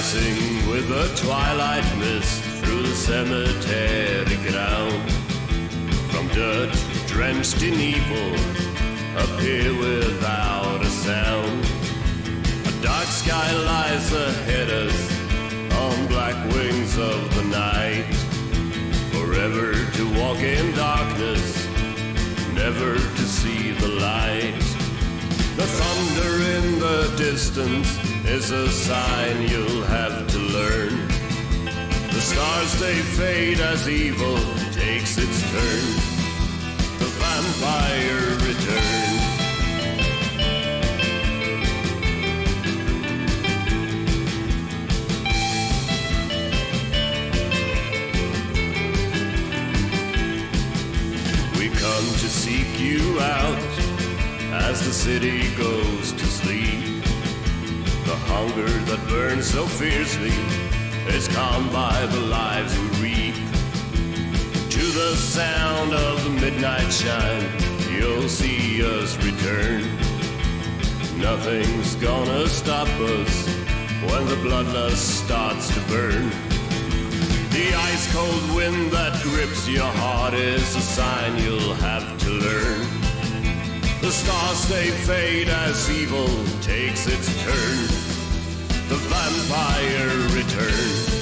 Rising with a twilight mist through the cemetery ground. From dirt drenched in evil, appear without a sound. A dark sky lies ahead us on black wings of the night. Forever to walk in darkness, never to see the light. The thunder in the distance is a sign you'll have to learn. The stars they fade as evil takes its turn. The vampire returns. We come to seek you out as the city goes to sleep. The hunger that burns so fiercely is calmed by the lives we reap. To the sound of the midnight chime, you'll see us return. Nothing's gonna stop us when the bloodlust starts to burn. The ice-cold wind that grips your heart is a sign you'll have to learn. The stars they fade as evil takes its turn. The vampire returns.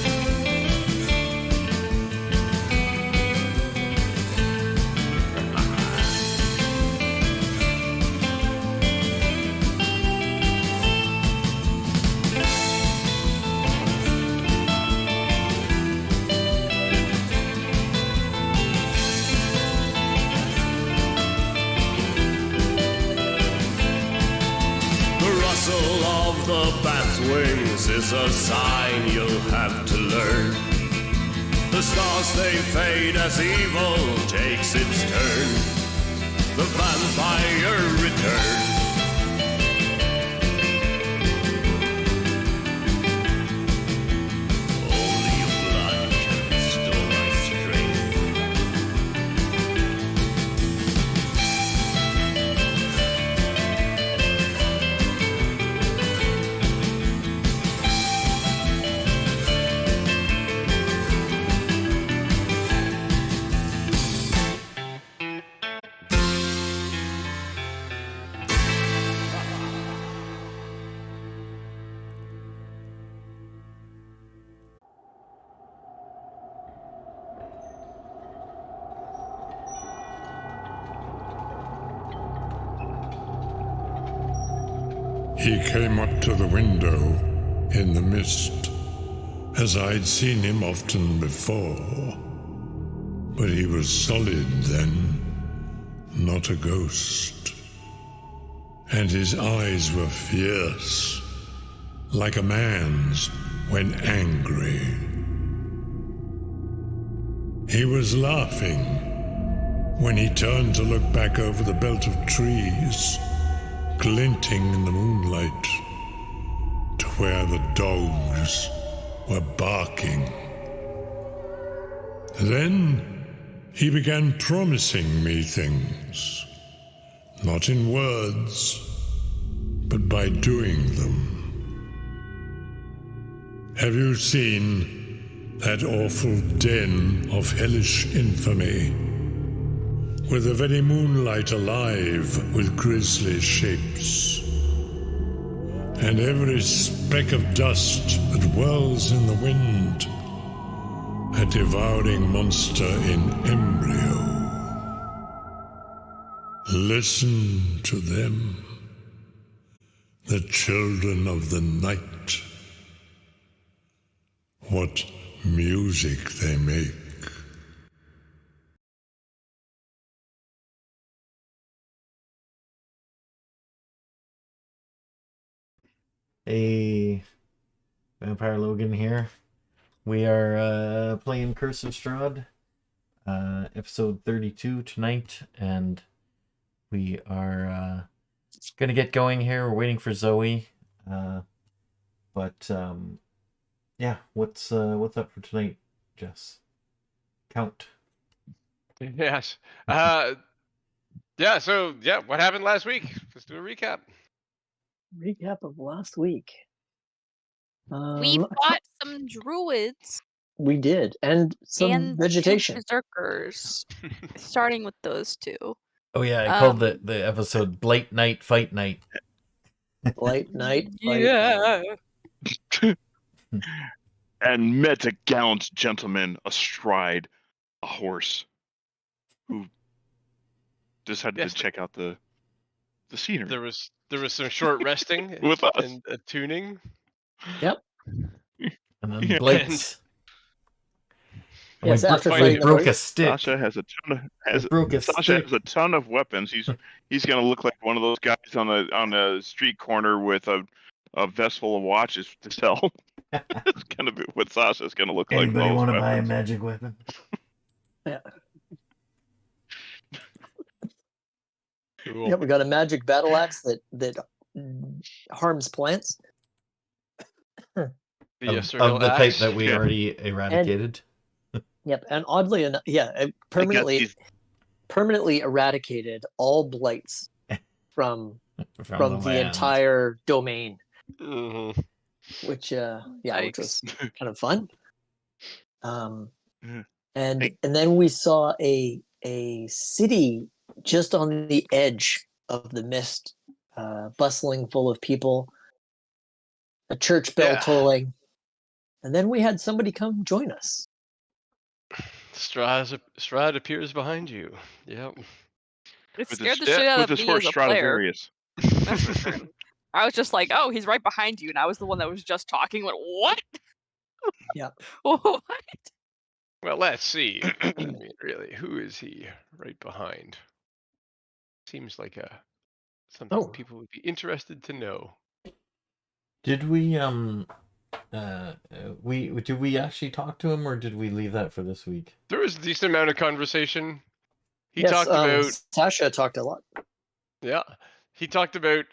The bat's wings is a sign you'll have to learn. The stars they fade as evil takes its turn. The vampire returns. Only your blood can restore my strength. He came up to the window in the mist, as I'd seen him often before. But he was solid then, not a ghost. And his eyes were fierce, like a man's when angry. He was laughing when he turned to look back over the belt of trees, glinting in the moonlight, to where the dogs were barking. Then he began promising me things, not in words, but by doing them. Have you seen that awful den of hellish infamy, with the very moonlight alive with grisly shapes, and every speck of dust that whirls in the wind, a devouring monster in embryo? Listen to them, the children of the night. What music they make. Hey, Vampire Logan here. We are playing Curse of Strahd, episode 32 tonight, and we are gonna get going here. We're waiting for Zoe, but yeah, what's up for tonight, Jess? Count. Yes. So what happened last week? Let's do a recap. Recap of last week. We fought some druids We did, and some and vegetation. 2 berserkers. Starting with those 2. Oh yeah, I called the episode Blight Night, Fight Night. Blight Night. Fight Yeah. Night. And met a gallant gentleman astride a horse who decided to check out the scenery. There was some short resting With us. and tuning. Yep. And then Blake's. Yes, after we fighting the broke a horse. stick. Sasha has a ton of weapons. He's gonna look like one of those guys on a street corner with a vest full of watches to sell. That's gonna be what Sasha's gonna look like. Anybody want to buy a magic weapon? Yeah. Cool. Yep, we got a magic battle axe that harms plants. Of The the type that we already eradicated. Yep, and oddly enough, it permanently eradicated all blights from the land. entire domain, Mhm. which which was kind of fun. And Hey. then we saw a city just on the edge of the mist, bustling full of people, a church bell tolling, and then we had somebody come join us. Strahd appears behind you. Yep. It scared the shit out of me as a player. That's for sure. I was just like, oh, he's right behind you, and I was the one that was just talking. Went, what? Yeah. What? Well, let's see. I mean, really, who is he right behind? Seems like something people would be interested to know. Did we did we actually talk to him, or did we leave that for this week? There was a decent amount of conversation. He Yes, talked about Sasha talked a lot. Yeah, he talked about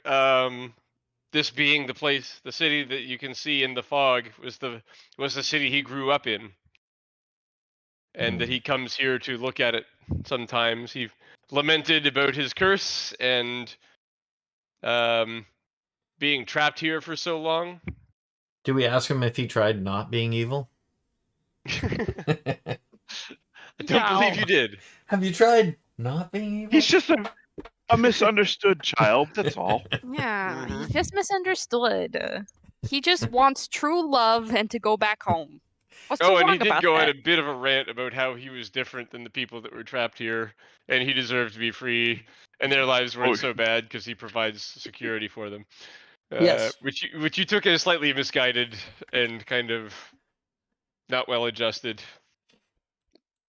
this being the place, the city that you can see in the fog was the city he grew up in, and that he comes here to look at it sometimes. He lamented about his curse and being trapped here for so long. Did we ask him if he tried not being evil? I don't believe you did. Have you tried not being evil? He's just a misunderstood child. That's all. Yeah, he just misunderstood. He just wants true love and to go back home. What's so and wrong he did about go that? on a bit of a rant about how he was different than the people that were trapped here, and he deserved to be free, and their lives weren't so bad because he provides security for them. Yes. Which you took as slightly misguided and kind of not well adjusted.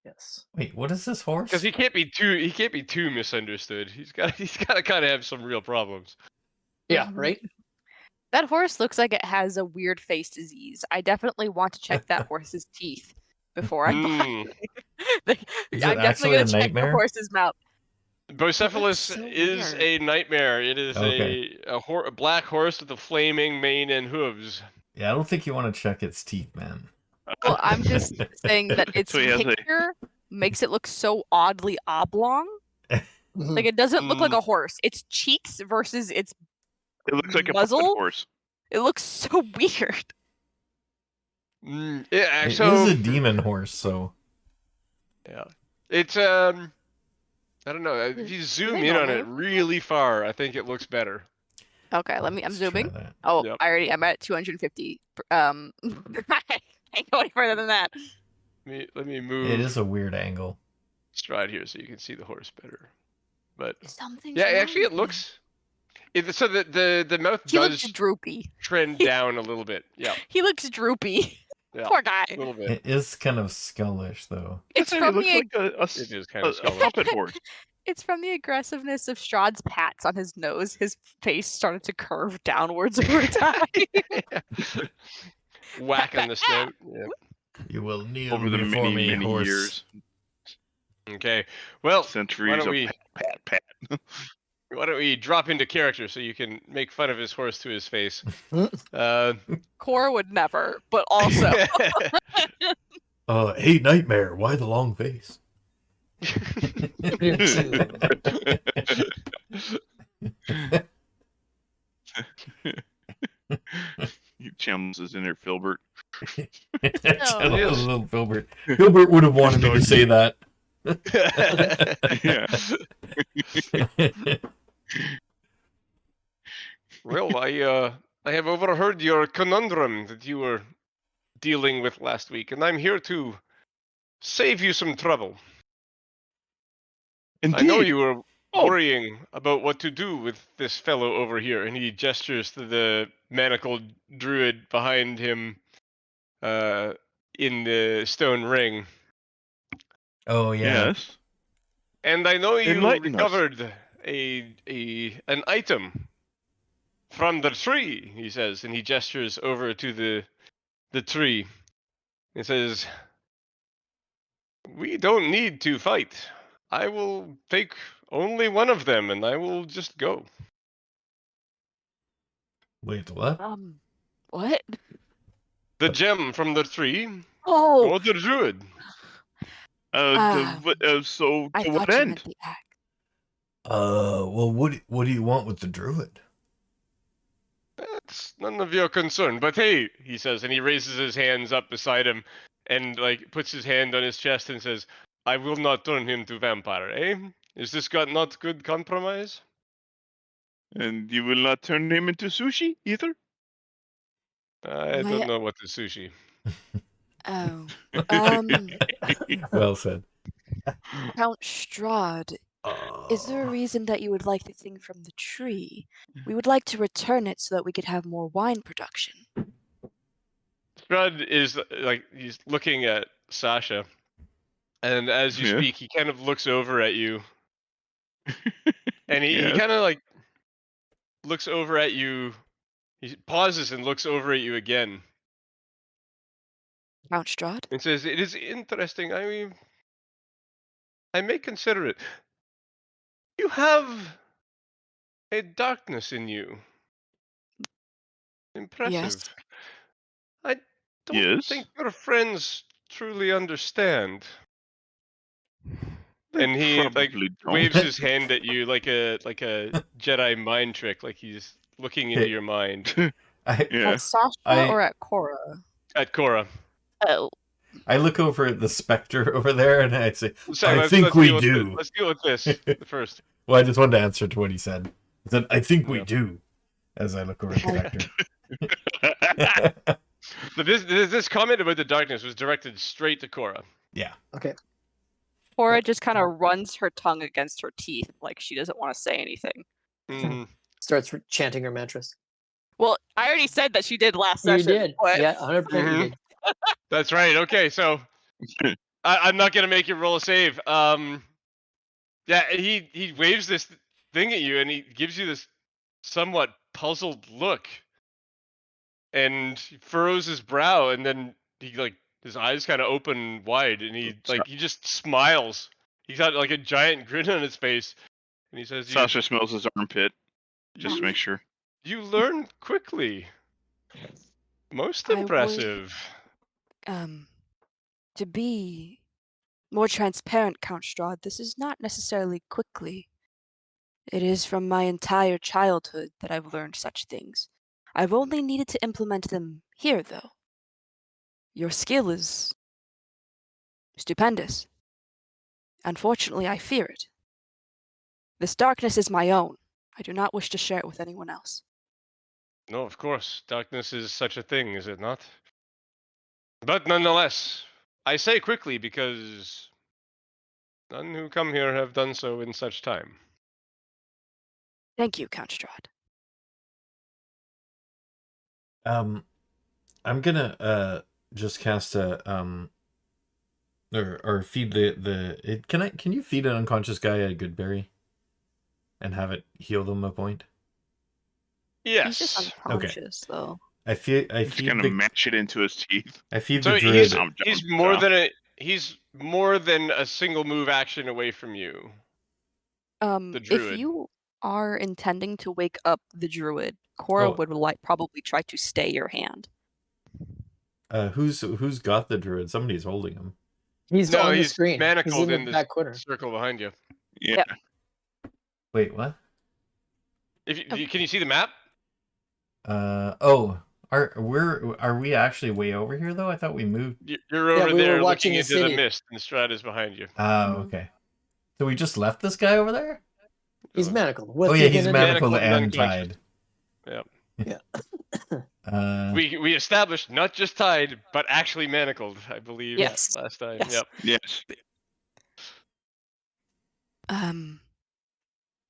Yes. Wait, what is this horse? Because he can't be too misunderstood. He's got to kind of have some real problems. Yeah, right? That horse looks like it has a weird face disease. I definitely want to check that horse's teeth before I buy it. Is I'm it definitely actually going a to check the nightmare? horse's mouth. Bocephalus so is weird. a nightmare. It is a black horse with a flaming mane and hooves. Yeah, I don't think you want to check its teeth, man. Well, I'm just saying that its So he has picture makes it look so oddly oblong. Like it doesn't look like a horse. Its cheeks versus its It looks like muzzle. a puppet horse. It looks so weird. Yeah, It so is a demon horse, so yeah, it's I don't know. If you zoom in on it really far, I think it looks better. Okay, I'm let's zooming. try that. Oh, Yep. I'm at 250. I can't go any further than that. Let me move. It is a weird angle. Stride here so you can see the horse better. But Something's yeah, wrong actually, it with looks. So the mouth He does looks droopy. trend down a little bit. Yeah, He looks droopy. yeah, Poor guy. a little bit. It is kind of skullish, though. It's It from looks the like It is kind of a skullish. puppet horse. it's from the aggressiveness of Strahd's pats on his nose. His face started to curve downwards over time. Whack on the snout. Yeah. You will kneel Over the before me, many horse. years, Okay. Well, centuries of we- pat. why don't we drop into character so you can make fun of his horse to his face? Cora would never, but also Hey, Nightmare, why the long face? You Chums is in there, Filbert. Little Filbert. Filbert would have wanted me to say that. Yeah. Well, I have overheard your conundrum that you were dealing with last week, and I'm here to save you some trouble. Indeed. I know you were worrying about what to do with this fellow over here, and he gestures to the manacled druid behind him in the stone ring. Oh, yeah. Yes. And I know you Enlighten us. recovered an item from the tree, he says, and he gestures over to the tree. He says, "We don't need to fight. I will take only one of them, and I will just go." Wait, what? What? What? The gem from the tree, Oh, or the druid. So I to thought what you end? meant the axe. Well, what do you want with the druid? That's none of your concern. But hey, he says, and he raises his hands up beside him, and like puts his hand on his chest and says, "I will not turn him to vampire, eh? Is this not good compromise?" And you will not turn him into sushi either? I don't know what is sushi. Oh. Well said. Count Strahd, is there a reason that you would like the thing from the tree? We would like to return it so that we could have more wine production. Strahd is like, he's looking at Sasha, and as you speak, he kind of looks over at you, and he kind of like looks over at you. He pauses and looks over at you again. Count Strahd? And says, "It is interesting. I mean, I may consider it. You have a darkness in you. Impressive. Yes. I don't think your friends truly understand." They and he like probably don't. waves his hand at you like a Jedi mind trick, like he's looking into your mind. At Sasha or at Cora? At Cora. Oh. I look over at the specter over there and I say, Let's we deal do. Let's deal with this first. Well, I just wanted to answer to what he said. I said, I think we do, as I look over at the specter. This comment about the darkness was directed straight to Cora. Yeah. Okay. Cora just kind of runs her tongue against her teeth, like she doesn't want to say anything. Mm-hmm. Starts chanting her mantras. Well, I already said that she did last session. You did. But... Yeah, 100% you did. That's right. Okay, so I'm not gonna make you roll a save. Yeah, he waves this thing at you, and he gives you this somewhat puzzled look, and he furrows his brow, and then he like his eyes kind of open wide, and he just smiles. He's got like a giant grin on his face, and he says, Sasha smells his armpit, just to make sure. You learn quickly. Most impressive. To be more transparent, Count Strahd, this is not necessarily quickly. It is from my entire childhood that I've learned such things. I've only needed to implement them here, though. Your skill is stupendous. Unfortunately, I fear it. This darkness is my own. I do not wish to share it with anyone else. No, of course. Darkness is such a thing, is it not? But nonetheless, I say quickly because none who come here have done so in such time. Thank you, Count Strahd. I'm gonna just cast a or feed can you feed an unconscious guy a good berry and have it heal them a point? Yes. He's just unconscious, though. I feed gonna mash it into his teeth. I feed the druid. He's more than a single move action away from you. The druid. If you are intending to wake up the druid, Cora would probably try to stay your hand. Who's got the druid? Somebody's holding him. He's on the screen. Manacled He's in the back corner. Circle behind you. Yeah. Wait, what? Can you see the map? Are Are we actually way over here though? I thought we moved. You're over we were there watching looking the into the city. mist, and Strahd is behind you. Oh, Mhm. okay. So we just left this guy over there? He's manacled. What's Oh yeah, he he's gonna do? manacled Manacled and and unconscious. tied. Yeah. We established not just tied, but actually manacled, I believe. Yes. Last time. Yes. Yep. Yes.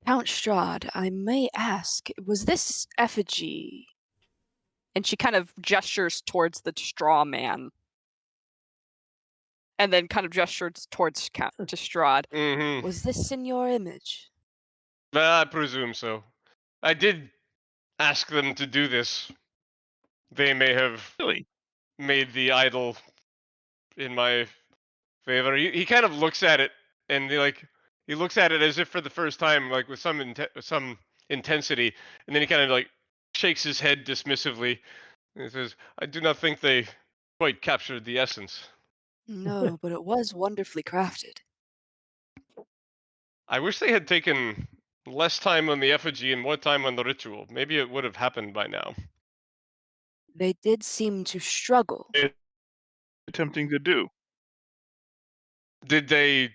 Count Strahd, I may ask, was this effigy? And she kind of gestures towards the straw man. And then kind of gestures towards to Strahd. Mm-hmm. Was this in your image? I presume so. I did ask them to do this. They may have Really? made the idol in my favor. He kind of looks at it, and he looks at it as if for the first time, like with some intensity, and then he kind of like shakes his head dismissively, and he says, "I do not think they quite captured the essence. No, but it was wonderfully crafted. I wish they had taken less time on the effigy and more time on the ritual. Maybe it would have happened by now." They did seem to struggle. Attempting to do. Did they?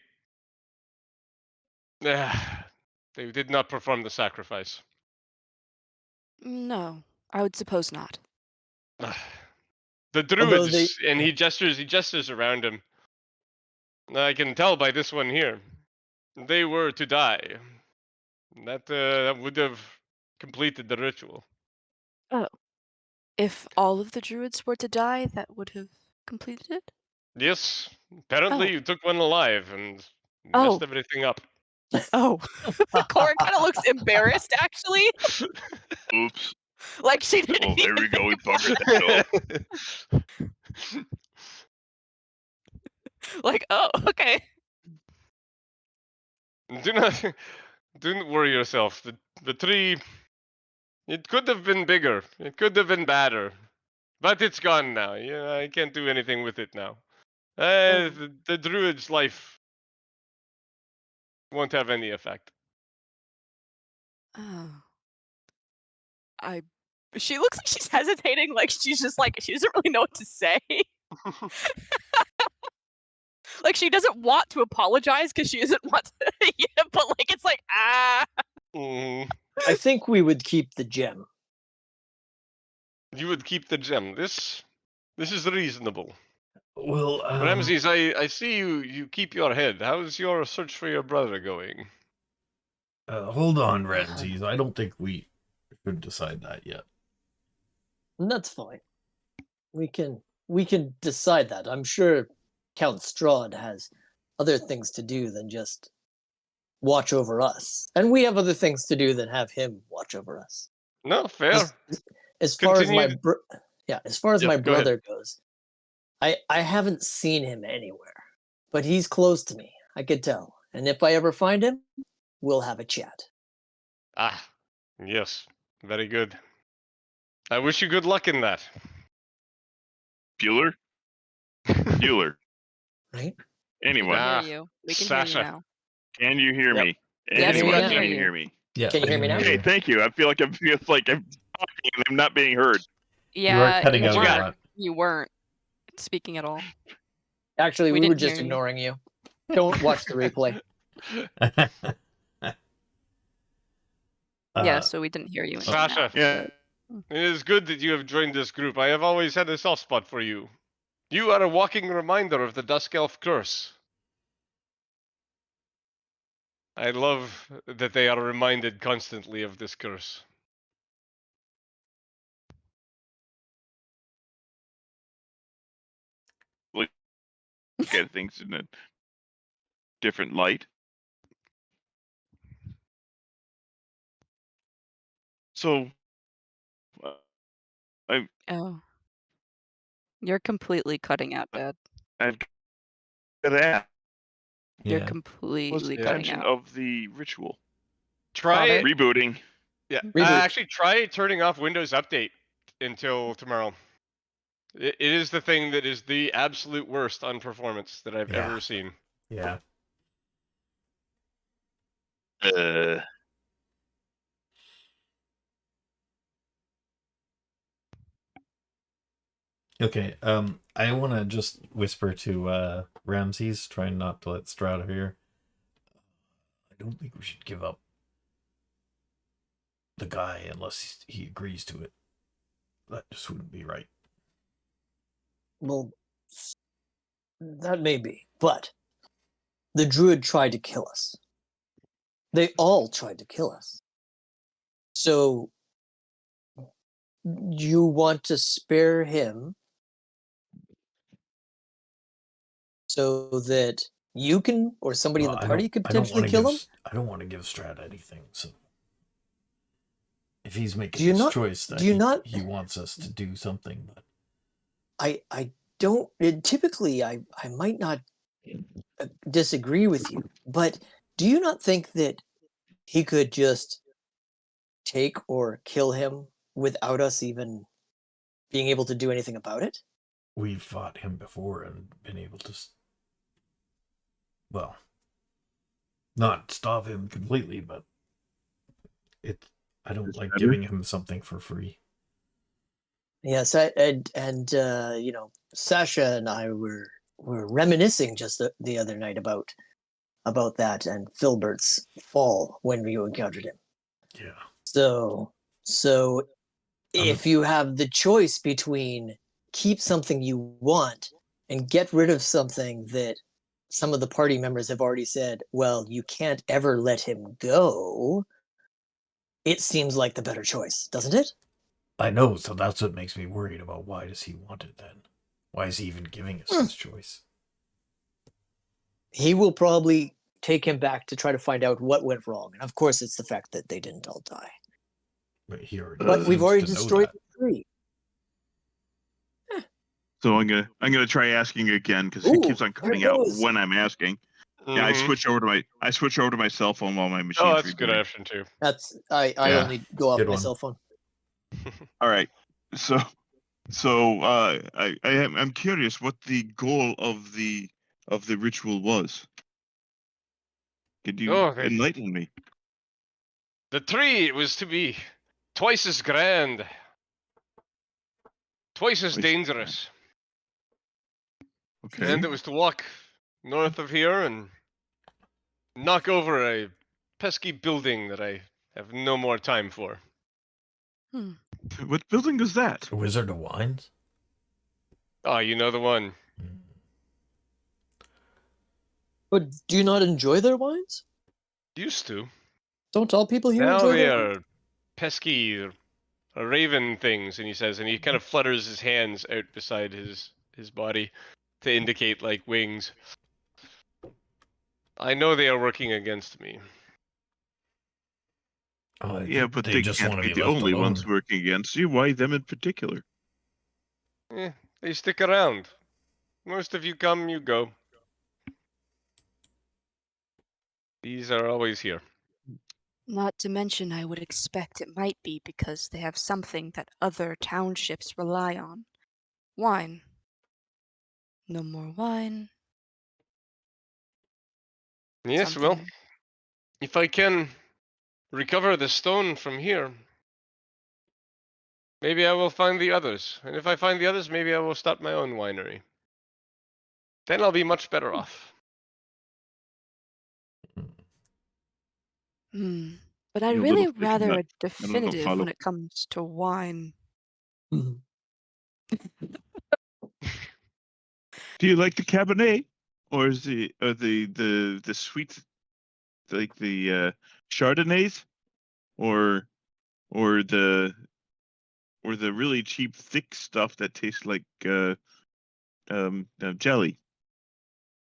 They did not perform the sacrifice. No, I would suppose not. The Although they, druids, and he gestures around him. I can tell by this one here. They were to die. That would have completed the ritual. Oh. If all of the druids were to die, that would have completed it? Yes, apparently Oh. you took one alive and Oh. messed everything up. Oh. Cora kind of looks embarrassed, actually. Oops. Like she didn't Oh, there we even go. We buggered that up. like, oh, okay. Do not worry yourself. The tree, it could have been bigger. It could have been badder. But it's gone now. Yeah, I can't do anything with it now. The druid's life won't have any effect. Oh. She looks like she's hesitating, like she's just like she doesn't really know what to say. Like she doesn't want to apologize because she doesn't want to, yeah, but like it's like Mm, I think we would keep the gem. you would keep the gem. This is reasonable. Well, Ramses, I see you keep your head. How's your search for your brother going? hold on, Ramses. I don't think we should decide that yet. That's fine. We can decide that. I'm sure Count Strahd has other things to do than just watch over us, and we have other things to do than have him watch over us. No, fair. As far as my Continue. as far as Yep, my go ahead. brother goes, I haven't seen him anywhere, but he's close to me. I could tell, and if I ever find him, we'll have a chat. Ah, yes, very good. I wish you good luck in that. Bueller? Bueller. Right? Anyone, Ah, we can hear you Sasha. now. can you hear Yep. me? Yes, we Anyone, can can hear you you. hear me? Yeah. Can you hear me now? Okay, thank you. I feel like I'm talking and I'm not being heard. Yeah, cutting you out a weren't. lot. You weren't speaking at all. Actually, We we were didn't just hear you. ignoring you. Don't watch the replay. Yeah, so we didn't hear you until now. Sasha, Yeah. it is good that you have joined this group. I have always had a soft spot for you. You are a walking reminder of the Dusk Elf curse. I love that they are reminded constantly of this curse. Look at things in a different light. So, Oh. You're completely cutting out, Dad. I've got to ask, You're Yeah. what's completely the cutting intention out. of the ritual? Try Father? Rebooting. Yeah, Reboot. actually try turning off Windows Update until tomorrow. It is the thing that is the absolute worst on performance that I've Yeah. ever seen. Yeah. Okay, I want to just whisper to Ramses, trying not to let Strahd hear. I don't think we should give up the guy unless he agrees to it. That just wouldn't be right. Well, that may be, but the druid tried to kill us. They all tried to kill us. So you want to spare him so that you can, or somebody in the party could potentially kill him? I don't want to give Strahd anything. So if he's making Do you this not- choice, do you not- he wants us to do something. But I don't. Typically, I might not disagree with you, but do you not think that he could just take or kill him without us even being able to do anything about it? we've fought him before and been able to, well, not stop him completely, but I don't like giving him something for free. Yes, and you know, Sasha and I were reminiscing just the other night about that and Filbert's fall when you encountered him. Yeah. So if you have the choice between keep something you want and get rid of something that some of the party members have already said, well, you can't ever let him go, it seems like the better choice, doesn't it? I know, so that's what makes me worried about why does he want it then? Why is he even giving us this choice? He will probably take him back to try to find out what went wrong. And of course, it's the fact that they didn't all die. But we've already destroyed the tree. So I'm gonna try asking again because he keeps on cutting out when I'm asking. Yeah, I switch over to my cell phone while my machine's that's a good option too. That's I only go off my cell phone. All right, so I'm curious what the goal of the ritual was. Could you enlighten me? The tree was to be twice as grand, twice as dangerous. Okay. And it was to walk north of here and knock over a pesky building that I have no more time for. What building is that? The Wizard of Wines? Oh, you know the one. But do you not enjoy their wines? Used to. Don't all people here Now enjoy they their are wines? pesky raven things, and he says, and he kind of flutters his hands out beside his body to indicate like wings. I know they are working against me. Yeah, but they just can't want to be be the left only alone. ones working against you. Why them in particular? They stick around. Most of you come, you go. These are always here. Not to mention, I would expect it might be because they have something that other townships rely on. Wine. No more wine. Yes, well, if I can recover the stone from here, maybe I will find the others. And if I find the others, maybe I will start my own winery. Then I'll be much better off. But I'd really rather a definitive when it comes to wine. Do you like the Cabernet, or is the sweet, like the Chardonnays, or the really cheap thick stuff that tastes like jelly?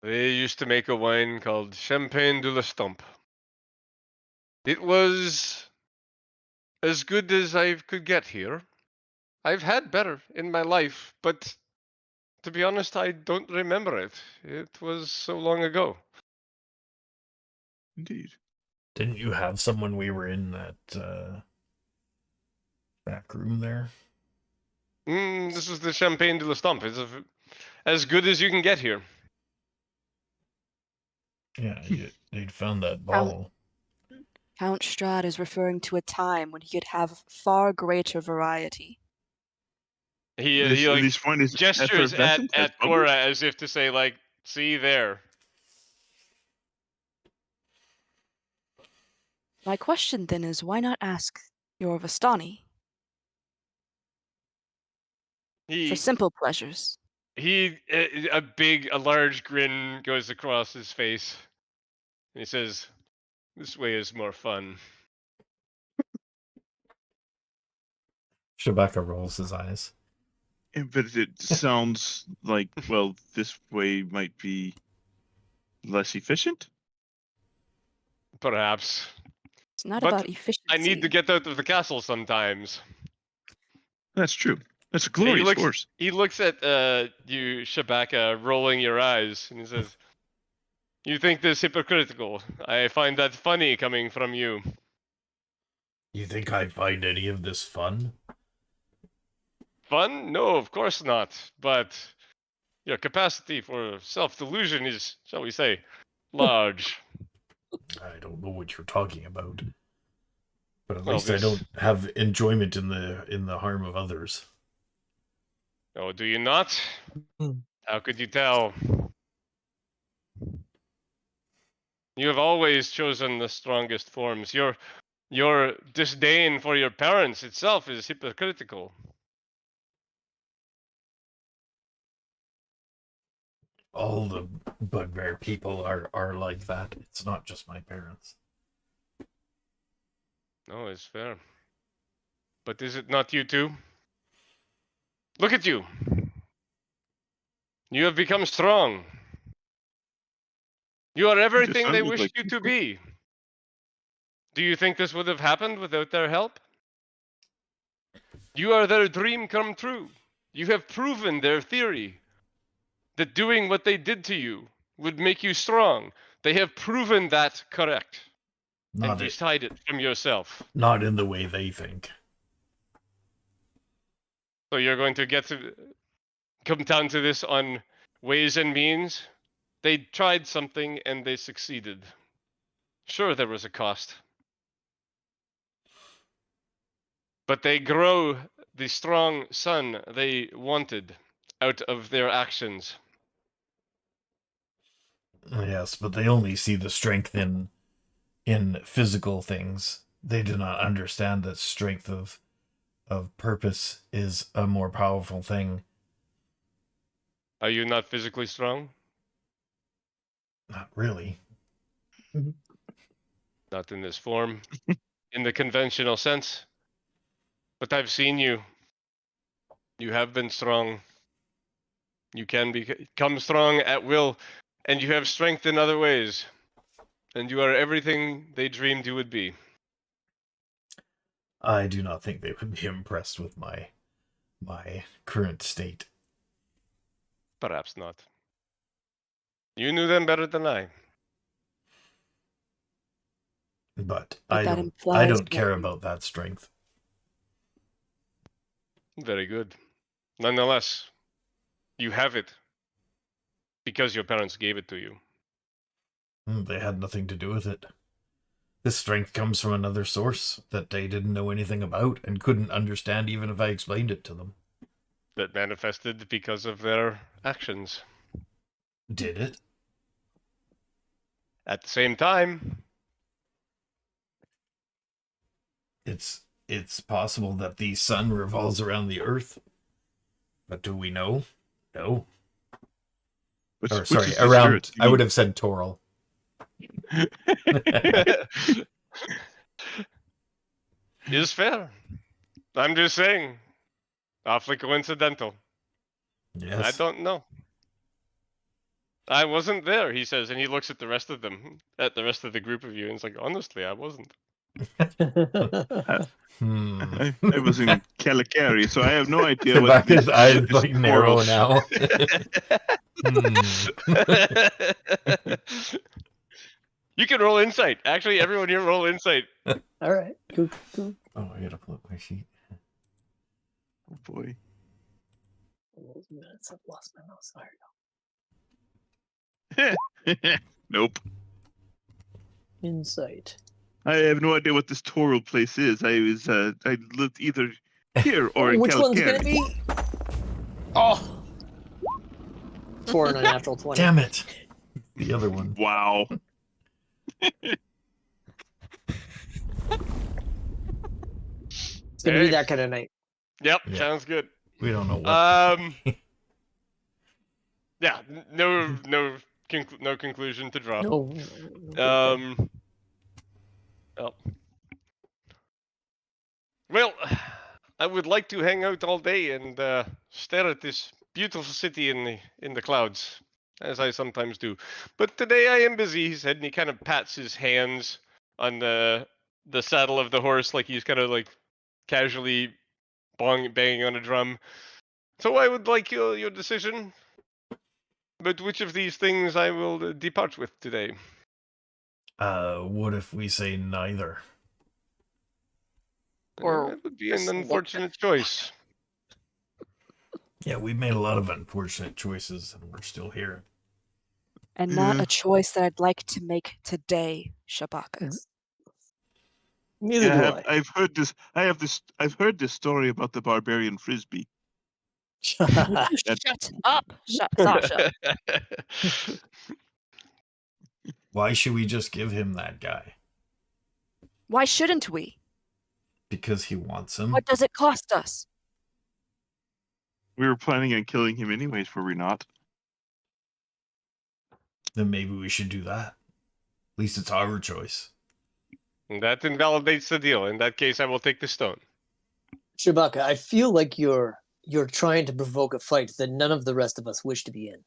They used to make a wine called Champagne de la Stump. It was as good as I could get here. I've had better in my life, but to be honest, I don't remember it. It was so long ago. Indeed. Didn't you have someone we were in that back room there? This is the Champagne de la Stump. It's as good as you can get here. Yeah, they'd found that bottle. Count Strahd is referring to a time when he could have far greater variety. He At like least one is gestures effervescent, has at Cora bubbles. as if to say like, see there. My question then is, why not ask your Vistani for He simple pleasures? a large grin goes across his face. And he says, "This way is more fun." Shabakka rolls his eyes. But it sounds like, well, this way might be less efficient. Perhaps. It's not But about efficiency. I need to get out of the castle sometimes. That's true. That's a He glorious looks horse. he looks at you, Shabakka, rolling your eyes, and he says, "You think this hypocritical? I find that funny coming from you." You think I find any of this fun? Fun? No, of course not. But your capacity for self-delusion is, shall we say, large. I don't know what you're talking about. But at Well, least I this- don't have enjoyment in the harm of others. Oh, do you not? Hmm. How could you tell? You have always chosen the strongest forms. Your disdain for your parents itself is hypocritical. All the bugbear people are like that. It's not just my parents. No, it's fair. But is it not you too? Look at you. You have become strong. You are everything they sounded wished like you to people. be. Do you think this would have happened without their help? You are their dream come true. You have proven their theory that doing what they did to you would make you strong. They have proven that correct. And Not you it. hide it from yourself. Not in the way they think. So you're going to get to come down to this on ways and means. They tried something and they succeeded. Sure, there was a cost. But they grow the strong son they wanted out of their actions. Yes, but they only see the strength in physical things. They do not understand that strength of purpose is a more powerful thing. Are you not physically strong? Not really. Not in this form, in the conventional sense. But I've seen you. You have been strong. You can become strong at will, and you have strength in other ways. And you are everything they dreamed you would be. I do not think they would be impressed with my current state. Perhaps not. You knew them better than I. But But I that don't implies care that- about that strength. Very good. Nonetheless, you have it because your parents gave it to you. They had nothing to do with it. This strength comes from another source that they didn't know anything about and couldn't understand even if I explained it to them. That manifested because of their actions. Did it? At the same time, It's possible that the sun revolves around the earth. But do we know? No. Or Which sorry, is the around spirit? I would have said Toral. is fair. I'm just saying. Awfully coincidental. Yes. I don't know. I wasn't there, he says, and he looks at the rest of them, at the rest of the group of you, and it's like, honestly, I wasn't. I was in Calicari, so I have no idea what Shabakka's this eyes this like narrow moral- now. You can roll insight. Actually, everyone here roll insight. All right. Cool. Cool. Oh, I gotta pull up my sheet. Oh boy. Those minutes, I've lost my mouse. There Nope. we go. Insight. I have no idea what this Toral place is. I lived either here or in Which one's Calicari. gonna be? Oh, 4 and a natural 20. Damn it! The other one. Wow. It's gonna be that kind of night. Yep, Yeah. sounds good. We don't know what. Yeah, no conclusion to draw. No. Oh. Well, I would like to hang out all day and stare at this beautiful city in the clouds, as I sometimes do. But today I am busy, he said, and he kind of pats his hands on the saddle of the horse, like he's kind of like casually banging on a drum. So I would like your decision about which of these things I will depart with today. What if we say neither? Or That would be an just- unfortunate choice. Yeah, we made a lot of unfortunate choices, and we're still here. and not Yeah. a choice that I'd like to make today, Shabakka. Neither do I. I've heard this. I've heard this story about the barbarian frisbee. Would you shut up, Sasha? Why should we just give him that guy? Why shouldn't we? Because he wants him? What does it cost us? We were planning on killing him anyways, were we not? Then maybe we should do that. At least it's our choice. That invalidates the deal. In that case, I will take the stone. Shabakka, I feel like you're trying to provoke a fight that none of the rest of us wish to be in.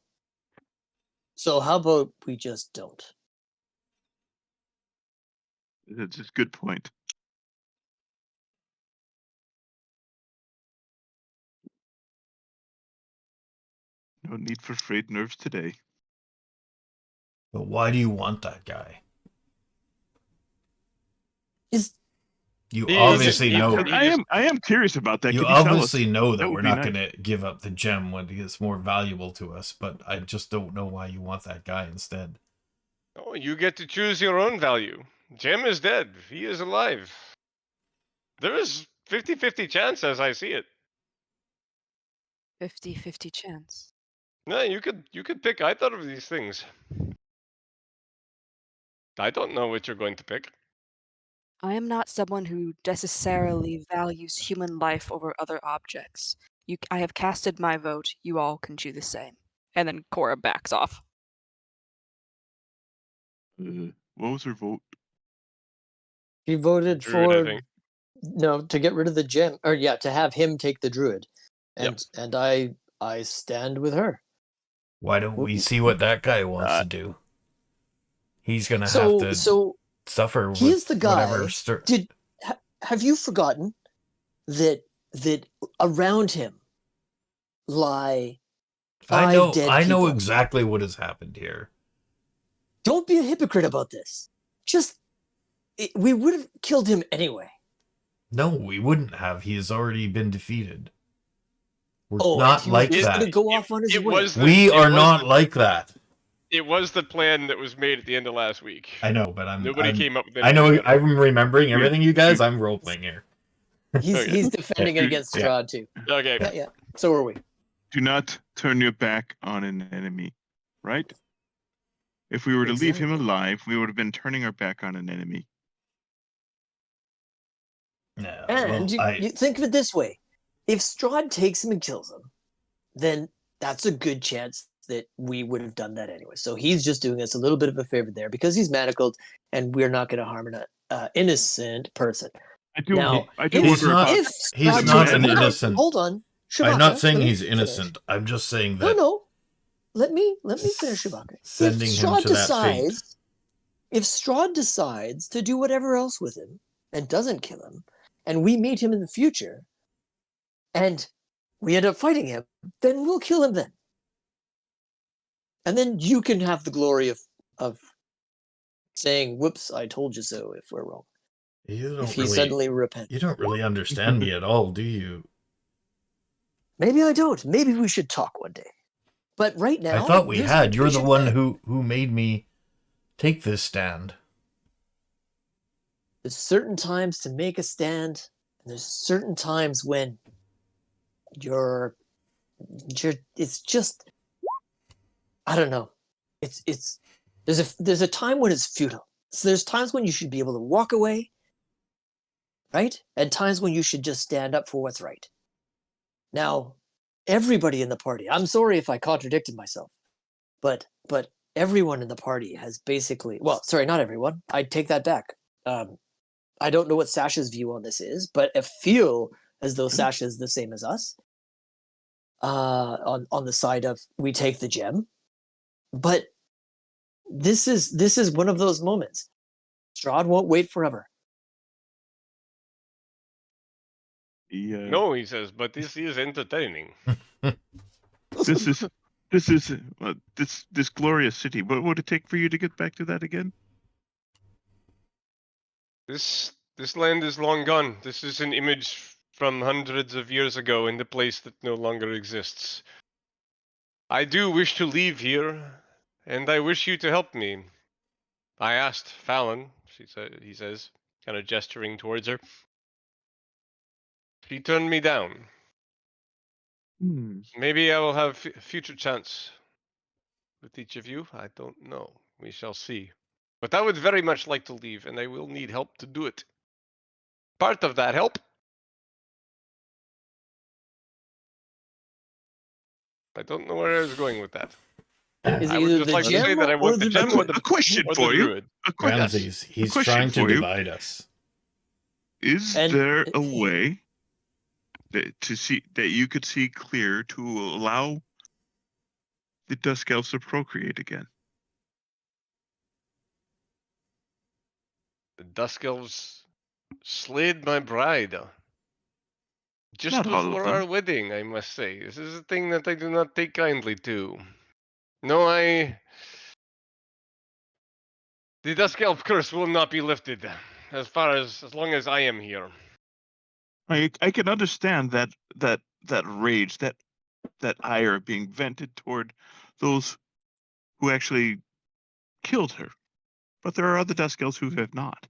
So how about we just don't? That's a good point. No need for frayed nerves today. But why do you want that guy? Is You He- obviously he- know. he- I am curious about that. You Could tell us? obviously know that That would we're be not nice. going to give up the gem when it's more valuable to us, but I just don't know why you want that guy instead. Oh, you get to choose your own value. Jem is dead. He is alive. There is 50-50 chance as I see it. 50-50 chance. No, you could pick either of these things. I don't know what you're going to pick. I am not someone who necessarily values human life over other objects. I have casted my vote. You all can do the same. And then Cora backs off. What was her vote? he voted Druid, I for think. to get rid of the gem, or yeah, to have him take the druid, Yep. and I stand with her. Why don't we see what that guy wants to do? He's going to So have to so suffer with he is the guy. whatever. Have you forgotten that around him lie five dead I know people? exactly what has happened here. Don't be a hypocrite about this. We would have killed him anyway. No, we wouldn't have. He has already been defeated. We're Oh, not he was like just that. gonna go off on his It way. was the- We it are was not the- like that. It was the plan that was made at the end of last week. I know, but Nobody I'm came up with I know. anything. I'm remembering everything, you guys. I'm role playing here. He's defending it against Yeah. Strahd too. Okay. Yeah. So are we. Do not turn your back on an enemy, right? If we were to leave him Exactly. alive, we would have been turning our back on an enemy. No, And you think of it this way: if Strahd takes him and kills him, then that's a good chance that we would have done that anyway. So he's just doing us a little bit of a favor there because he's manacled, and we're not going to harm an innocent person. I do. Now, I do he's wonder not- about. If he's Strahd not takes an him- innocent- Hold on, I'm Shabakka, not saying let me he's finish. innocent. I'm just saying No, that no. Let me finish, Shabakka. sending if him Strahd to that fate. decides, if Strahd decides to do whatever else with him and doesn't kill him, and we meet him in the future, and we end up fighting him, then we'll kill him then. And then you can have the glory of saying, "Whoops, I told you so." If we're wrong, you if don't he really, suddenly repents, you don't really understand me at all, do you? maybe I don't. Maybe we should talk one day. But right now, I thought we here's had. what You're we the should one plan. who made me take this stand. There's certain times to make a stand, and there's certain times when you're it's just, I don't know. It's there's a time when it's futile. So there's times when you should be able to walk away, right? And times when you should just stand up for what's right. Now, everybody in the party, I'm sorry if I contradicted myself, but everyone in the party has basically, well, sorry, not everyone. I take that back. I don't know what Sasha's view on this is, but I feel as though Sasha is the same as us. On the side of we take the gem, but this is one of those moments. Strahd won't wait forever. No, he says, but this is entertaining. This is this glorious city. What would it take for you to get back to that again? This land is long gone. This is an image from hundreds of years ago in the place that no longer exists. I do wish to leave here, and I wish you to help me. I asked Fallon, he says, kind of gesturing towards her. She turned me down. Maybe I will have future chance with each of you. I don't know. We shall see. But I would very much like to leave, and I will need help to do it. Part of that help, I don't know where I was going with that. Is I it would either just the like to say gem that I or want the the gem druid? A question or for the you. druid. Ramses, he's question trying to for you. divide us. Is And- there a way that you could see clear to allow the Dusk Elves to procreate again? The Dusk Elves slayed my bride. Just Not all of before them. our wedding, I must say. This is a thing that I do not take kindly to. No, the Dusk Elf curse will not be lifted as long as I am here. I can understand that rage, that ire being vented toward those who actually killed her. But there are other Dusk Elves who have not.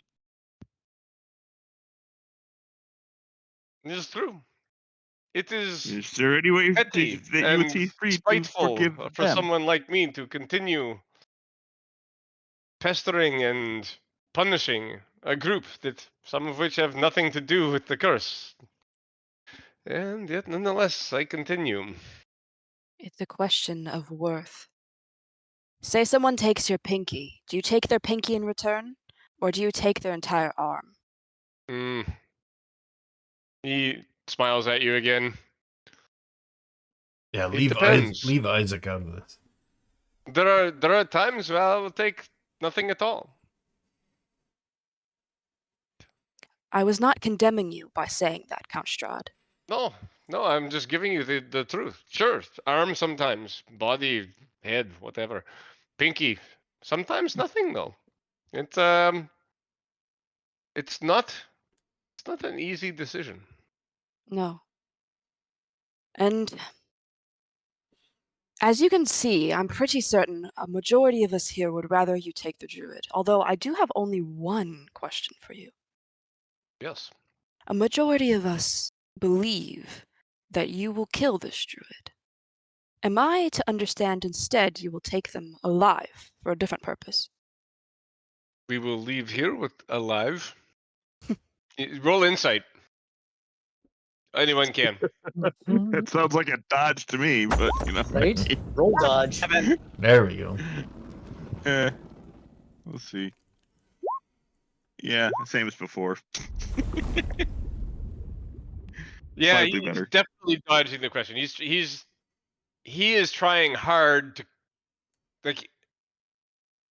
It is true. It is Is there any way petty that you would and see free to spiteful forgive for them? someone like me to continue pestering and punishing a group that some of which have nothing to do with the curse. And yet, nonetheless, I continue. It's a question of worth. Say someone takes your pinky. Do you take their pinky in return? Or do you take their entire arm? He smiles at you again. Yeah, It depends. leave Isaac out of this. There are times where I will take nothing at all. I was not condemning you by saying that, Count Strahd. No, I'm just giving you the truth. Sure, arm sometimes, body, head, whatever. Pinky, sometimes nothing though. It's it's not an easy decision. No. And as you can see, I'm pretty certain a majority of us here would rather you take the druid, although I do have only one question for you. Yes. A majority of us believe that you will kill this druid. Am I to understand instead you will take them alive for a different purpose? We will leave here with alive. Roll insight. Anyone can. That sounds like a dodge to me, but Right? Roll dodge. There we go. We'll see. Yeah, same as before. Yeah, Slightly he's better. definitely dodging the question. He is trying hard to, like,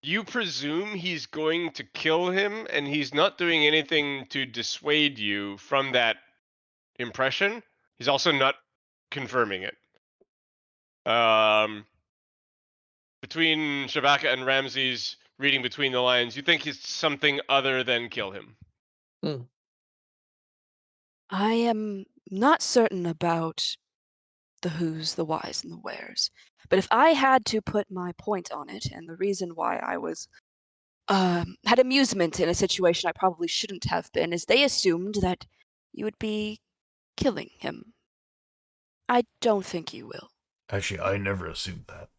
you presume he's going to kill him, and he's not doing anything to dissuade you from that impression. He's also not confirming it. Between Shabakka and Ramses reading between the lines, you think it's something other than kill him. I am not certain about the who's, the whys, and the wheres. But if I had to put my point on it, and the reason why I was had amusement in a situation I probably shouldn't have been, is they assumed that you would be killing him. I don't think you will. Actually, I never assumed that.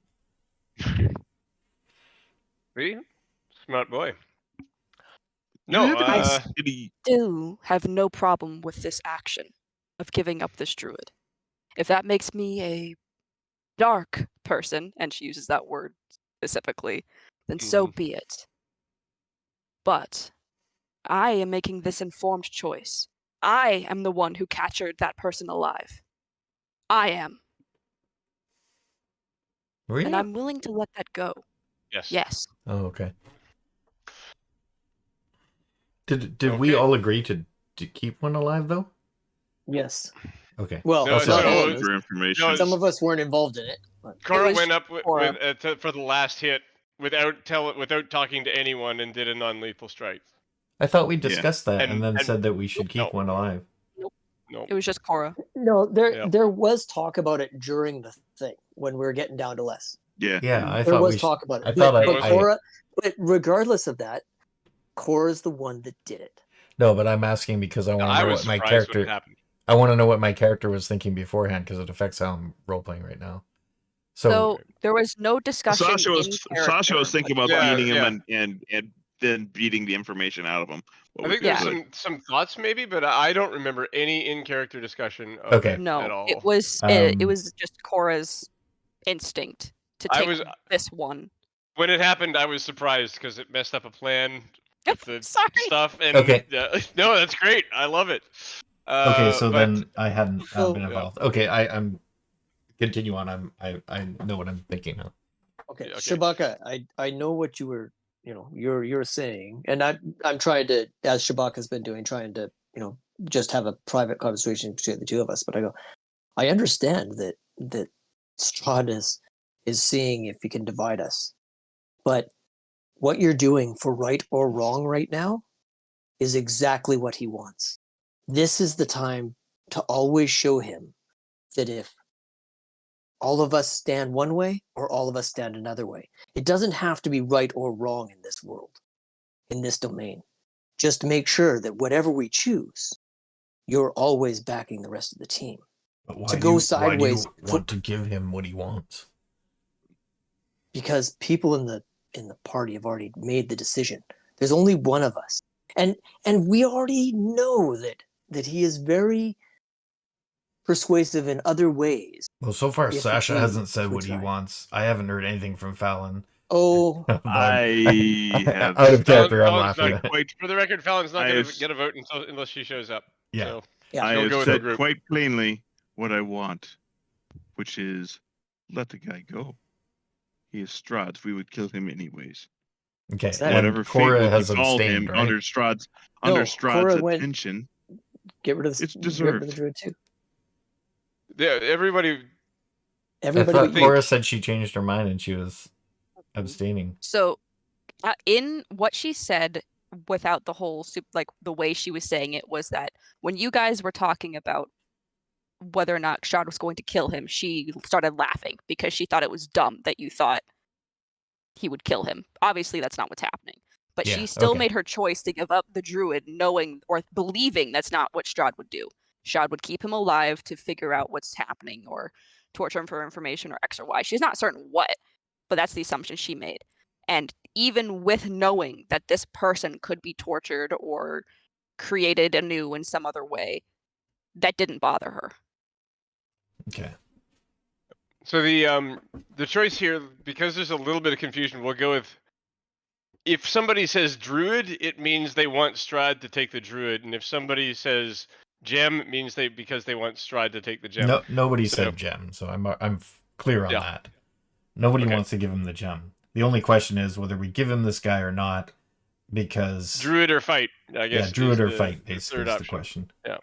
See? Smart boy. You No, have a city. Do have no problem with this action of giving up this druid. If that makes me a dark person, and she uses that word specifically, then so be it. But I am making this informed choice. I am the one who captured that person alive. I am. Were you? And I'm willing to let that go. Yes. Yes. Oh, okay. Did Okay. we all agree to keep one alive though? Yes. Okay. Well, No, not all no, of us. For information. no, Some of us weren't involved in it. But Cora was went up Cora. for the last hit without talking to anyone and did a non-lethal strike. I thought we Yeah. discussed that and then And- said that we should keep one alive. No. It was just Cora. no, Yeah. there was talk about it during the thing when we were getting down to less. Yeah. Yeah, I There thought was we talk about it. I thought but I Cora, but regardless of that, Cora's the one that did it. no, but I'm asking because I want to I know was what my surprised when it character. happened. I want to know what my character was thinking beforehand because it affects how I'm role playing right now. So there was no discussion Sasha in was character. thinking about Yeah, beating him yeah. and then beating the information out of him. I think Yeah. there's some thoughts maybe, but I don't remember any in-character discussion of Okay. it at No, all. it was it was just Cora's instinct to I take was- this one. When it happened, I was surprised because it messed up a plan with the Sorry. stuff. And Okay. no, that's great. I love it. Okay, so but then I hadn't So- been involved. Okay, I'm continue on. I know what I'm thinking now. Okay, Yeah, okay. Shabakka, I know what you were, you're saying, and I'm trying to, as Shabakka's been doing, trying to, just have a private conversation between the two of us. But I understand that Strahd is seeing if he can divide us, but what you're doing for right or wrong right now is exactly what he wants. This is the time to always show him that if all of us stand one way or all of us stand another way. It doesn't have to be right or wrong in this world, in this domain. Just make sure that whatever we choose, you're always backing the rest of the team. But why To do go you, sideways why do you want to give him what he wants? Because people in the party have already made the decision. There's only one of us. And we already know that he is very persuasive in other ways. Well, so far If Sasha we- hasn't said if we what he try. wants. I haven't heard anything from Fallon. Oh, I have out of character. I'm Fallon's laughing. not quite. For the record, Fallon's not I going have- to get a vote unless she shows up. Yeah. So yeah. I She'll have go with her said group. quite plainly what I want, which is let the guy go. He is Strahd's. We would kill him anyways. Okay, That- and Whatever fate Cora will has befall abstained, him right? under Strahd's No, Cora went- attention. Get rid of It's get rid of the deserved. druid too. Yeah, everybody. I Everybody thought but Cora you. said she changed her mind and she was abstaining. So, in what she said, without the whole like the way she was saying it, was that when you guys were talking about whether or not Strahd was going to kill him, she started laughing because she thought it was dumb that you thought he would kill him. Obviously, that's not what's happening. But Yeah, she still okay. made her choice to give up the druid, knowing or believing that's not what Strahd would do. Strahd would keep him alive to figure out what's happening or torture him for information or X or Y. She's not certain what, but that's the assumption she made. And even with knowing that this person could be tortured or created anew in some other way, that didn't bother her. Okay. So the choice here, because there's a little bit of confusion, we'll go with. If somebody says druid, it means they want Strahd to take the druid, and if somebody says gem, it means because they want Strahd to take the gem. No, nobody So- said gem, so I'm clear on Yeah. that. Nobody Okay. wants to give him the gem. The only question is whether we give him this guy or not, because Druid or fight, I guess. yeah, druid is or the- fight the is third the option. question. Yeah.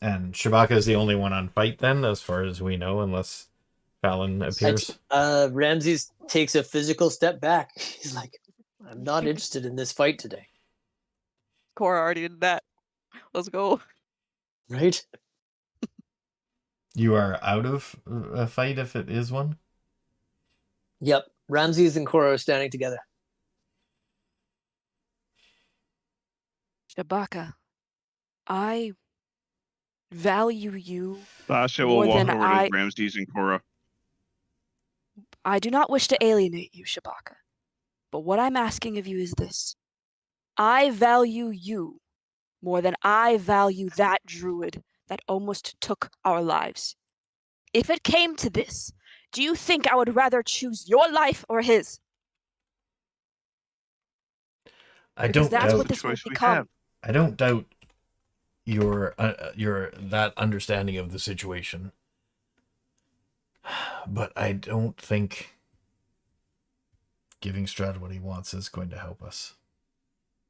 And Shabakka is the only one on fight then, as far as we know, unless Fallon appears. Ramses takes a physical step back. He's like, I'm not interested in this fight today. Cora already did that. Let's go. Right? You are out of a fight if it is one? Yep. Ramses and Cora are standing together. Shabakka, I value you Sasha will more walk than over to Ramses and Cora. I do not wish to alienate you, Shabakka. But what I'm asking of you is this. I value you more than I value that druid that almost took our lives. If it came to this, do you think I would rather choose your life or his? Because that's what this will become. I don't doubt your that understanding of the situation, but I don't think giving Strahd what he wants is going to help us.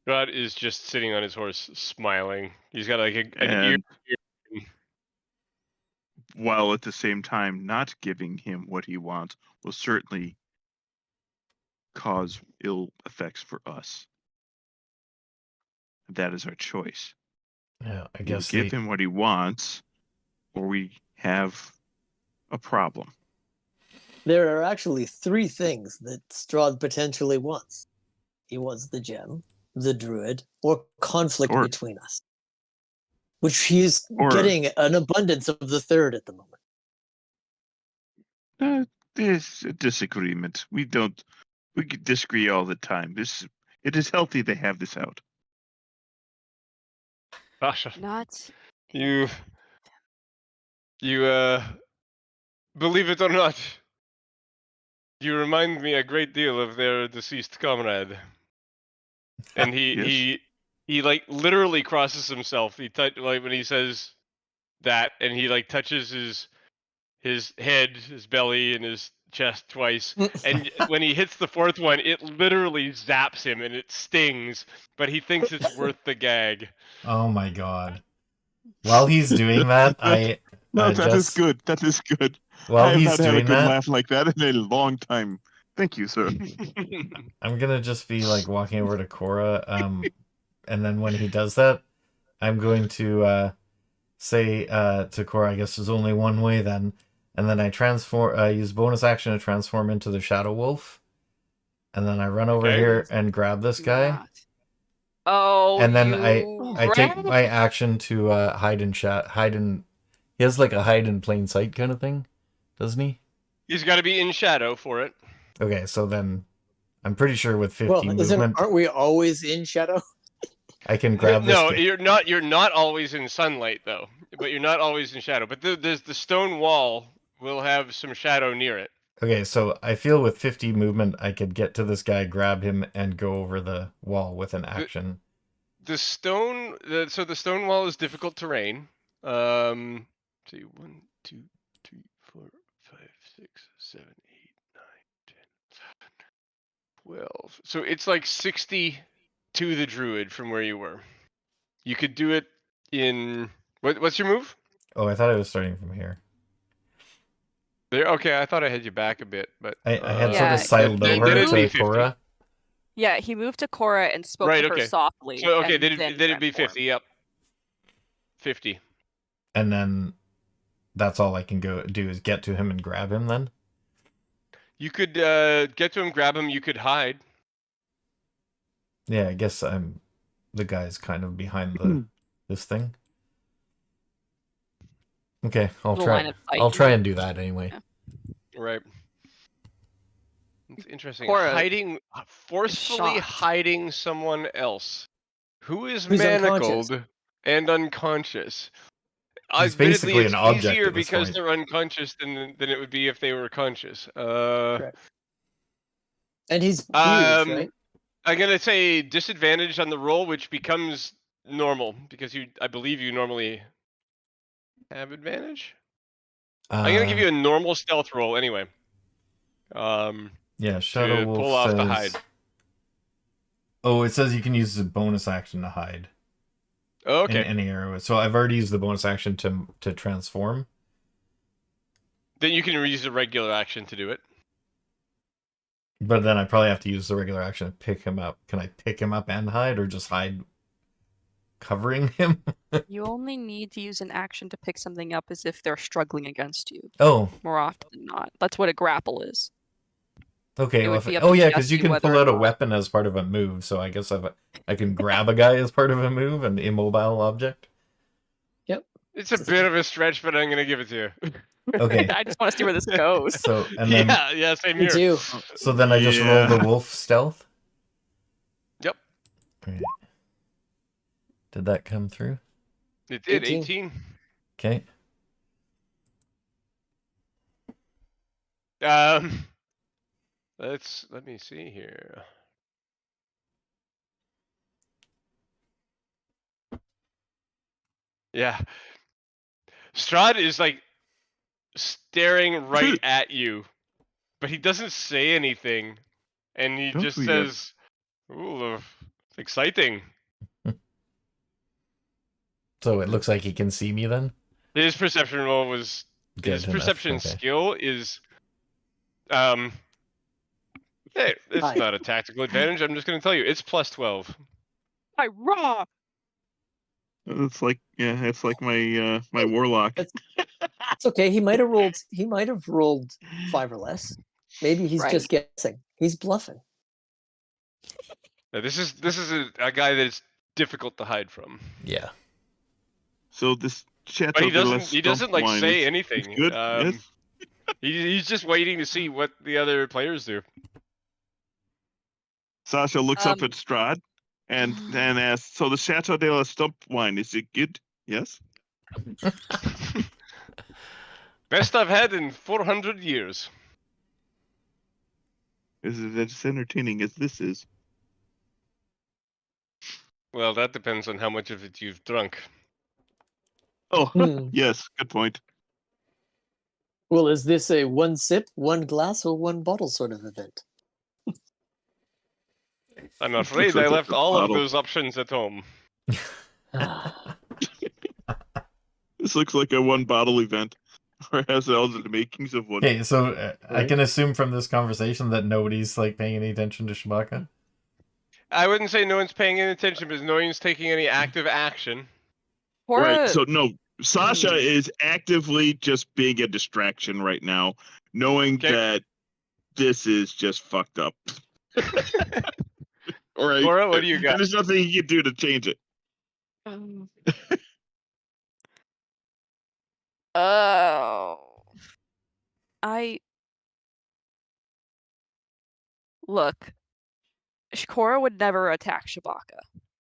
Strahd is just sitting on his horse, smiling. He's got like an ear. While at the same time not giving him what he wants will certainly cause ill effects for us. That is our choice. Yeah, I Either guess give him what he wants, or we have a problem. There are actually 3 things that Strahd potentially wants. He wants the gem, the druid, or conflict between us. Which he's getting an abundance of the third at the moment. There's a disagreement. We could disagree all the time. It is healthy to have this out. Sasha, Not you believe it or not, you remind me a great deal of their deceased comrade. And he like literally crosses himself. He like when he says that, and he like touches his head, his belly, and his chest twice. And when he hits the 4th one, it literally zaps him and it stings. But he thinks it's worth the gag. Oh my god! While he's doing that, that is good. That is good. While I have he's not had a doing good that, laugh like that in a long time. Thank you, sir. I'm gonna just be like walking over to Cora, and then when he does that, I'm going to say to Cora, I guess there's only one way then, and then I use bonus action to transform into the Shadow Wolf, and then I run over here and grab this guy. Oh, and then I take my action to hide in. He has like a hide in plain sight kind of thing, doesn't he? He's got to be in shadow for it. Okay, so then I'm pretty sure with 50 movement, aren't we always in shadow? I can grab this. No, you're not. You're not always in sunlight though, but you're not always in shadow. But there's the stone wall will have some shadow near it. Okay, so I feel with 50 movement, I could get to this guy, grab him, and go over the wall with an action. The stone wall is difficult terrain. See, 1, 2, 3, 4, 5, 6, 7, 8, 9, 10, 11, 12. So it's like 60 to the druid from where you were. You could do it in what's your move? Oh, I thought I was starting from here. There. Okay, I thought I had you back a bit, but I had sort of sidled over to Cora. Yeah, he moved to Cora and spoke to her softly. So okay, then it'd be 50. Yep. 50. And then that's all I can do is get to him and grab him then? You could get to him, grab him, you could hide. Yeah, I guess the guy's kind of behind this thing. Okay, I'll try and do that anyway. Yeah. Right. It's interesting. Cora forcefully hiding someone else who's manacled and unconscious. He's basically an object. It's easier because they're unconscious than it would be if they were conscious. Correct. And he's fused, right? I'm gonna say disadvantage on the roll, which becomes normal because I believe you normally have advantage. I'm gonna give you a normal stealth roll anyway. Yeah, Shadow Wolf pull off the hide. Oh, it says you can use the bonus action to hide. Okay. In any area. So I've already used the bonus action to transform. Then you can use the regular action to do it. But then I probably have to use the regular action to pick him up. Can I pick him up and hide, or just hide covering him? You only need to use an action to pick something up as if they're struggling against you. Oh. More often than not. That's what a grapple is. Okay. Well, yeah, because you can pull out a weapon as part of a move, so I guess I can grab a guy as part of a move, an immobile object. Yep. It's a bit of a stretch, but I'm gonna give it to you. Okay. I just want to see where this goes. So and then yeah, same Me here. too. so then I just roll the wolf stealth. Yep, Right. Did that come through? it did 18. 18. Okay. Let me see here. Yeah, Strahd is like staring right at you, but he doesn't say anything, and he Don't just we, says, "Ooh, exciting." So it looks like he can see me then. His perception roll was Good his enough, perception okay. skill is hey, it's Hi. not a tactical advantage. I'm just gonna tell you, it's plus 12. I raw. It's like it's like my my warlock. It's okay. He might have rolled 5 or less. Maybe he's Right. just guessing. He's bluffing. Now, this is a guy that's difficult to hide from. Yeah. So this Chateau But he de la doesn't like Stump say is anything. good. Yes. He's just waiting to see what the other players do. Sasha looks up at Strahd and asks, "So the Chateau de la Stump wine, is it good?" Yes. Best I've had in 400 years. Is it as entertaining as this is? Well, that depends on how much of it you've drunk. Oh, Hmm. yes. Good point. Well, is this a 1 sip, 1 glass, or 1 bottle sort of event? I'm afraid like I a left all of bottle. those options at home. This looks like a one bottle event, or has all the makings of one. Okay, so I Right. can assume from this conversation that nobody's like paying any attention to Shabakka. I wouldn't say no one's paying any attention, but no one's taking any active action. Right. Cora, So no, Sasha is actively just being a distraction right now, knowing Okay. that this is just fucked up. All right. Cora, what do you got? And there's nothing you can do to change it. Oh. Look, Cora would never attack Shabakka.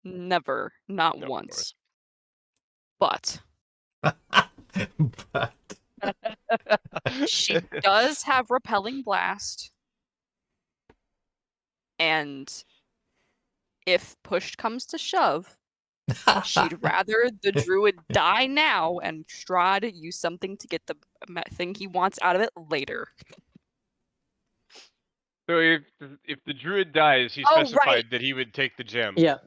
Never. Not No, of once. course. But she does have Repelling Blast. And if push comes to shove, she'd rather the druid die now and Strahd use something to get the thing he wants out of it later. So if the druid dies, he Oh, specified right. that he would take the gem. Yeah.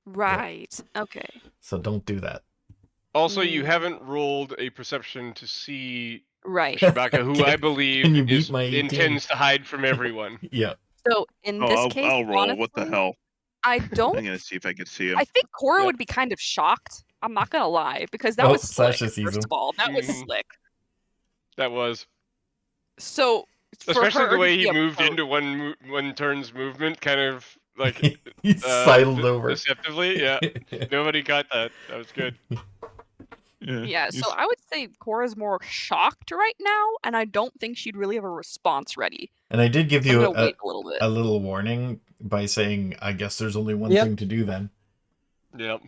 Right. Okay. So don't do that. Also, you haven't rolled a perception to see Right. Shabakka, who I Can believe you beat my 18? intends to hide from everyone. Yeah. So in this case, I'll roll. honestly, What the hell? I I'm don't. gonna see if I can see him. I think Cora Yep. would be kind of shocked. I'm not gonna lie, because that Oh, was slick. Sasha sees First him. of all, that was Mhm. slick. That was. So for Especially her the to way be he moved approached- into one turn's movement, kind of like He sidled over. deceptively. Yeah, nobody got that. That was good. Yeah, so I would say Cora's more shocked right now, and I don't think she'd really have a response ready. And I did give So I'm you gonna wait a little bit. a little warning by saying, I guess there's only one Yep. thing to do then. Yep.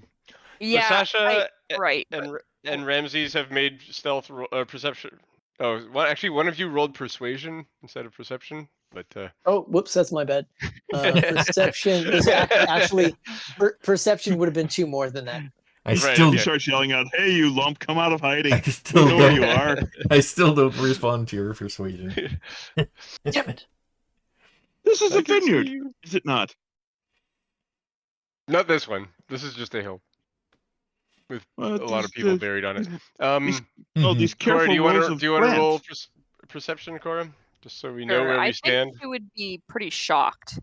Yeah, So Sasha right. and Ramses have made stealth perception. Oh, one of you rolled persuasion instead of perception, but Oh, whoops, that's my bad. Perception is actually perception would have been 2 more than that. I Right, still He okay. starts yelling out, "Hey, you lump! Come out of hiding! I still We know where don't- you are." I still don't respond to your persuasion. Damn it. This is I a can see vineyard, you. is it not? Not this one. This is just a hill with a lot of these- people buried on it. these Cora, careful do you rows want of to roll plants. perception, Cora, just so we know Sure, where I we stand? think she would be pretty shocked.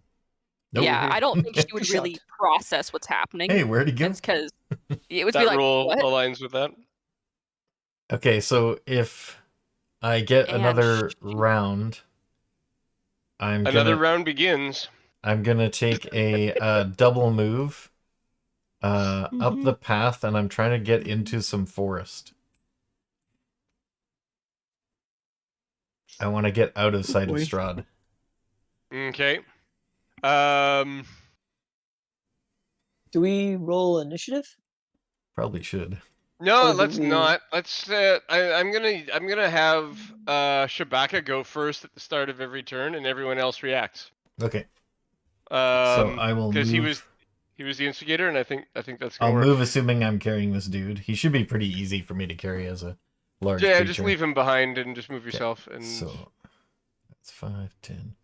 Nope. Yeah, I don't think she would really Shocked. process what's happening. Hey, where'd he go? It's because it would That be like, roll what? aligns with that. Okay, so if I get And another round, Another round begins. I'm gonna take a double move up the path, and I'm trying to get into some forest. I want to get out of sight of boy. Strahd. Okay. Do we roll initiative? Probably should. No, Or do let's we- not. Let's. I'm gonna have Shabakka go first at the start of every turn, and everyone else reacts. Okay. So I will because move. he was the instigator, and I think that's gonna I'll work. move, assuming I'm carrying this dude. He should be pretty easy for me to carry as a large Yeah, creature. just leave him behind and just move Okay, yourself. And so that's 5, 10,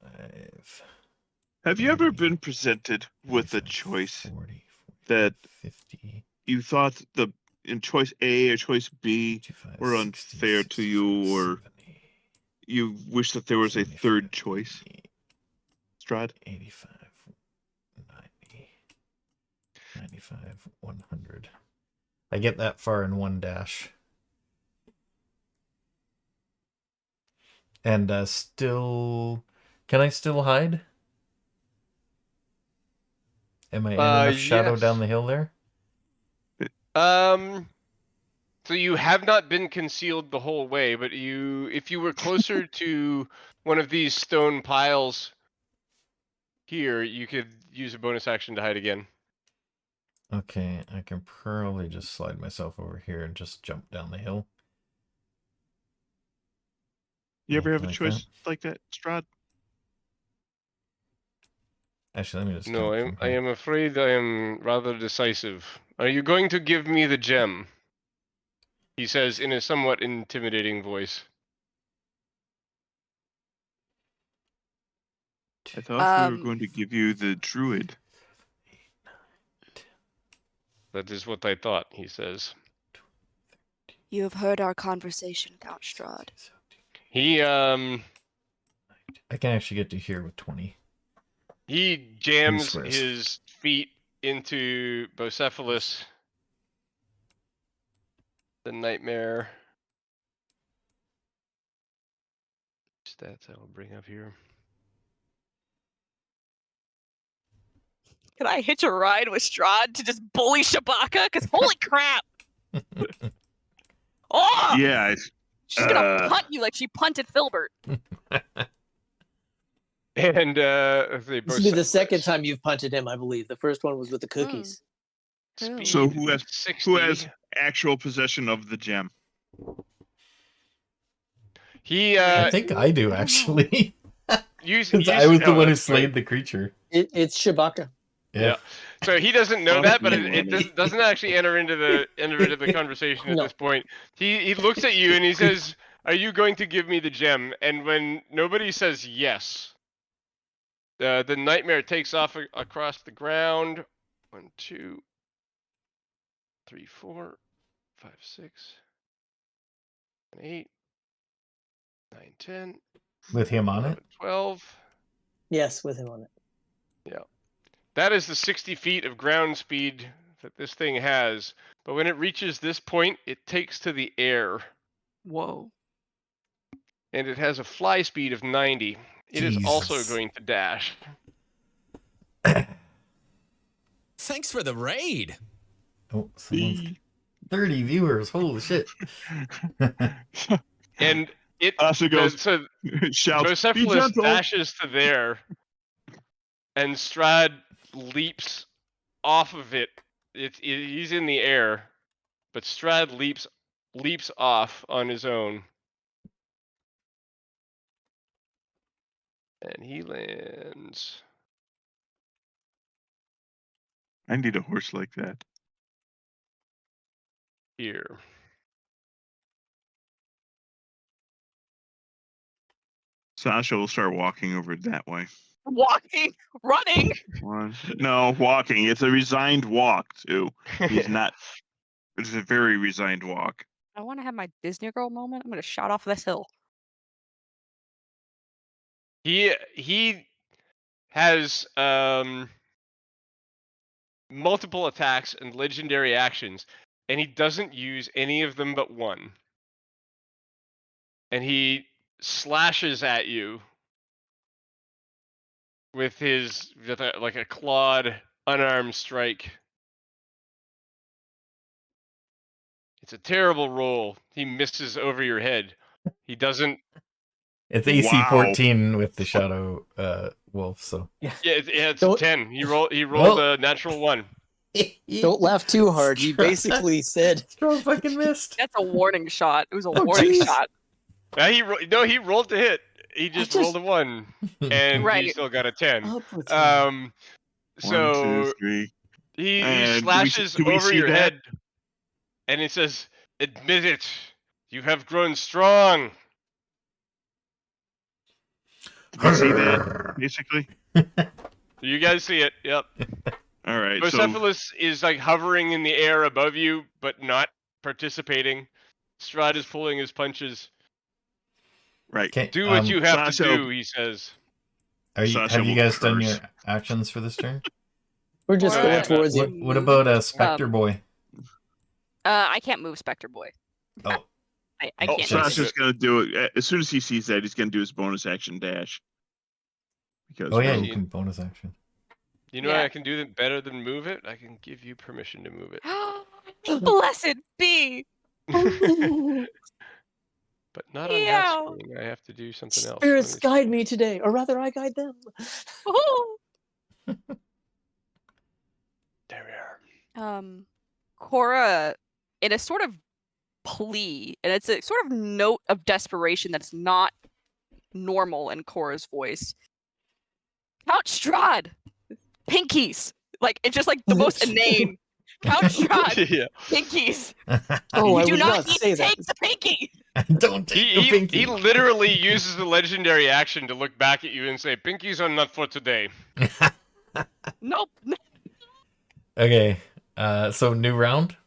5. Have you ever 30, been presented with a 35, choice 40, that 50, you thought in choice A or choice B 55, were 60, unfair to you, 65, or 70, you wish that there was a 75, third choice? 80, Strahd? 85, 90, 95, 100. I get that far in one dash. And still... Can I still hide? Am I in enough shadow yes. down the hill there? So you have not been concealed the whole way, but if you were closer to one of these stone piles here, you could use a bonus action to hide again. Okay, I can probably just slide myself over here and just jump down the hill. You ever have a Like choice like that, Strahd? Actually, let me just No, jump from I here. am afraid I am rather decisive. Are you going to give me the gem? He says in a somewhat intimidating voice. I thought we were going to give you the druid. That is what I thought, he says. You have heard our conversation, Count Strahd. He I can actually get to here with 20. He jams squares. his feet into Bocephalus, the nightmare. Stats I will bring up here. Can I hitch a ride with Strahd to just bully Shabakka? Because holy crap! Oh! Yeah, She's gonna punt you like she punted Filbert. And This will be the second time you've punted him, I believe. The first one was with the cookies. Speed so who has 60. actual possession of the gem? He I think I do, actually. Because I was the one who slayed the creature. It's Shabakka. Yeah. So he doesn't know that, but it Lucky. doesn't actually enter into the conversation at No. this point. He looks at you and he says, "Are you going to give me the gem?" And when nobody says yes, the nightmare takes off across the ground. 1, 2, 3, 4, 5, 6, 8, 9, 10. With him on 11, it? 12. Yes, with him on it. Yeah. That is the 60 feet of ground speed that this thing has. But when it reaches this point, it takes to the air. Whoa. And it has a fly speed of 90. It is also Jesus. going to dash. Thanks for the raid. Oh, someone's 30 viewers. Holy shit. And it Asha goes, so shouts, "Be Bocephalus gentle!" dashes to there, and Strahd leaps off of it. He's in the air, but Strahd leaps off on his own. And he lands I need a horse like that. here. Sasha will start walking over that way. Walking, running. No, walking. It's a resigned walk, too. He's not. It's a very resigned walk. I want to have my Disney Girl moment. I'm gonna shout off this hill. He has multiple attacks and legendary actions, and he doesn't use any of them but one. And he slashes at you with a clawed unarmed strike. It's a terrible roll. He misses over your head. He doesn't. It's AC Wow. 14 with the shadow wolf, so. Yeah, it's a Don't- 10. He rolled Well- a natural 1. Don't laugh too hard. He Strahd- basically said, Strahd fucking missed. That's a warning shot. It was a Oh, warning jeez. shot. He rolled to hit. He just rolled a 1, and he Right. still got a 10. up with him. 1, So 2, 3. he And slashes do we over see your that? head, and he says, "Admit it, you have grown strong." Do we see that, basically? You guys see it? Yep. All right. So, Bucephalus is like hovering in the air above you, but not participating. Strahd is pulling his punches. right. Okay, Do what you have to Sasha- do, he says. Sasha have you will guys done curse. your actions for this turn? We're just Or- going Yeah. towards What, him. what about a Spectre Boy? I can't move Spectre Boy. Oh, I Oh, can't. sorry. do it. Sasha's going to do it. As soon as he sees that, he's going to do his bonus action dash. Because oh yeah, well, you can bonus action. You know Yeah. how I can do that better than move it? I can give you permission to move it. Blessed be. But not on Yeah. that screen. I have to do something else. Spirits Let me guide see. me today, or rather, I guide them. Oh. There we are. Cora, in a sort of plea, and it's a sort of note of desperation that's not normal in Cora's voice. Count Strahd, pinkies. Like it's just like the most inane. Count Strahd, Yeah. pinkies. Oh, I You do would not not need say to that. take the pinky. Don't take the pinky. He literally uses the legendary action to look back at you and say, "Pinkies are not for today." Nope. Okay, so new round.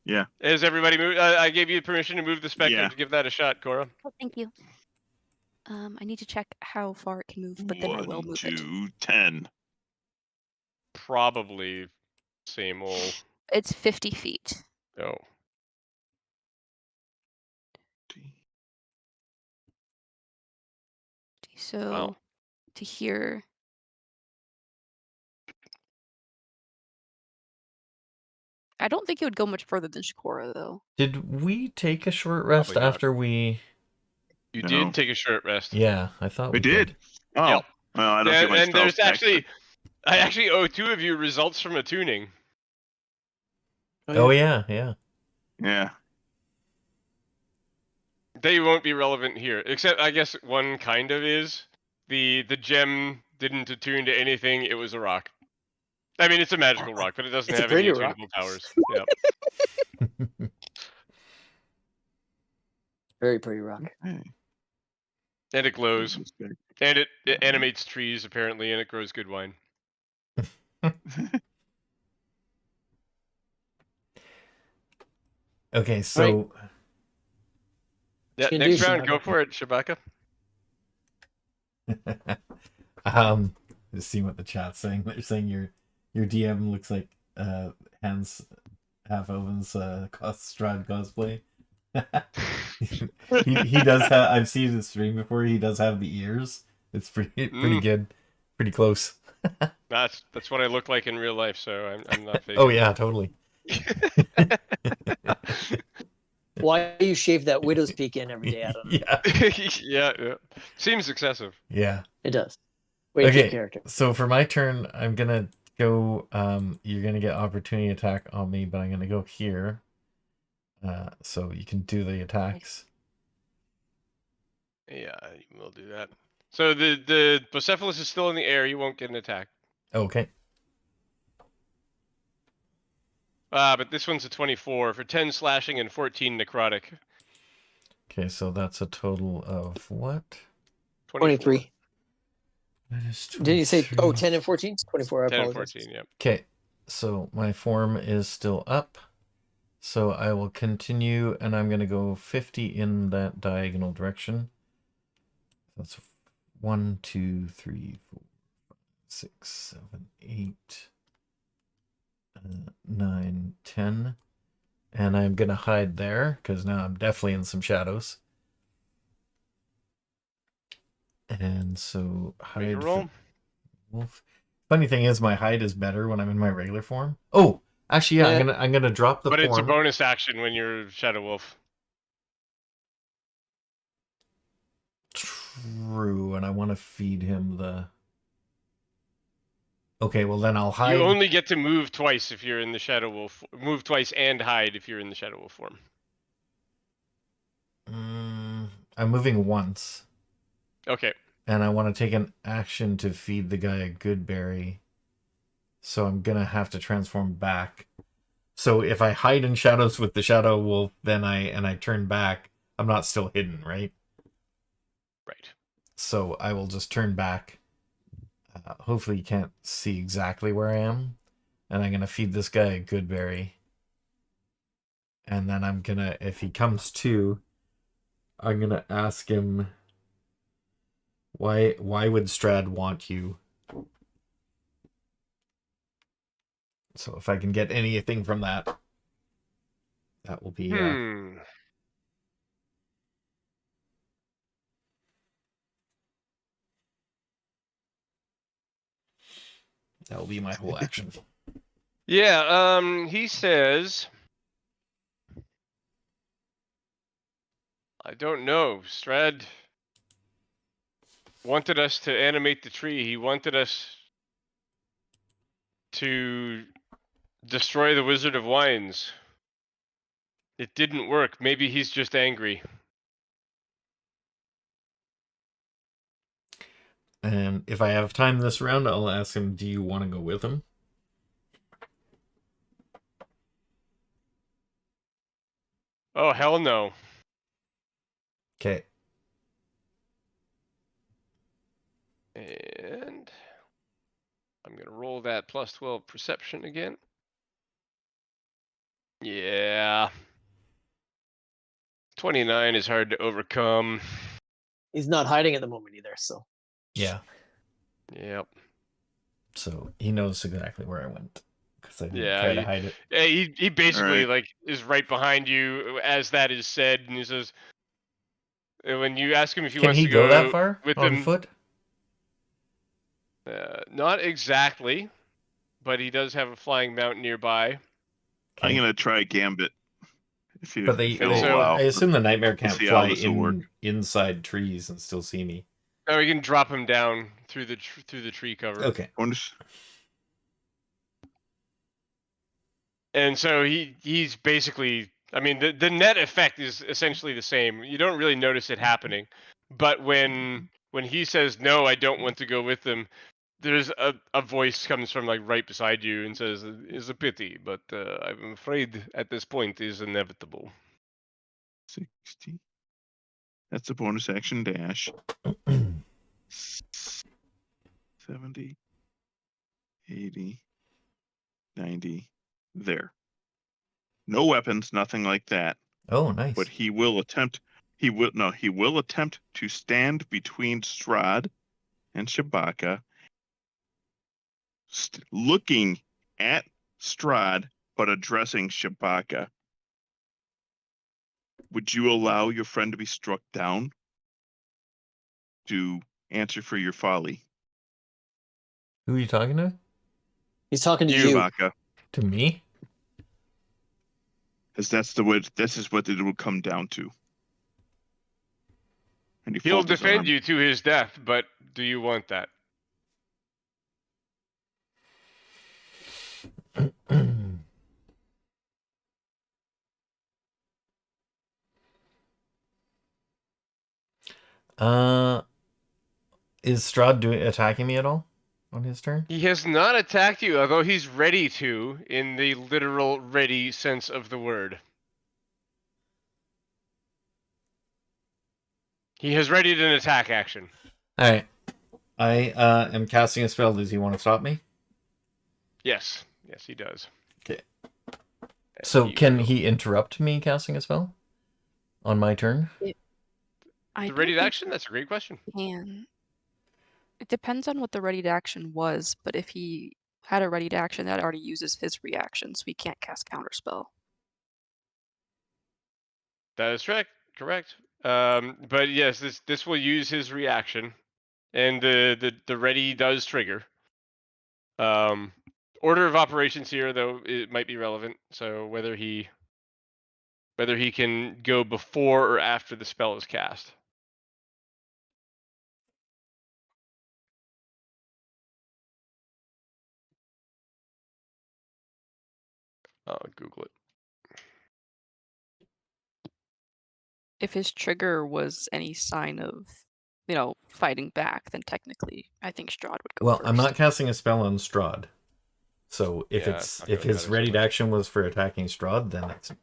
yeah. Is everybody moved? I gave you permission to move the specter Yeah. to give that a shot, Cora. Oh, thank you. I need to check how far it can move, but then I will 1, move it. 2, 10. Probably same old. It's 50 feet. Oh. So Wow. to here. I don't think it would go much further than Shakora, though. Did we take a short rest Probably not. after we? You No. did take a short rest. Yeah, I thought We we did. Oh. Yep. Well, I don't get my And spells there's back, actually, I actually owe 2 of you results from a tuning. Oh yeah, yeah. but- Yeah. They won't be relevant here, except I guess one kind of is. The gem didn't attune to anything. It was a rock. I mean, it's a magical rock, but it doesn't It's a have any pretty rock. attunable powers. Yep. Very pretty rock. Hey. And it glows. And it animates trees, apparently, and it grows good wine. Okay, so Yeah, can next do, round, go Shabakka. for it, Shabakka. just see what the chat's saying. They're saying your DM looks like Hans half elven's Strahd cosplay. he does have. I've seen the stream before. He does have the ears. It's pretty good, pretty close. That's what I look like in real life, so I'm not faking. Oh yeah, totally. Why do you shave that widow's peak in every day? I don't know. Yeah, yeah. Seems excessive. yeah. It does. Wait, Okay. your character. So for my turn, I'm gonna go. You're gonna get opportunity attack on me, but I'm gonna go here. So you can do the attacks. Yeah, we'll do that. So the Bucephalus is still in the air. You won't get an attack. Okay. But this one's a 24 for 10 slashing and 14 necrotic. Okay, so that's a total of what? 23. That is Did you say, 23. 10 and 14? 24, I 10 and apologize. 14, yep. Okay, so my form is still up. So I will continue, and I'm going to go 50 in that diagonal direction. That's 1, 2, 3, 4, 5, 6, 7, 8, 9, 10. And I'm going to hide there, because now I'm definitely in some shadows. And so Make a hide roll. for wolf. Funny thing is, my hide is better when I'm in my regular form. Oh, actually, yeah, Yeah. I'm gonna drop the But it's a form. bonus action when you're Shadow Wolf. True, and I want to feed him the. Okay, well then I'll hide. You only get to move twice if you're in the Shadow Wolf. Move twice and hide if you're in the Shadow Wolf form. I'm moving once. Okay. And I want to take an action to feed the guy a good berry. So I'm gonna have to transform back. So if I hide in shadows with the Shadow Wolf, then I turn back, I'm not still hidden, right? Right. So I will just turn back. Hopefully you can't see exactly where I am. And I'm gonna feed this guy a good berry. And then I'm gonna, if he comes to, I'm gonna ask him, why would Strahd want you? So if I can get anything from that, that will be that will be my whole action. Yeah, he says, I don't know. Strahd wanted us to animate the tree. He wanted us to destroy the Wizard of Wines. It didn't work. Maybe he's just angry. And if I have time this round, I'll ask him, do you want to go with him? Oh, hell no. Okay. And I'm going to roll that plus 12 perception again. Yeah. 29 is hard to overcome. He's not hiding at the moment either, so. Yeah. Yep. So he knows exactly where I went. Because I didn't Yeah, try to hide it. he basically Alright. like is right behind you as that is said, and he says, when you ask him if he Can wants he to go that go far with on them, foot? not exactly, but he does have a flying mount nearby. I'm Okay. gonna try Gambit. If But he'll so- allow. I assume the nightmare can't see how fly this will work. inside trees and still see me. No, we can drop him down through the tree cover. Okay. Bonus. And so he's basically, I mean, the net effect is essentially the same. You don't really notice it happening, but when he says no, I don't want to go with them, there's a voice comes from like right beside you and says, "It's a pity, but I'm afraid at this point is inevitable." 60. That's a bonus action dash. 70, 80, 90. There. No weapons, nothing like that. Oh, nice. But he will attempt. He will attempt to stand between Strahd and Shabakka, looking at Strahd but addressing Shabakka. Would you allow your friend to be struck down to answer for your folly? Who are you talking to? He's talking to You. you. Shabakka, To me? because that's the way. This is what it will come down to. And he He'll folds his defend arm. you to his death, but do you want that? Is Strahd attacking me at all on his turn? He has not attacked you, although he's ready to, in the literal ready sense of the word. He has readied an attack action. All right. I am casting a spell. Does he want to stop me? Yes. Yes, he does. Okay. And So can will. he interrupt me casting a spell on my turn? The readied action? That's a great question. Can. It depends on what the readied action was, but if he had a readied action, that already uses his reaction, so he can't cast counterspell. That is correct. But yes, this will use his reaction, and the ready does trigger. Order of operations here, though, it might be relevant. So whether he can go before or after the spell is cast. I'll Google it. If his trigger was any sign of, fighting back, then technically I think Strahd would go Well, first. I'm not casting a spell on Strahd. So if Yeah, it's not if gonna his matter so ready much. action was for attacking Strahd, then that's a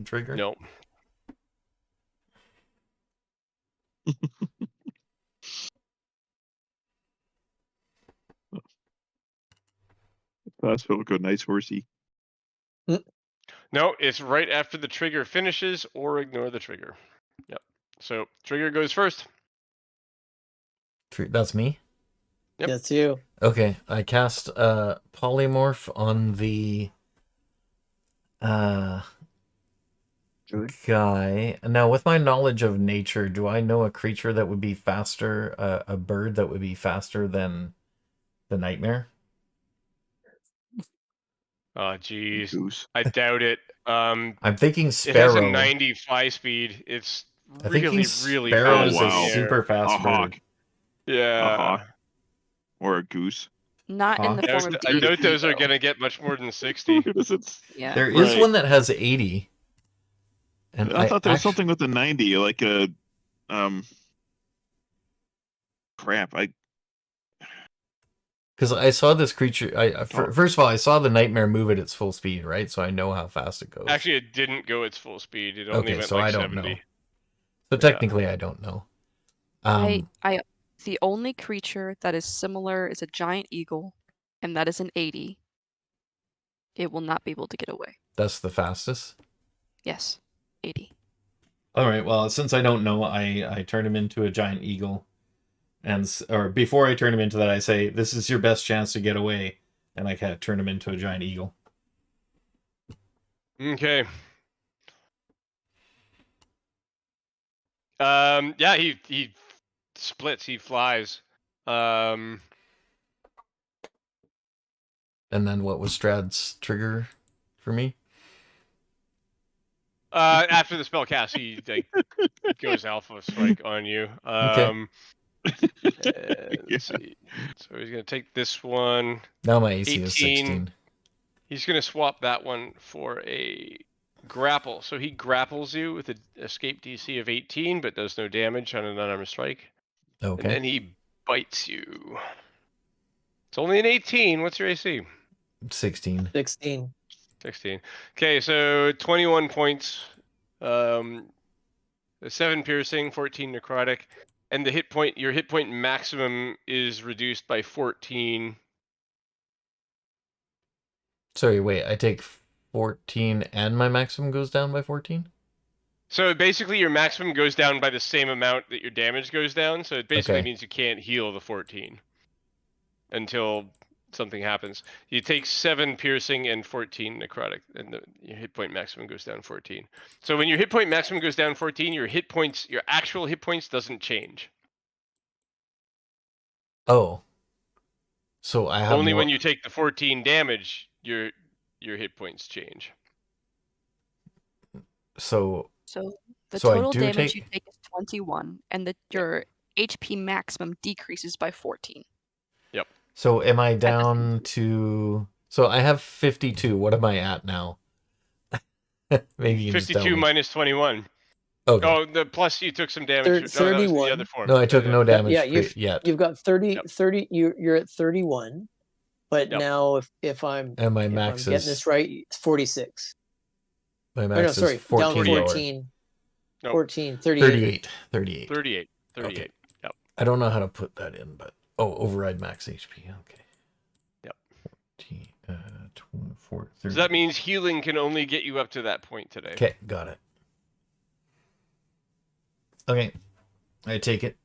trigger. No. Hospital go nice horsey. No, it's right after the trigger finishes or ignore the trigger. Yep. So trigger goes first. That's me. Yep. That's you. Okay, I cast polymorph on the Druid. guy. Now, with my knowledge of nature, do I know a creature that would be faster, a bird that would be faster than the nightmare? Oh, jeez. Goose. I doubt it. I'm thinking It has a sparrow. 90 fly speed. It's I'm thinking really, really sparrow Oh, is fast a in the wow. air. super fast A hawk. bird. A Yeah. hawk. Or a goose. Not in the Hawk? form of I DP, doubt those are though. gonna get much more than 60. Yeah. There is Right. one that has 80. And I thought there was something with the 90, like a crap. Because I saw this creature. First of all, I saw the nightmare move at its full speed, right? So I know how fast it goes. Actually, it didn't go its full speed. It only Okay, went so like I don't 70. know. So technically, I don't know. The only creature that is similar is a giant eagle, and that is an 80. It will not be able to get away. That's the fastest. Yes, 80. All right. Well, since I don't know, I turn him into a giant eagle, or before I turn him into that, I say, "This is your best chance to get away," and I kind of turn him into a giant eagle. Okay. Yeah, he splits. He flies. And then what was Strahd's trigger for me? After the spell cast, he goes alpha strike on you. Okay. Let's see. So he's gonna take this one. Now my AC 18. is 16. He's gonna swap that one for a grapple. So he grapples you with an escape DC of 18, but does no damage on an unarmed strike. Okay. And then he bites you. It's only an 18. What's your AC? 16. 16. 16. Okay, so 21 points. 7 piercing, 14 necrotic, and your hit point maximum is reduced by 14. Sorry, wait. I take 14 and my maximum goes down by 14? So basically your maximum goes down by the same amount that your damage goes down, so it basically Okay. means you can't heal the 14 until something happens. You take 7 piercing and 14 necrotic, and your hit point maximum goes down 14. So when your hit point maximum goes down 14, your actual hit points doesn't change. Oh. So I have Only more... when you take the 14 damage, your hit points change. So the so I total do damage take- you take is 21, and your HP maximum decreases by 14. Yep. So am I down to... So I have 52. What am I at now? Maybe you can just tell 52 me. minus 21. Okay. Oh, the plus you took some damage. No, that was the 31. other form. No, I took no damage Yeah, yet. you've got 30. Yep. 30. You're at 31. But Yep. now, if I'm And my if max I'm getting is... this right, it's 46. My Or max no, is sorry, 14 down lower. 14. Nope. 14, 38. 38. 38. Okay. Yep. I don't know how to put that in, but... Oh, override max HP. Okay. Yep. 24, 30. So that means healing can only get you up to that point today. Okay, got it. Okay. I take it.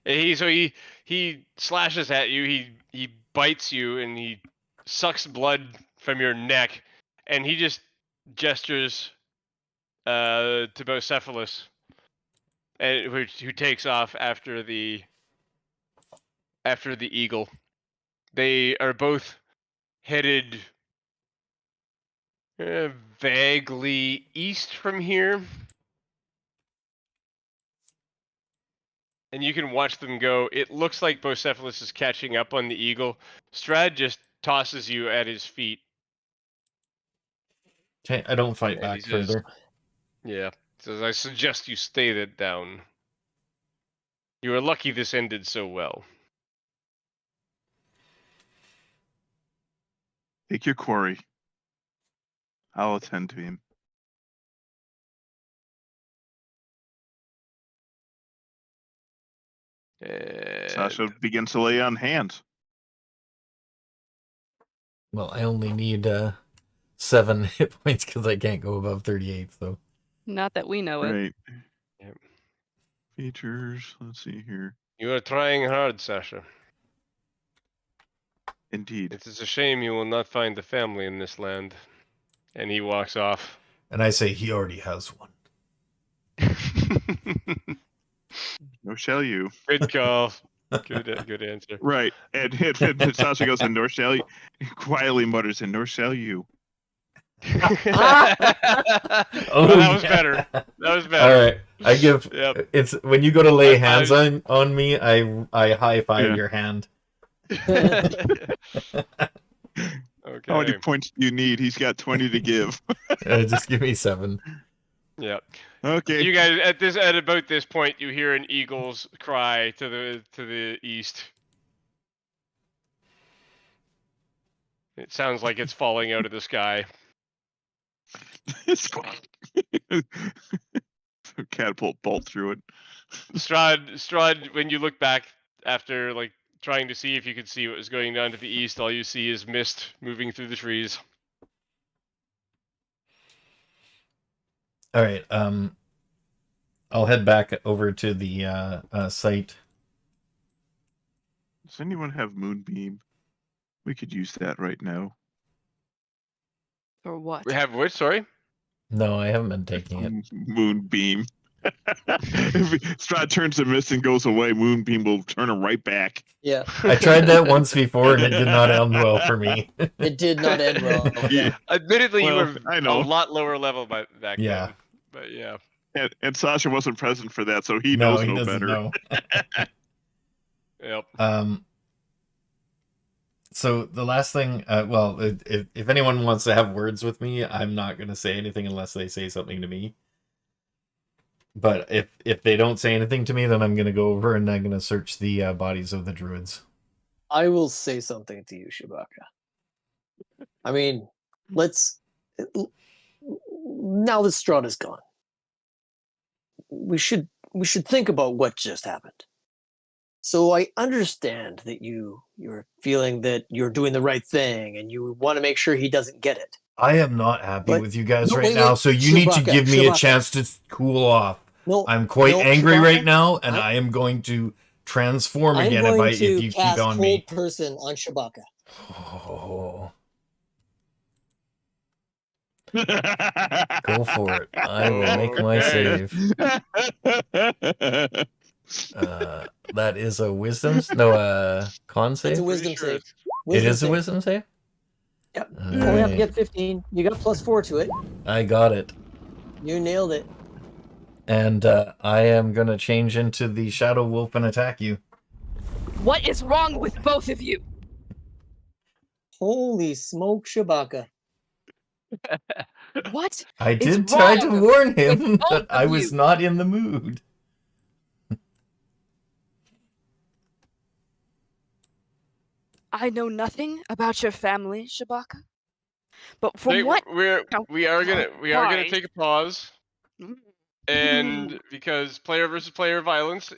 And he slashes at you. He bites you and he sucks blood from your neck, and he just gestures to Bocephalus, and who takes off after the eagle. They are both headed vaguely east from here. And you can watch them go. It looks like Bocephalus is catching up on the eagle. Strahd just tosses you at his feet. Okay, I don't fight And back he says, further. yeah. Says, I suggest you stay that down. You are lucky this ended so well. Take your quarry. I'll attend to him. Sasha begins to lay on hands. Well, I only need 7 hit points because I can't go above 38. So Not that we know it. Right. Yep. Features. Let's see here. You are trying hard, Sasha. Indeed. It is a shame you will not find the family in this land. And he walks off. and I say he already has one. No shall you. Good call. Good answer. Right. And Sasha goes, and nor shall you. Quietly mutters, and nor shall you. Well, that was yeah. better. That was better. All right, I give. Yep. It's when you go to lay High hands on me, I high five Yeah. your hand. Okay. How many points do you need? He's got 20 to give. Just give me 7. Yep. Okay. You guys at about this point you hear an eagle's cry to the east. It sounds like it's falling out of the sky. Catapult bolt through it. Strahd, when you look back after like trying to see if you could see what was going down to the east, all you see is mist moving through the trees. All right. I'll head back over to the site. Does anyone have Moonbeam? We could use that right now. For what? We have which? Sorry. No, I haven't been taking it. Moonbeam. If Strahd turns the mist and goes away, Moonbeam will turn him right back. Yeah, I tried that once before and it did not end well for me. it did not end well. Yeah. Admittedly, Well, you were I a know. lot lower level back Yeah. then. But yeah. And Sasha wasn't present for that, so he No, knows he no doesn't better. know. Yep. So the last thing, well, if anyone wants to have words with me, I'm not going to say anything unless they say something to me. But if they don't say anything to me, then I'm going to go over and I'm going to search the bodies of the druids. I will say something to you, Shabakka. I mean, let's now that Strahd is gone, we should think about what just happened. So I understand that you're feeling that you're doing the right thing and you want to make sure he doesn't get it. I am not happy But- with you guys No, right wait, now, wait, so you need to Shabakka, give me a Shabakka. chance to cool off. No, I'm quite no, angry Shabakka, right now, and I'm- I am going to transform I'm again going if to you keep cast on Hold me. Person on Shabakka. Oh, go for it. I will make my Okay. save. That is a wisdom. No, con It's save. a wisdom sure save. It is a save. wisdom save. Yep. All You only have to right. get 15. You got +4 to it. I got it, You nailed it. and I am gonna change into the shadow wolf and attack you. What is wrong with both of you? Holy smoke, Shabakka. What? I It's did try to wrong warn him, with both but I of was you. not in the mood. I know nothing about your family, Shabakka. But from Hey, what? we are gonna Why? take a pause, Mm. and because player versus player violence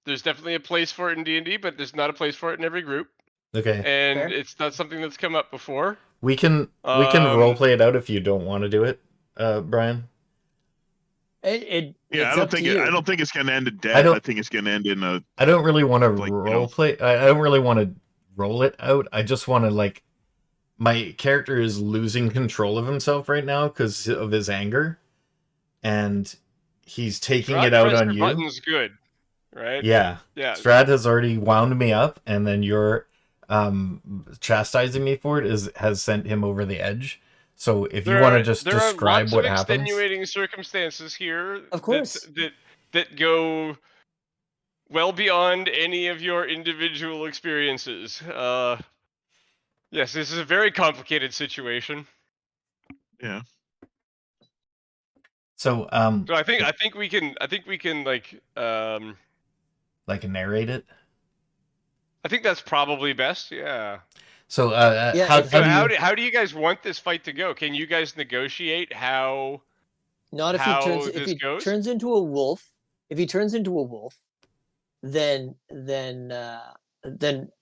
there's definitely a place for it in D&D, but there's not a place for it in every group, Okay, and Fair. it's not something that's come up before. we can role play it out if you don't want to do it, Brian. It's Yeah, up to you. I don't think it's gonna end in I death. don't- I think it's gonna end in a I don't really want to Like, you role know. play. I don't really want to roll it out. I just want to like, my character is losing control of himself right now because of his anger, and he's taking Strahd it out press on your you. Button's good, right? Yeah, Yeah. Strahd has already wound me up, and then you're chastising me for it has sent him over the edge. So if you There want to are just there are describe lots what of happens. extenuating circumstances here Of course. that go well beyond any of your individual experiences. Yes, this is a very complicated situation. Yeah. So So I think we can like narrate it. I think that's probably best. Yeah. So Yeah, how if- do So you how do you guys want this fight to go? Can you guys negotiate how Not if this he goes? turns into a wolf. If he turns into a wolf, then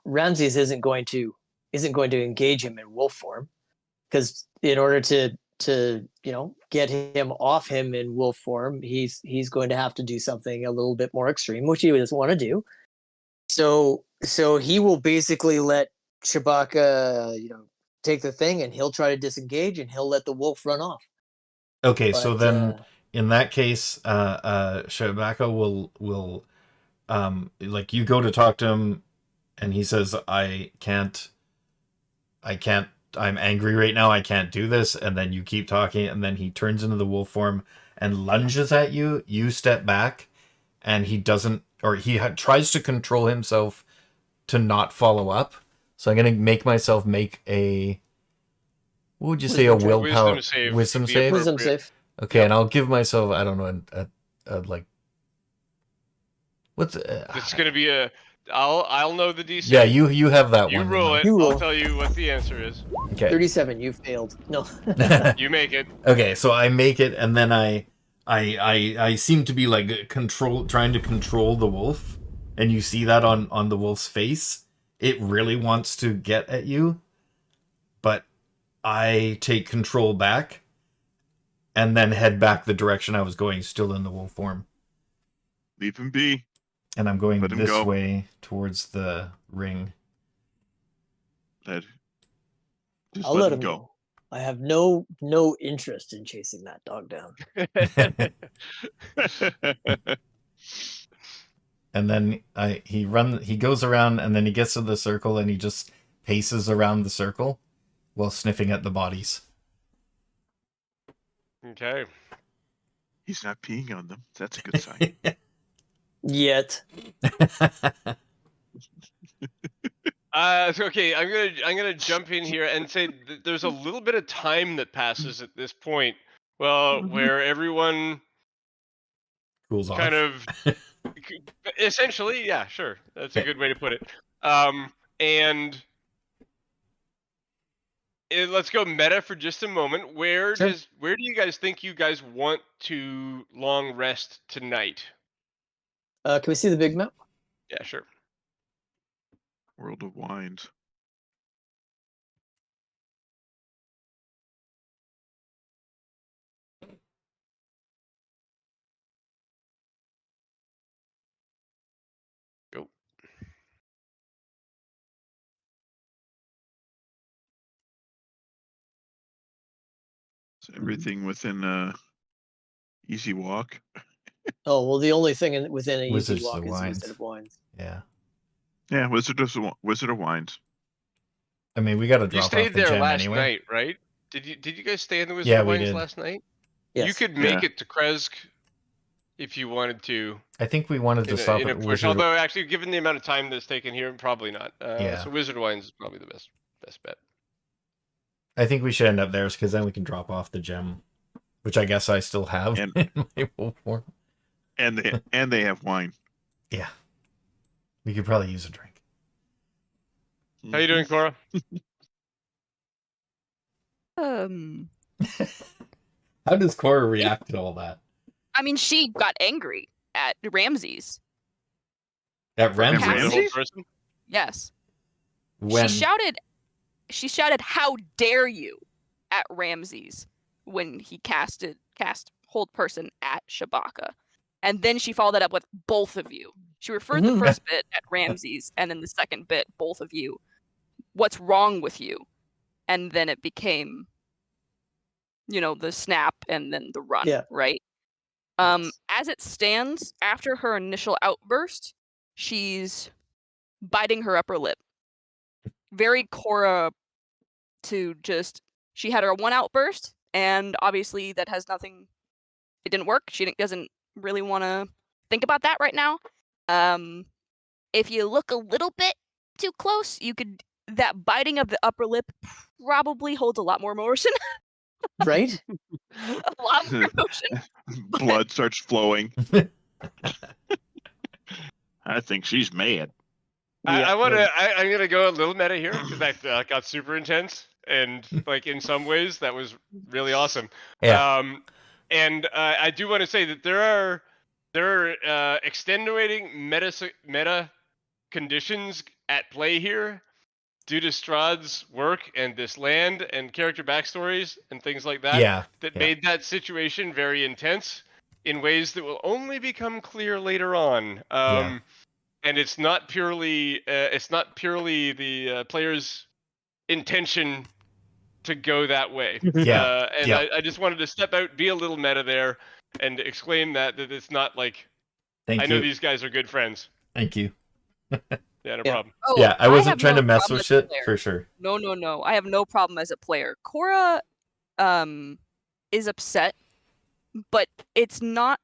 Ramses isn't going to engage him in wolf form, because in order to get him off him in wolf form, he's going to have to do something a little bit more extreme, which he doesn't want to do. So he will basically let Shabakka take the thing, and he'll try to disengage, and he'll let the wolf run off. Okay, But, so then in that case, Shabakka will like you go to talk to him, and he says, I can't. I'm angry right now. I can't do this. And then you keep talking, and then he turns into the wolf form and lunges at you. You step back, and he doesn't, or he tries to control himself to not follow up. So I'm gonna make myself make a. What would you say? A Wisdom check. willpower Wisdom save wisdom would be save. Wisdom appropriate. save. Okay, Yep. and I'll give myself, I don't know, a like. What's It's gonna be a. I'll know the DC. yeah, you have that You one. roll it. You I'll roll. tell you what the answer is. Okay. 37. You failed. No. You make it. Okay, so I make it, and then I seem to be like trying to control the wolf, and you see that on the wolf's face. It really wants to get at you, but I take control back, and then head back the direction I was going, still in the wolf form. Leave him be. And I'm going Let him this go. way towards the ring. Just I'll let him go. I have no interest in chasing that dog down. And then he goes around, and then he gets to the circle, and he just paces around the circle while sniffing at the bodies. Okay. He's not peeing on them. That's a good sign. Yet. So okay, I'm gonna jump in here and say there's a little bit of time that passes at this point. Well, where everyone Cools off. kind of essentially, yeah, sure, that's a good way to put it. And let's go meta for just a moment. Where Sure. do you guys think you guys want to long rest tonight? Can we see the big map? Yeah, sure. World of Wines. Go. Is everything within easy walk? Oh well, the only thing within an easy Wizards walk of is Wines. Wizard of Wines. Yeah. Yeah, Wizard of Wines. I mean, we got to You drop off stayed the there gem last anyway. night, right? Did you guys stay in the Wizard Yeah, of we Wines did. last night? Yes. You could make Yeah. it to Kresk if you wanted to. I think we wanted to stop in a at push. Wizard. Although actually, given the amount of time that's taken here, probably not. Yeah. So Wizard of Wines is probably the best bet. I think we should end up there, because then we can drop off the gem, which I guess I still have And- in my wolf form. And they have wine. Yeah. We could probably use a drink. How you doing, Cora? How does Cora react to all that? I mean, she got angry at Ramses. At Ramses? At The whole person? Yes. When? She shouted, "How dare you!" at Ramses when he cast hold person at Shabakka. And then she followed that up with both of you. She referred the first bit at Ramses, and then the second bit, both of you. What's wrong with you? And then it became, the snap and then the run, right? As it stands, after her initial outburst, she's biting her upper lip. very Cora to just. She had her one outburst, and obviously that has nothing. It didn't work. She doesn't really want to think about that right now. If you look a little bit too close, that biting of the upper lip probably holds a lot more emotion. Right? A lot more emotion. Blood starts flowing. I think she's mad. Yeah, I'm gonna go a little meta here because that got super intense, and like in some ways that was really awesome. Yeah. And I do want to say that there are extenuating meta conditions at play here due to Strahd's work and this land and character backstories and things like that Yeah. that Yeah. made that situation very intense in ways that will only become clear later on. Yeah. And it's not purely the player's intention to go that way. Yeah. And Yeah. I just wanted to step out, be a little meta there, and exclaim that it's not like I Thank know you. these guys are good friends. Thank you. Yeah, no Yeah. problem. Oh, Yeah, I wasn't have trying no to mess problem with as a shit player. for sure. No. I have no problem as a player. Cora is upset, but it's not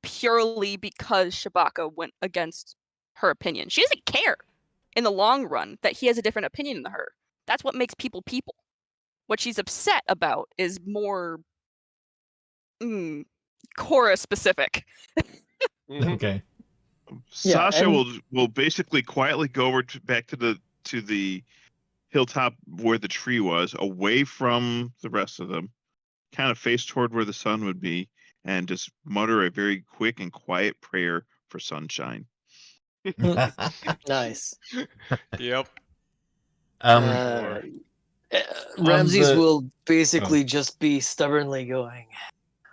purely because Shabakka went against her opinion. She doesn't care in the long run that he has a different opinion than her. That's what makes people people. What she's upset about is more Cora specific. Mhm. Okay. Yeah, Sasha and- will basically quietly go over back to the hilltop where the tree was, away from the rest of them, kind of face toward where the sun would be, and just mutter a very quick and quiet prayer for sunshine. Nice. Yep. Uh, Ramses the- will basically just be stubbornly going,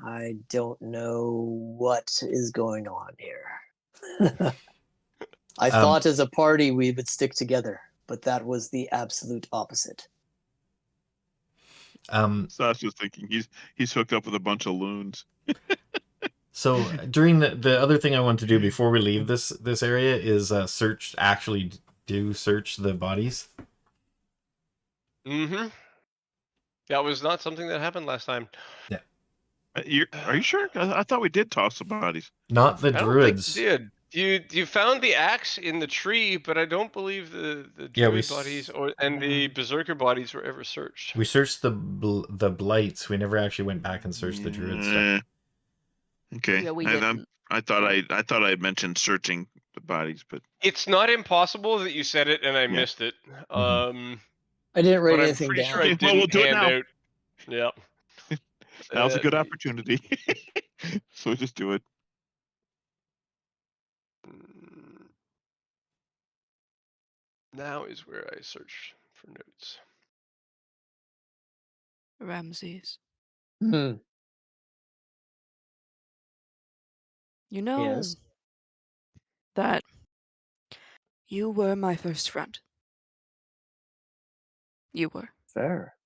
I don't know what is going on here. I thought as a party we would stick together, but that was the absolute opposite. Sasha's thinking he's hooked up with a bunch of loons. So during the other thing I want to do before we leave this area is search the bodies. Mm-hmm. That was not something that happened last time. Are you sure? I thought we did toss the bodies. Not the I don't druids. think you did. You found the axe in the tree, but I don't believe the druid bodies and the berserker bodies were ever searched. We searched the blights. We never actually went back and searched the druid stuff. Okay. Yeah, we didn't. I thought I had mentioned searching the bodies, but It's not impossible that you said it and I missed it. Mm-hmm. I didn't write But I'm anything pretty down. sure I Okay, well, didn't we'll do it hand now. out. Yeah. now's a good opportunity. So just do it. Now is where I search for notes. Ramses. Hmm. You know Yes. that you were my first friend. You were. Fair.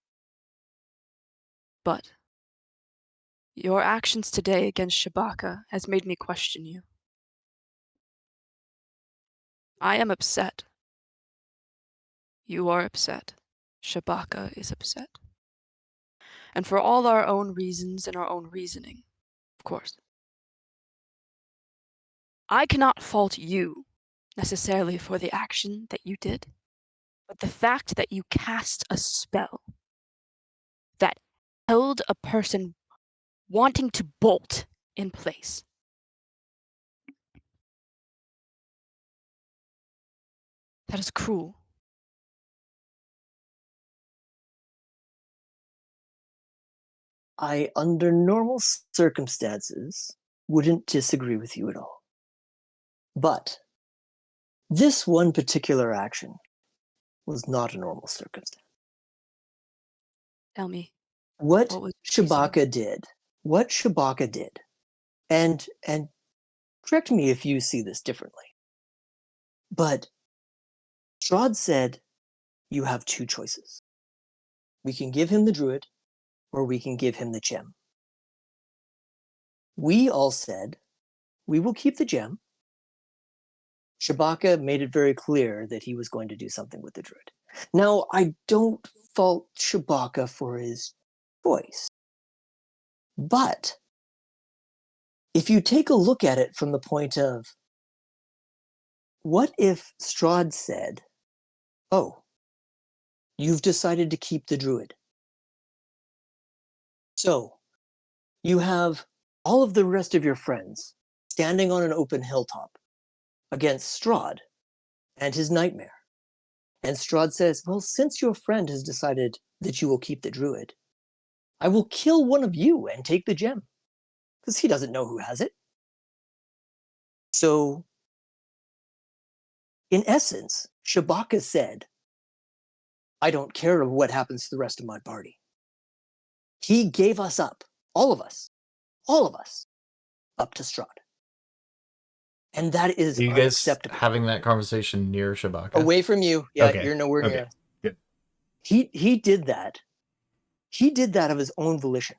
But your actions today against Shabakka has made me question you. I am upset. You are upset. Shabakka is upset. And for all our own reasons and our own reasoning, of course. I cannot fault you necessarily for the action that you did, but the fact that you cast a spell that held a person wanting to bolt in place. That is cruel. I, under normal circumstances, wouldn't disagree with you at all. But this one particular action was not a normal circumstance. Tell me. What What was the reason? Shabakka did, and correct me if you see this differently, but Strahd said you have two choices. We can give him the druid, or we can give him the gem. We all said we will keep the gem. Shabakka made it very clear that he was going to do something with the druid. Now, I don't fault Shabakka for his choice. But if you take a look at it from the point of, what if Strahd said, oh, you've decided to keep the druid. So you have all of the rest of your friends standing on an open hilltop against Strahd and his nightmare. And Strahd says, well, since your friend has decided that you will keep the druid, I will kill one of you and take the gem, because he doesn't know who has it. So, in essence, Shabakka said, I don't care what happens to the rest of my party. He gave us up, all of us, up to Strahd. And that is You guys unacceptable. having that conversation near Shabakka? Away from you. Yeah, Okay. you're nowhere Okay. near. Good. He did that. He did that of his own volition.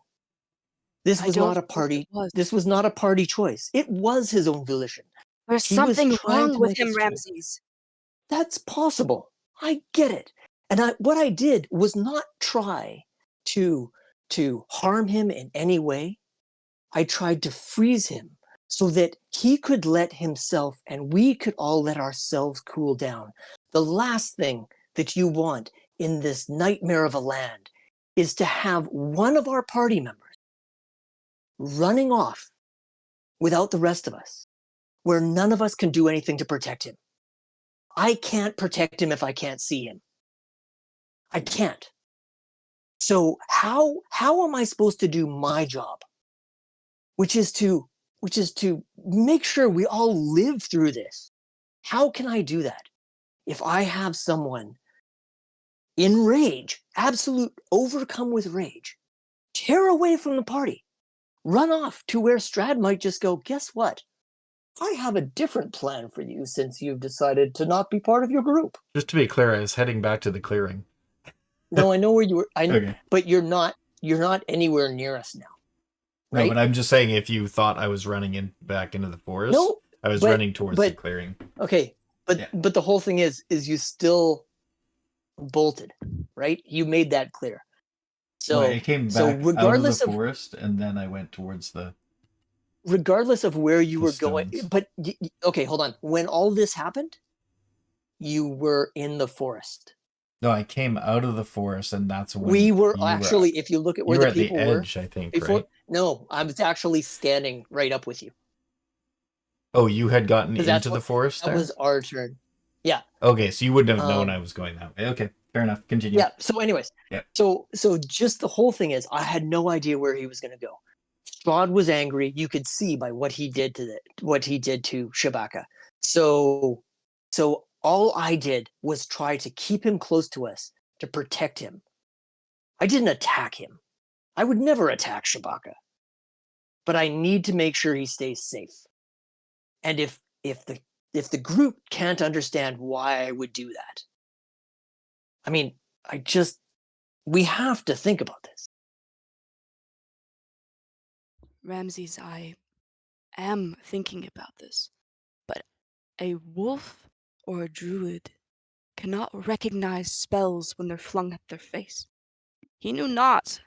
This I was don't not a think party. it was. This was not a party choice. It was his own volition. There's He was something trying wrong to with make him, his choice. Ramses. That's possible. I get it. And what I did was not try to harm him in any way. I tried to freeze him so that he could let himself and we could all let ourselves cool down. The last thing that you want in this nightmare of a land is to have one of our party members running off without the rest of us, where none of us can do anything to protect him. I can't protect him if I can't see him. I can't. So how am I supposed to do my job? Which is to make sure we all live through this. How can I do that if I have someone in rage, absolute overcome with rage, tear away from the party, run off to where Strahd might just go, guess what? I have a different plan for you since you've decided to not be part of your group. Just to be clear, I was heading back to the clearing. No, I know where you were. Okay. But you're not anywhere near us now. No, Right? but I'm just saying, if you thought I was running back into the forest, No, I was but- running towards the but- clearing. Okay, but Yeah. but the whole thing is you still bolted, right? You made that clear. So I came so back out of the regardless of forest, and then I went towards the. regardless of where you The were going, stones. but okay, hold on. When all this happened, you were in the forest. No, I came out of the forest, and that's when We were you actually, if you look at you where were the at the people were edge, I think, before, right? no, I was actually standing right up with you. Oh, you had gotten 'Cause that's into the what- forest That there? was our turn. Yeah. Okay, so you wouldn't have known Um, I was going that way. Okay, fair enough. Continue. Yeah. So, anyways, Yeah. So just the whole thing is, I had no idea where he was going to go. Strahd was angry. You could see by what he did to Shabakka. So all I did was try to keep him close to us to protect him. I didn't attack him. I would never attack Shabakka. But I need to make sure he stays safe. And if the group can't understand why I would do that, I mean, we have to think about this. Ramses, I am thinking about this, but a wolf or a druid cannot recognize spells when they're flung at their face. He knew not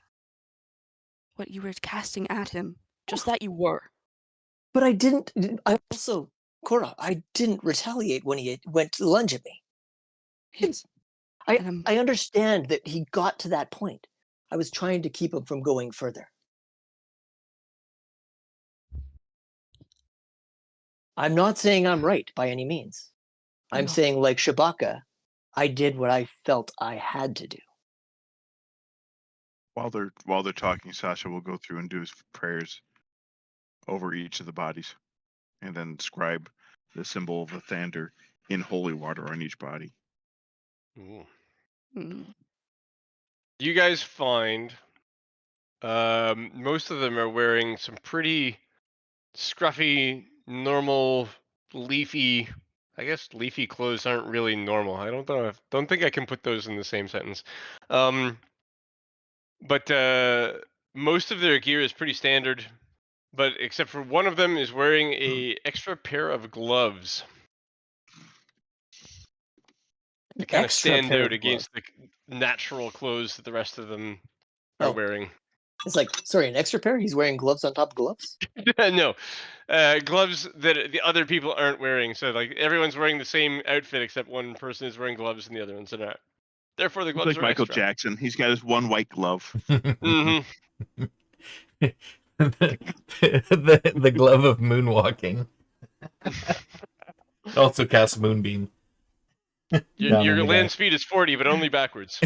what you were casting at him, just that you were. But I also, Cora, I didn't retaliate when he went to lunge at me. It's, I and understand that he got to that point. I was trying to keep him from going further. I'm not saying I'm right by any means. I'm No. saying, like Shabakka, I did what I felt I had to do. While they're talking, Sasha will go through and do his prayers over each of the bodies, and then inscribe the symbol of the Thander in holy water on each body. Ooh. Mm, You guys find most of them are wearing some pretty scruffy, normal, leafy. I guess leafy clothes aren't really normal. I don't know. Don't think I can put those in the same sentence. But most of their gear is pretty standard. But except for one of them is wearing a extra pair of gloves. to kind of extra stand pair out of gloves. against the natural clothes that the rest of them are Oh. wearing. It's like, sorry, an extra pair? He's wearing gloves on top of gloves? No, gloves that the other people aren't wearing. So like everyone's wearing the same outfit except one person is wearing gloves and the other ones are not. Therefore, the It's gloves like are Michael extra. Jackson. He's got his one white glove. Mm-hmm. the glove of moonwalking. Also casts Moonbeam. Down Your on the guy. land speed is 40, but only backwards.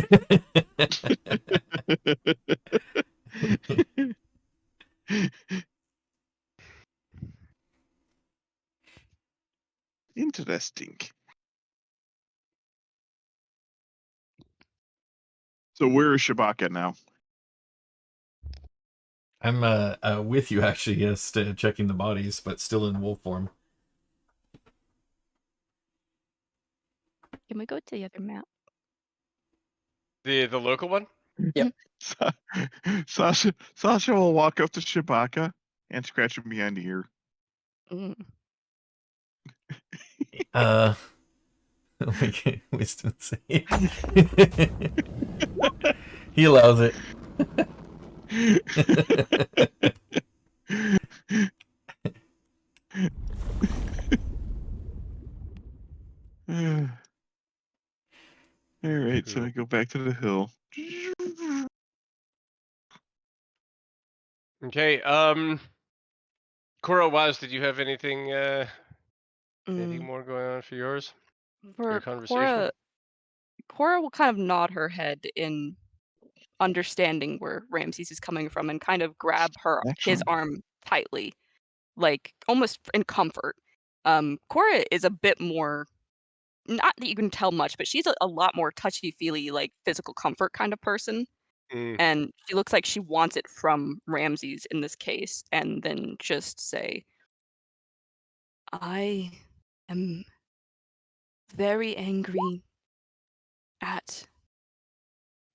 Interesting. So where is Shabakka now? I'm with you actually, yes, checking the bodies, but still in wolf form. Can we go to the other map? The local one? Yep. Sasha will walk up to Shabakka and scratch him behind the ear. Mm. Wisdom save. He allows it. All right, so I go back to the hill. Okay. Cora Waz, did you have anything anything Mm. more going on for yours? For Your conversation? Cora will kind of nod her head in understanding where Ramses is coming from and kind of grab his Excellent. arm tightly, like almost in comfort. Cora is a bit more, not that you can tell much, but she's a lot more touchy-feely, like physical comfort kind of person. Mm. And she looks like she wants it from Ramses in this case, and then just say, I am very angry at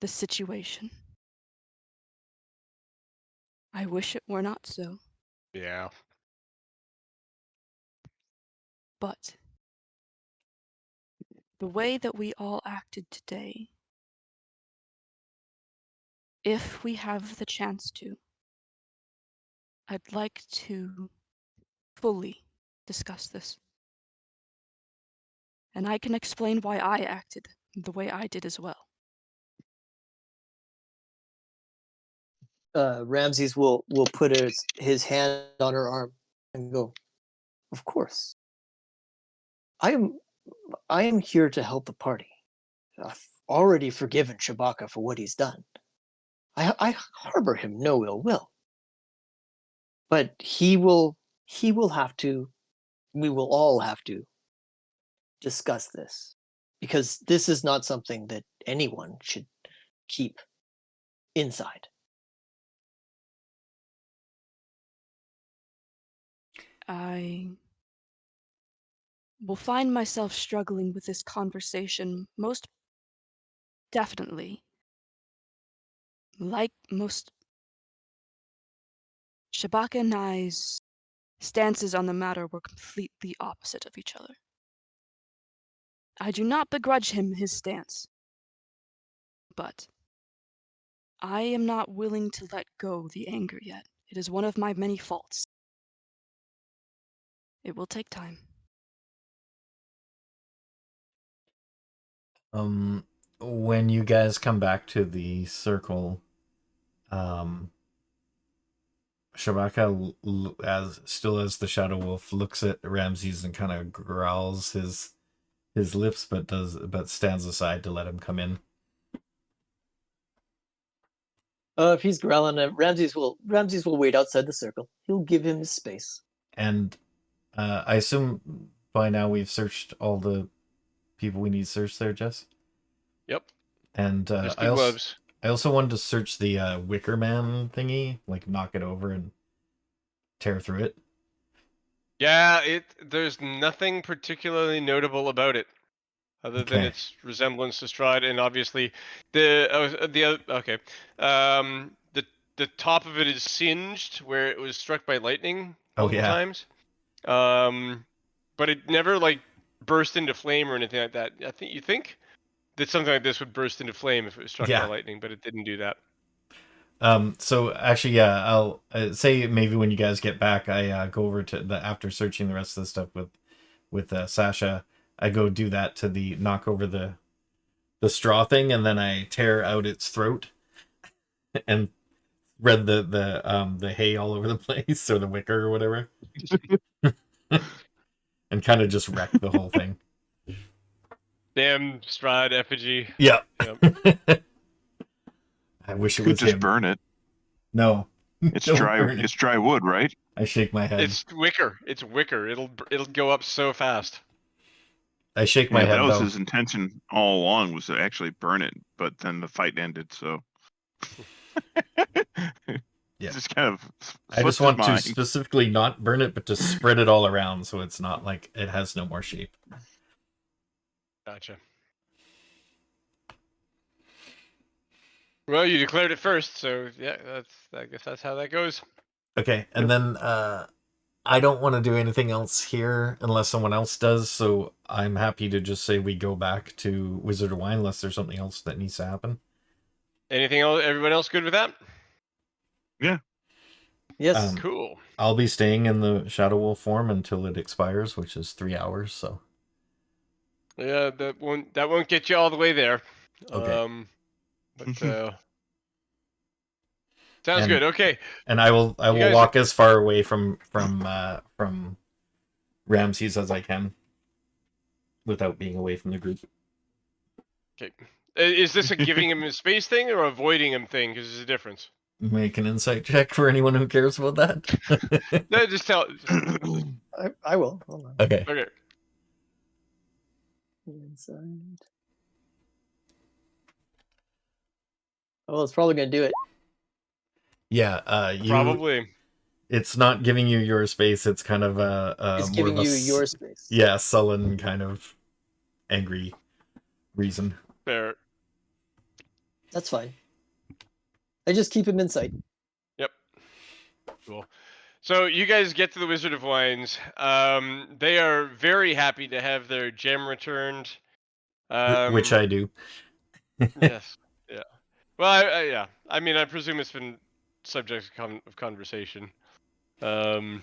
the situation. I wish it were not so, Yeah. but the way that we all acted today, if we have the chance to, I'd like to fully discuss this. And I can explain why I acted the way I did as well. Ramses will put his hand on her arm and go, of course. I am here to help the party. I've already forgiven Shabakka for what he's done. I harbor him no ill will. But he will have to, we will all have to discuss this. Because this is not something that anyone should keep inside. I will find myself struggling with this conversation most definitely. Like most, Shabakka and I's stances on the matter were completely opposite of each other. I do not begrudge him his stance, but I am not willing to let go the anger yet. It is one of my many faults. It will take time. When you guys come back to the circle, Shabakka, as the Shadow Wolf, looks at Ramses and kind of growls his lips, but stands aside to let him come in. If he's growling, Ramses will wait outside the circle. He'll give him his space. And I assume by now we've searched all the people we need searched there, Jess. Yep. And Just the gloves. I also wanted to search the Wicker Man thingy, like knock it over and tear through it. Yeah, there's nothing particularly notable about it, other than its resemblance to Strahd, and obviously the top of it is singed where it was struck by lightning multiple times. But it never like burst into flame or anything like that. You think? that something like this would burst into flame if it was struck by Yeah. lightning, but it didn't do that. So actually, yeah, I'll say maybe when you guys get back, I go over to after searching the rest of the stuff with Sasha, I go do that to knock over the straw thing, and then I tear out its throat and spread the hay all over the place, or the wicker or whatever, and kind of just wreck the whole thing. Damn Strahd effigy. Yeah. Yep. I wish it Could was just him. burn it. No. It's Don't dry. burn it. It's dry wood, right? I shake my head. It's wicker. It's wicker. It'll go up so fast. I shake my Yeah, head that was though. his intention all along, was to actually burn it, but then the fight ended, so Yeah. just kind of I just want to specifically not burn it, but to spread it all around so it's not like it has no more shape. Gotcha. Well, you declared it first, so yeah, I guess that's how that goes. Okay, and then I don't want to do anything else here unless someone else does, so I'm happy to just say we go back to Wizard of Wine unless there's something else that needs to happen. Anything else? Everyone else good with that? Yeah. Yes. Cool. I'll be staying in the Shadow Wolf form until it expires, which is 3 hours, so. Yeah, that won't get you all the way there. Okay. But sounds good. Okay. And I will guys walk as far away from Ramses as I can without being away from the group. Okay. Is this a giving him his space thing or avoiding him thing? Because there's a difference. Make an insight check for anyone who cares about that. No, just tell. I will. Hold on. Okay. Okay. Inside. Oh, it's probably gonna do it. Yeah, Probably. It's not giving you your space. It's kind of It's more giving of you your space. Yeah, sullen kind of angry reason. Fair. That's fine. I just keep him in sight. Yep. Cool. So you guys get to the Wizard of Wines. They are very happy to have their gem returned. Which I do. Yes. Yeah. Well, yeah. I mean, I presume it's been subject of conversation. Yeah,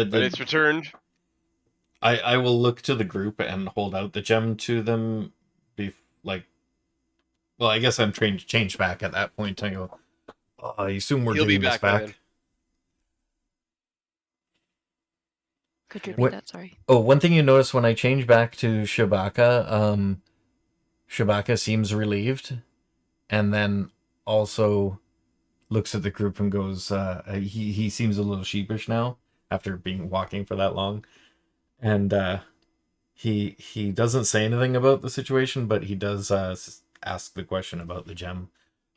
but it's returned. I will look to the group and hold out the gem to them. Well, I guess I'm trained to change back at that point. I go, I assume we're giving this back. Could you repeat that? Sorry. Oh, one thing you notice when I change back to Shabakka, Shabakka seems relieved, and then also looks at the group and goes, he seems a little sheepish now after being walking for that long, and he doesn't say anything about the situation, but he does ask the question about the gem.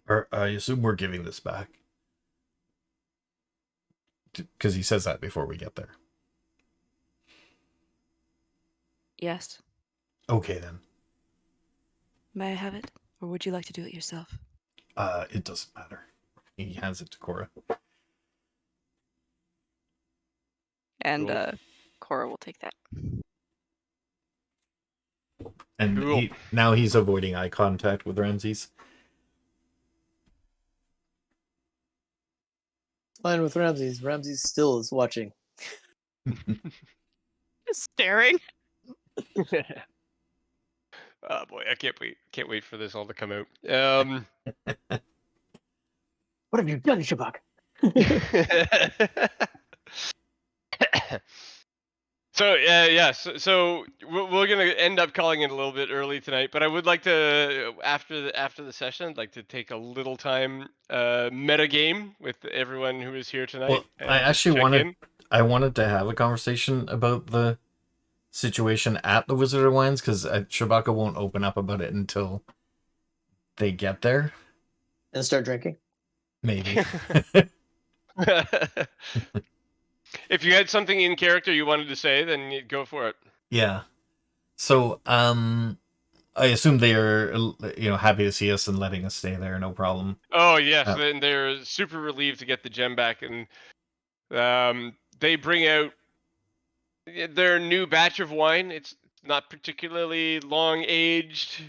Or I assume we're giving this back, because he says that before we get there. Yes. Okay then. May I have it, or would you like to do it yourself? It doesn't matter. He hands it to Cora. And Cool. Cora will take that. And Cool. now he's avoiding eye contact with Ramses. Fine with Ramses. Ramses still is watching. Just staring. Oh boy, I can't wait for this all to come out. What have you done, Shabakka? So so we're gonna end up calling it a little bit early tonight, but I would like to after the session, I'd like to take a little time meta game with everyone who is here tonight. Well, and I just actually check wanted to have a conversation about the situation at the Wizard of Wines, because Shabakka won't open up about it until they get there. And start drinking. Maybe. If you had something in character you wanted to say, then you go for it. Yeah. So, I assume they are, happy to see us and letting us stay there, no problem. Oh yes, then they're super relieved to get the gem back, and they bring out their new batch of wine. It's not particularly long aged,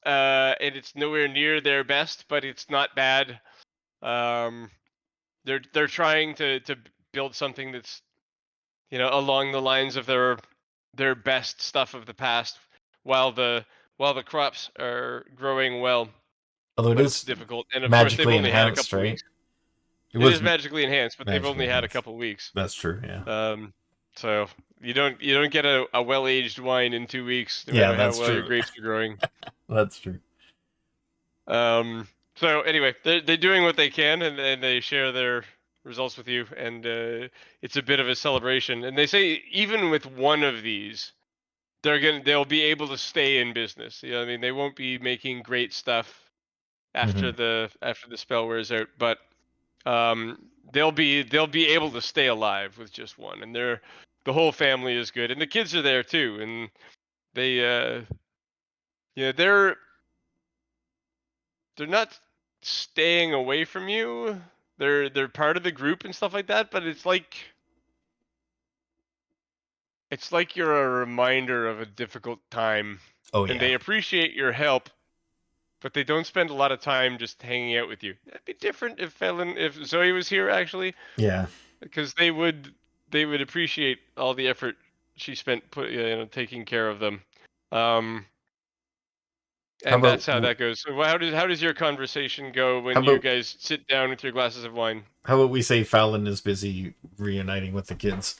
and it's nowhere near their best, but it's not bad. Um, they're trying to build something that's along the lines of their best stuff of the past, while the crops are growing well. Although it But it's is difficult, and of course they've magically only had a enhanced, couple right? weeks. It It was is magically enhanced, but they've magically only had a enhanced. couple weeks. That's true, yeah. So you don't get a well aged wine in 2 weeks, no Yeah, matter how that's well your true. grapes are growing. That's true. So anyway, they're doing what they can, and they share their results with you, and it's a bit of a celebration. And they say even with one of these, they'll be able to stay in business. I mean, they won't be making great stuff after the spell wears out, but they'll be able to stay alive with just one, and the whole family is good, and the kids are there too, and they they're not staying away from you. They're part of the group and stuff like that, but it's like you're a reminder of a difficult time, Oh and yeah. they appreciate your help, but they don't spend a lot of time just hanging out with you. That'd be different if Zoe was here, actually, Yeah. because they would appreciate all the effort she spent taking care of them. Um, How and about that's how that goes. So how does your conversation go how when you about guys sit down with your glasses of wine? how about we say Fallon is busy reuniting with the kids,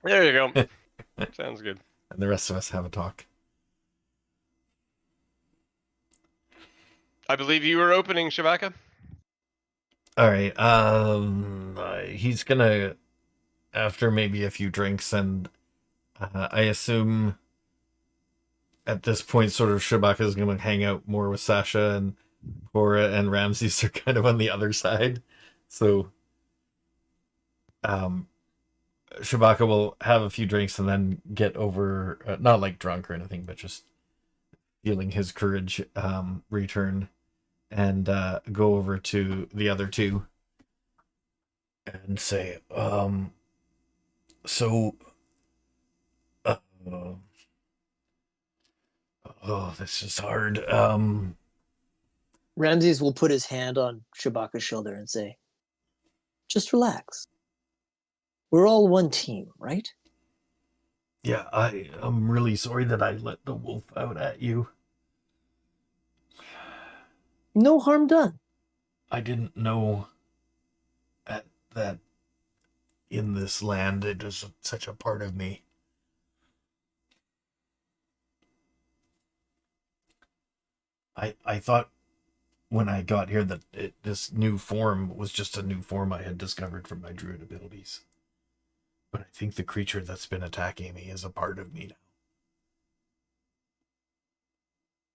There you go. Sounds good. and the rest of us have a talk. I believe you were opening, Shabakka. All right. He's gonna, after maybe a few drinks, and I assume at this point, sort of Shabakka is gonna hang out more with Sasha, and Cora and Ramses are kind of on the other side. So, Shabakka will have a few drinks and then get over, not like drunk or anything, but just feeling his courage return, and go over to the other two and say, so, uh, oh, this is hard. Ramses will put his hand on Shabakka's shoulder and say, just relax. We're all one team, right? Yeah, I am really sorry that I let the wolf out at you. No harm done. I didn't know that in this land it is such a part of me. I thought when I got here that this new form was just a new form I had discovered from my druid abilities. But I think the creature that's been attacking me is a part of me now.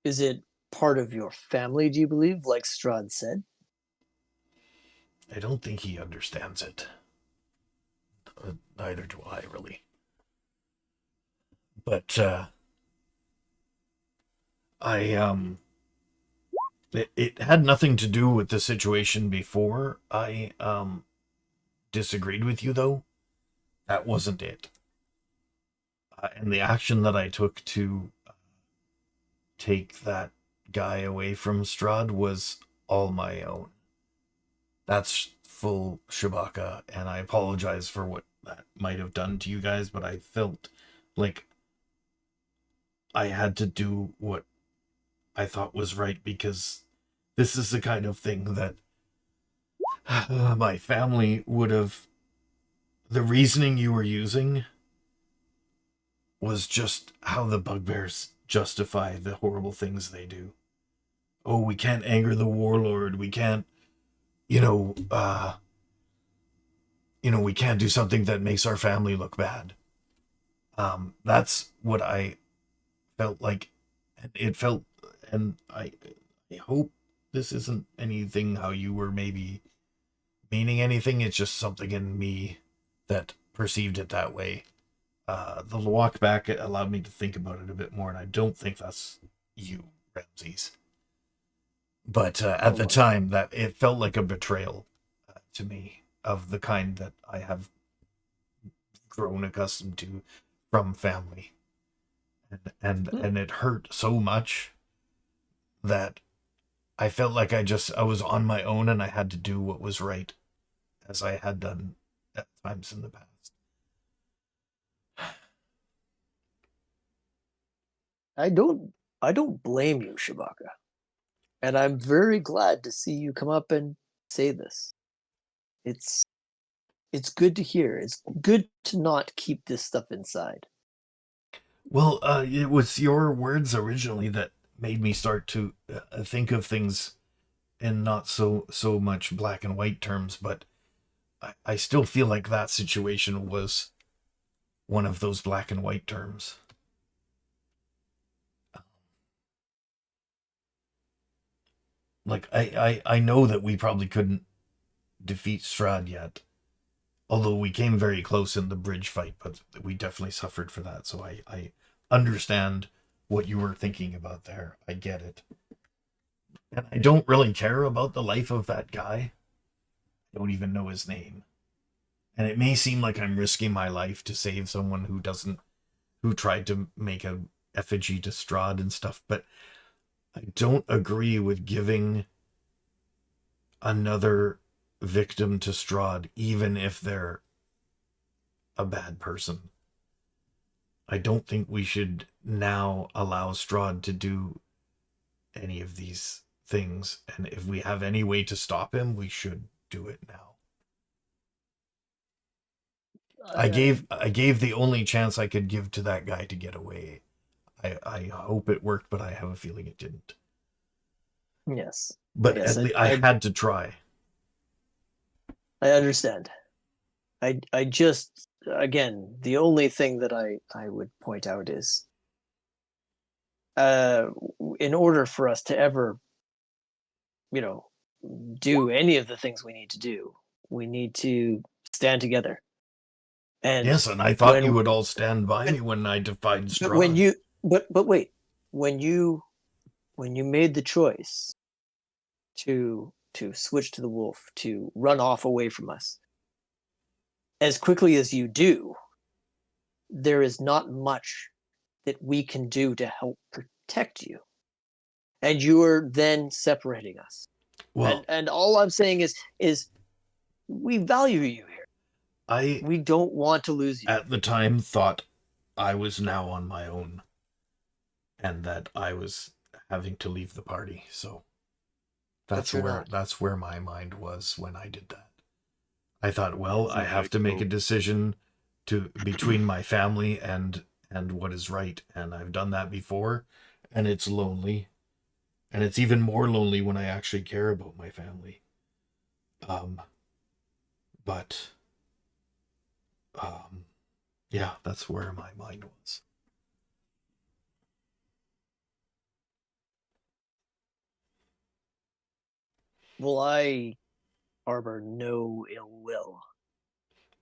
Is it part of your family, do you believe, like Strahd said? I don't think he understands it. Neither do I, really. But, it had nothing to do with the situation before I, disagreed with you, though. That wasn't it. And the action that I took to take that guy away from Strahd was all my own. That's full Shabakka, and I apologize for what that might have done to you guys, but I felt like I had to do what I thought was right, because this is the kind of thing that my family would have. The reasoning you were using was just how the bugbears justify the horrible things they do. Oh, we can't anger the warlord. We can't, we can't do something that makes our family look bad. That's what I felt like. And it felt, and I hope this isn't anything how you were maybe meaning anything. It's just something in me that perceived it that way. The walk back allowed me to think about it a bit more, and I don't think that's you, Ramses. But at the time, that it felt like a betrayal to me, of the kind that I have grown accustomed to from family. And it hurt so much that I felt like I was on my own and I had to do what was right, as I had done at times in the past. I don't blame you, Shabakka. And I'm very glad to see you come up and say this. It's good to hear. It's good to not keep this stuff inside. Well, it was your words originally that made me start to think of things in not so much black and white terms, but I still feel like that situation was one of those black and white terms. Like, I know that we probably couldn't defeat Strahd yet, although we came very close in the bridge fight, but we definitely suffered for that, so I understand what you were thinking about there. I get it. And I don't really care about the life of that guy. I don't even know his name. And it may seem like I'm risking my life to save someone who tried to make a effigy to Strahd and stuff, but I don't agree with giving another victim to Strahd, even if they're a bad person. I don't think we should now allow Strahd to do any of these things, and if we have any way to stop him, we should do it now. I gave the only chance I could give to that guy to get away. I hope it worked, but I have a feeling it didn't. Yes. But yes, at least I had to try. I understand. I just, again, the only thing that I would point out is, in order for us to ever, do any of the things we need to do, we need to stand together. And yes, and I thought you would all stand by me when I defied Strahd. But wait, when you made the choice to switch to the wolf, to run off away from us, as quickly as you do, there is not much that we can do to help protect you. And you are then separating us. Well, and all I'm saying is we value you here. We don't want to lose you. At the time, thought I was now on my own and that I was having to leave the party. So that's where my mind was when I did that. I thought, well, I have to make a decision between my family and what is right, and I've done that before, and it's lonely, and it's even more lonely when I actually care about my family. Yeah, that's where my mind was. Well, I harbor no ill will.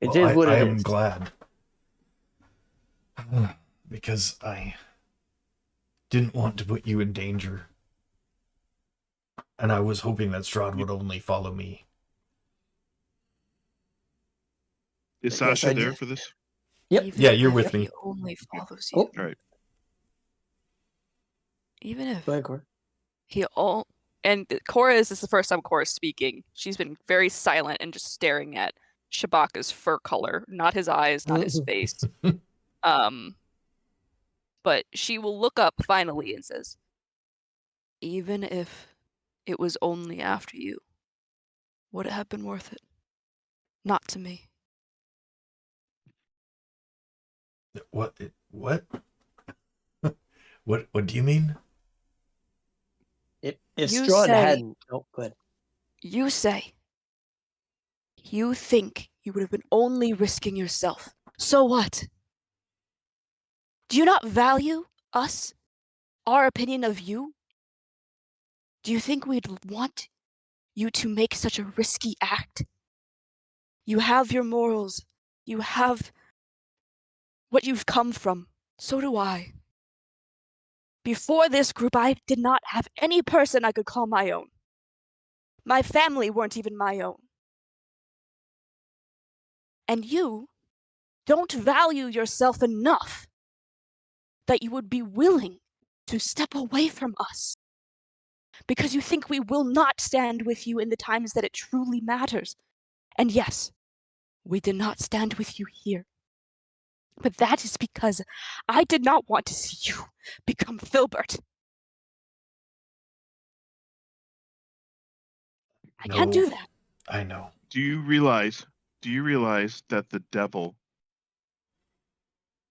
It Well, is what it is. I am glad. Because I didn't want to put you in danger. And I was hoping that Strahd would only follow me. Is Sasha there for this? Yep. Even Yeah, you're if with he me. only follows you. Oh. All right. Even if Go ahead, Cora. And Cora is the first time Cora's speaking. She's been very silent and just staring at Shabakka's fur color, not his eyes, not his face. But she will look up finally and says, even if it was only after you, would it have been worth it? Not to me. What? What do you mean? If You Strahd say- hadn't... Oh, go ahead. You say you think you would have been only risking yourself. So what? Do you not value us? Our opinion of you? Do you think we'd want you to make such a risky act? You have your morals. You have what you've come from. So do I. Before this group, I did not have any person I could call my own. My family weren't even my own. And you don't value yourself enough that you would be willing to step away from us because you think we will not stand with you in the times that it truly matters. And yes, we did not stand with you here. But that is because I did not want to see you become Filbert. I can't do that. I know. Do you realize that the devil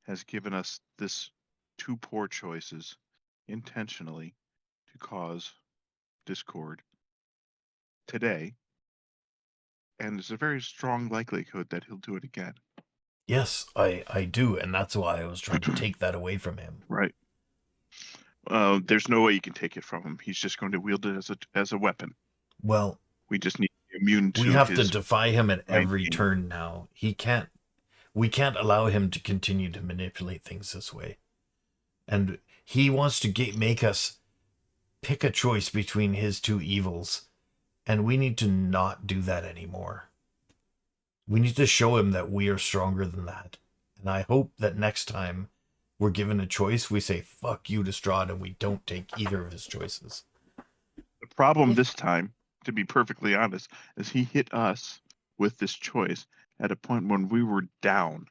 has given us this two poor choices intentionally to cause discord today, and there's a very strong likelihood that he'll do it again. Yes, I do, and that's why I was trying to take that away from him. Right. There's no way you can take it from him. He's just going to wield it as a weapon. Well, we just need to be immune to we have his to defy him at every game. turn now. We can't allow him to continue to manipulate things this way. And he wants to make us pick a choice between his two evils, and we need to not do that anymore. We need to show him that we are stronger than that. And I hope that next time we're given a choice, we say, fuck you to Strahd, and we don't take either of his choices. The problem this time, to be perfectly honest, is he hit us with this choice at a point when we were down.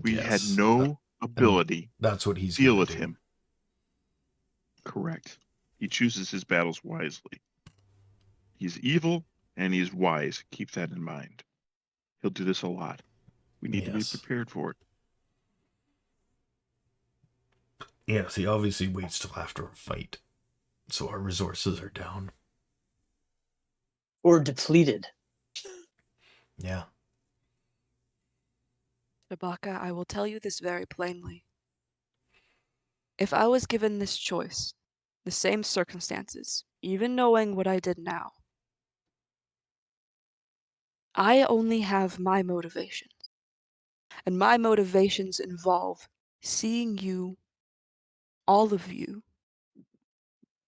We had no ability that's what he's to deal gonna with do. him. Correct. He chooses his battles wisely. He's evil and he's wise. Keep that in mind. He'll do this a lot. We need to be prepared for it. Yes, he obviously waits till after a fight, so our resources are down. Or depleted. Yeah. Shabakka, I will tell you this very plainly. If I was given this choice, the same circumstances, even knowing what I did now, I only have my motivations. And my motivations involve seeing you, all of you,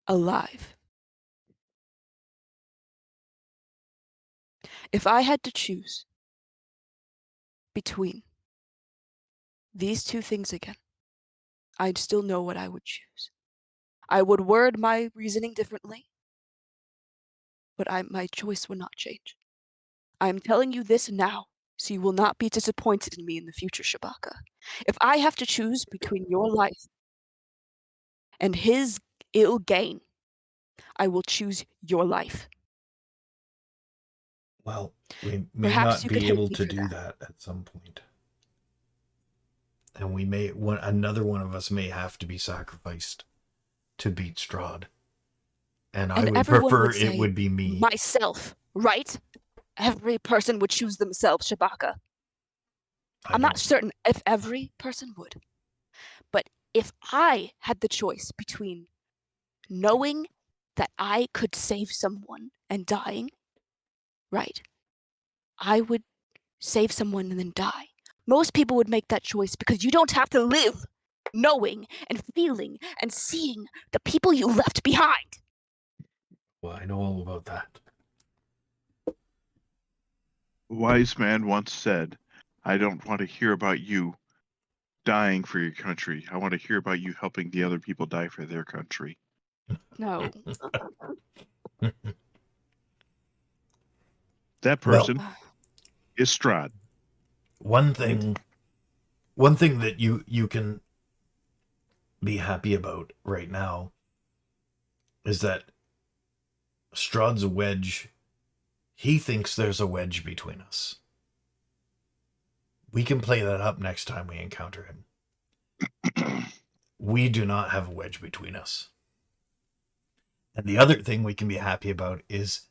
alive. If I had to choose between these two things again, I'd still know what I would choose. I would word my reasoning differently, but my choice would not change. I'm telling you this now, so you will not be disappointed in me in the future, Shabakka. If I have to choose between your life and his ill gain, I will choose your life. Well, we may Perhaps not you could be hate able me to for do that at some point. And another one of us may have to be sacrificed to beat Strahd. And I would prefer it would be me. Myself, right? Every person would choose themselves, Shabakka. I'm not certain if every person would. But if I had the choice between knowing that I could save someone and dying, right, I would save someone and then die. Most people would make that choice because you don't have to live knowing and feeling and seeing the people you left behind. Well, I know all about that. A wise man once said, I don't want to hear about you dying for your country. I want to hear about you helping the other people die for their country. No. That person is Strahd. One thing that you can be happy about right now is that Strahd's a wedge. He thinks there's a wedge between us. We can play that up next time we encounter him. We do not have a wedge between us. And the other thing we can be happy about is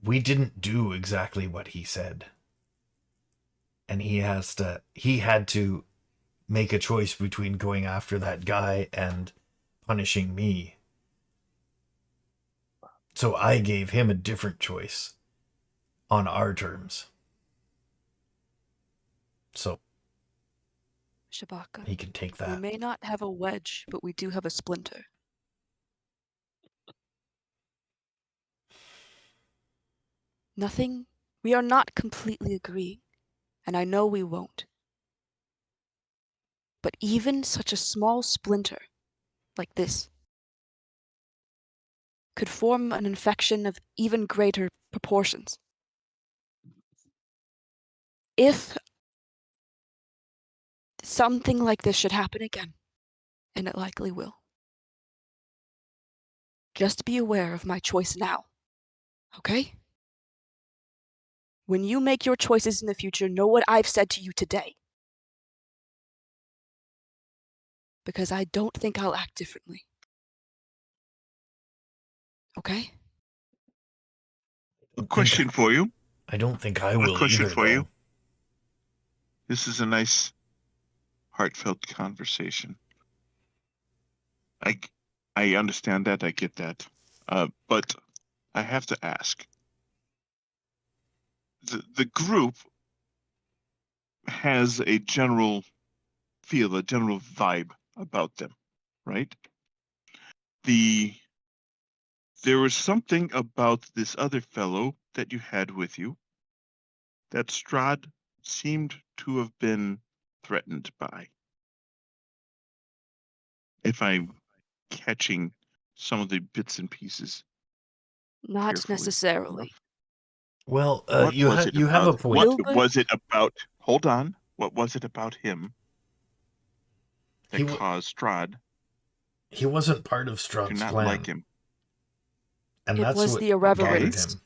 we didn't do exactly what he said. And he had to make a choice between going after that guy and punishing me. So I gave him a different choice on our terms. So Shabakka, he can take that. We may not have a wedge, but we do have a splinter. We are not completely agreeing, and I know we won't. But even such a small splinter, like this, could form an infection of even greater proportions. If something like this should happen again, and it likely will, just be aware of my choice now, okay? When you make your choices in the future, know what I've said to you today. Because I don't think I'll act differently. Okay? A question for you. I don't think I A will question either, for you. though. This is a nice, heartfelt conversation. I understand that. I get that. But I have to ask. The group has a general feel, a general vibe about them, right? There was something about this other fellow that you had with you that Strahd seemed to have been threatened by. If I'm catching some of the bits and pieces Not carefully necessarily. enough. Well, What you was it you have about? a point. What was it about? Hold on. What was it about him that caused Strahd He wasn't part of to Strahd's not plan, like him? and It that's was what the bothered irreverence. him.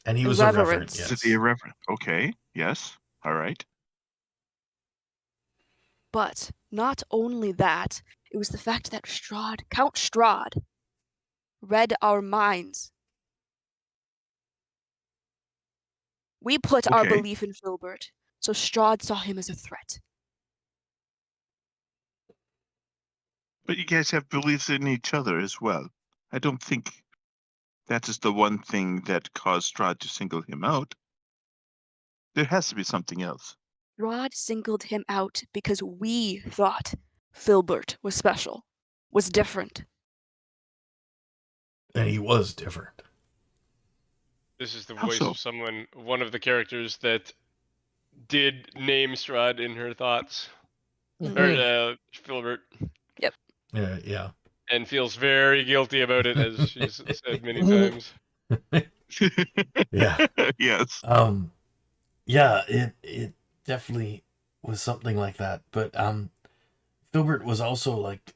And he was irreverent, Irreverence. yes. Is it the irreverent? Okay. Yes. All right. But not only that, it was the fact that Count Strahd, read our minds. We put our Okay. belief in Filbert, so Strahd saw him as a threat. But you guys have beliefs in each other as well. I don't think that is the one thing that caused Strahd to single him out. There has to be something else. Strahd singled him out because we thought Filbert was special, was different. And he was different. This is the How voice so? of someone, one of the characters that did name Strahd in her thoughts. Or Filbert. Yeah. And feels very guilty about it, as she's said many times. Yeah. Yes. Yeah, it definitely was something like that. But Filbert was also like,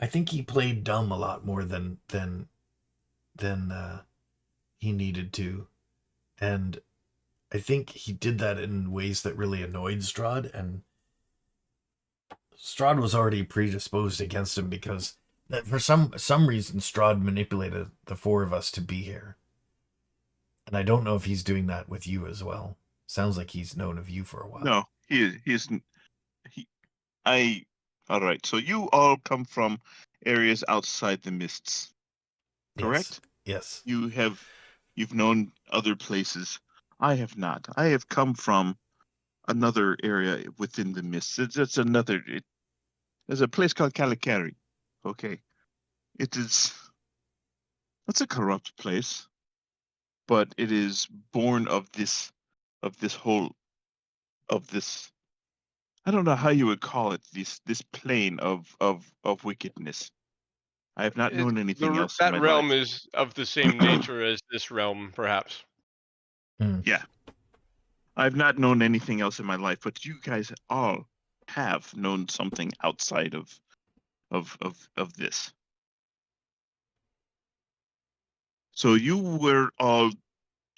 I think he played dumb a lot more than he needed to, and I think he did that in ways that really annoyed Strahd, and Strahd was already predisposed against him because that for some reason Strahd manipulated the four of us to be here. And I don't know if he's doing that with you as well. Sounds like he's known of you for a while. No, all right. So you all come from areas outside the mists, correct? Yes. You've known other places. I have not. I have come from another area within the mists. There's a place called Calicari. Okay. It's a corrupt place, but it is born of this whole of this, I don't know how you would call it, this plane of wickedness. I have not known anything else in That my realm life. is of the same nature as this realm, perhaps. Yeah. I've not known anything else in my life, but you guys all have known something outside of this. So you were all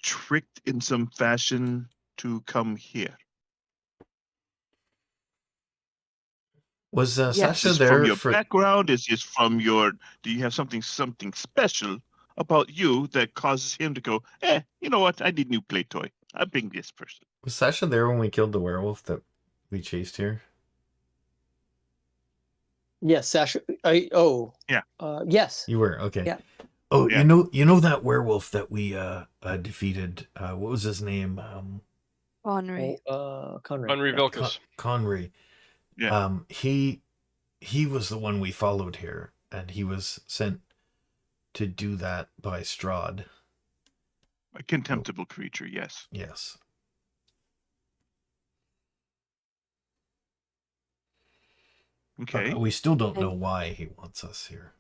tricked in some fashion to come here. Was Yes. Is Sasha this from there your for? background? Is this from your? Do you have something special about you that causes him to go? You know what? I need a new play toy. I bring this person. Was Sasha there when we killed the werewolf that we chased here? Yes, Sasha. Yeah. Yes. You were, okay. Yeah. Oh, Yeah. you know that werewolf that we defeated. What was his name? Henri. Conrad. Henri Yeah. Vilcus. Conry. Yeah. He was the one we followed here, and he was sent to do that by Strahd. A contemptible creature. Yes. Yes. Okay. We still don't know And- why he wants us here.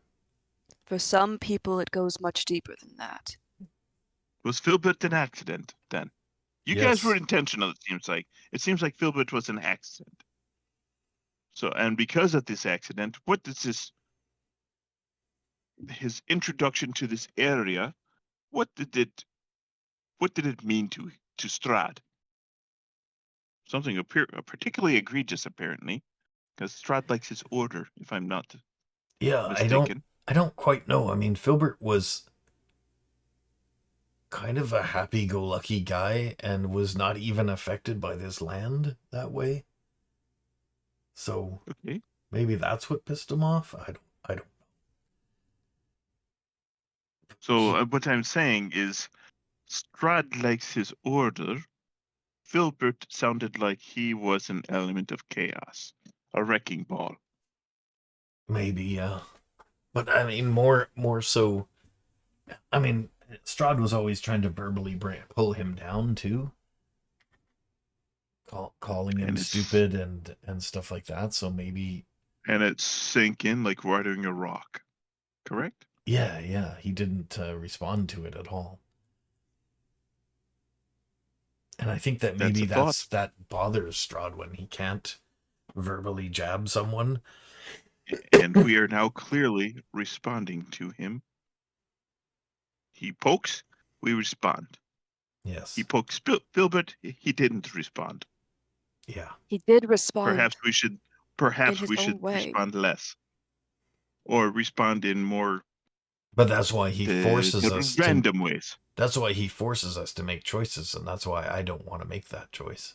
For some people, it goes much deeper than that. Was Filbert an accident then? You guys were Yes. intentional, it seems like. It seems like Filbert was an accident. So, and because of this accident, what does his introduction to this area, what did it mean to Strahd? Something particularly egregious, apparently, because Strahd likes his order, if I'm not Yeah, mistaken. I don't quite know. I mean, Filbert was kind of a happy-go-lucky guy and was not even affected by this land that way. So Okay. maybe that's what pissed him off. I don't. So what I'm saying is, Strahd likes his order. Filbert sounded like he was an element of chaos, a wrecking ball. Maybe, yeah. But I mean, more so. I mean, Strahd was always trying to verbally pull him down too, calling him And it's stupid and stuff like that. So maybe, and it sank in like riding a rock. Correct? yeah, he didn't respond to it at all. And I think that maybe that bothers Strahd when he can't verbally jab someone. And we are now clearly responding to him. He pokes, we respond. Yes. He pokes Filbert, he didn't respond. Yeah. He did respond. Perhaps we should own way. respond less. Or respond in more But that's why he forces us random ways. That's why he forces us to make choices, and that's why I don't want to make that choice.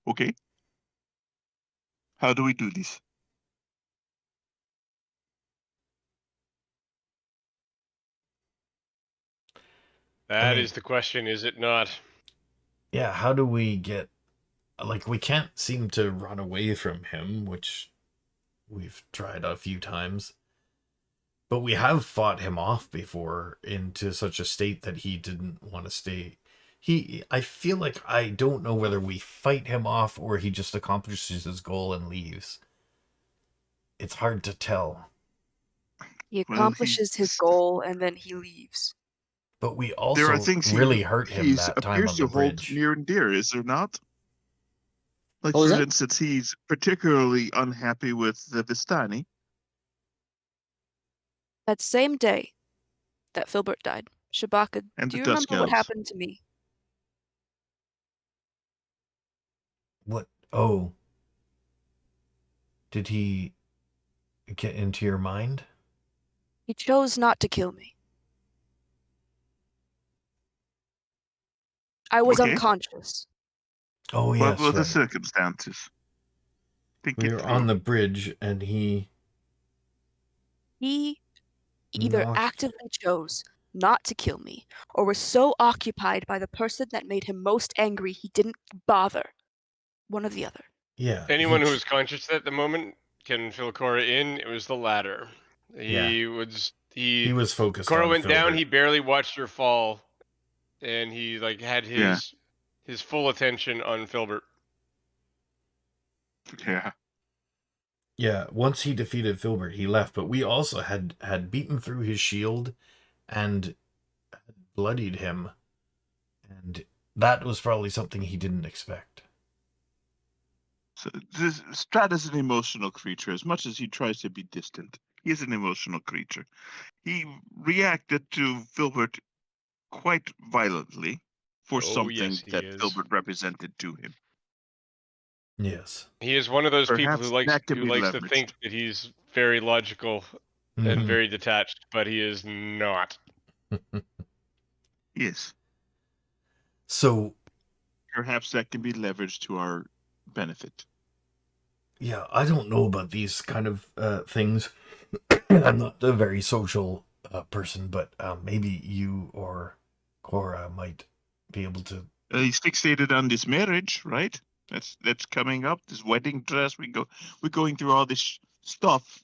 Okay. How do we do this? That is the question, is it not? Yeah, how do we get... Like, we can't seem to run away from him, which we've tried a few times. But we have fought him off before into such a state that he didn't want to stay. I feel like I don't know whether we fight him off or he just accomplishes his goal and leaves. It's hard to tell. He accomplishes his goal and then he leaves. But we There also are things really hurt him that time appears on to the hold bridge. near and dear, is there not? Like, What was for that? instance, he's particularly unhappy with the Vistani. That same day that Filbert died, Shabakka, And do the you Dusk remember what Elves. happened to me? What? Oh. Did he get into your mind? He chose not to kill me. I was Okay. unconscious. Oh, What yes, were the right. circumstances? Think We it were through. on the bridge, and he Either knocked... actively chose not to kill me, or was so occupied by the person that made him most angry he didn't bother. One or the other. Yeah. Anyone who was conscious at the moment can fill Cora in. It was the latter. He was focused Cora on went down. Filbert. He barely watched her fall, and he had his full attention on Filbert. Yeah. Yeah, once he defeated Filbert, he left, but we also had beaten through his shield and bloodied him, and that was probably something he didn't expect. So Strahd is an emotional creature. As much as he tries to be distant, he is an emotional creature. He reacted to Filbert quite violently for something Yes, he that is. Filbert represented to him. Yes. He is one of those people Perhaps who likes that can be to leveraged. think that he's very logical and very detached, but he is not. Yes. So perhaps that can be leveraged to our benefit. Yeah, I don't know about these kind of things. I'm not a very social person, but maybe you or Cora might be able to. He's fixated on this marriage, right? That's coming up. This wedding dress. We're going through all this stuff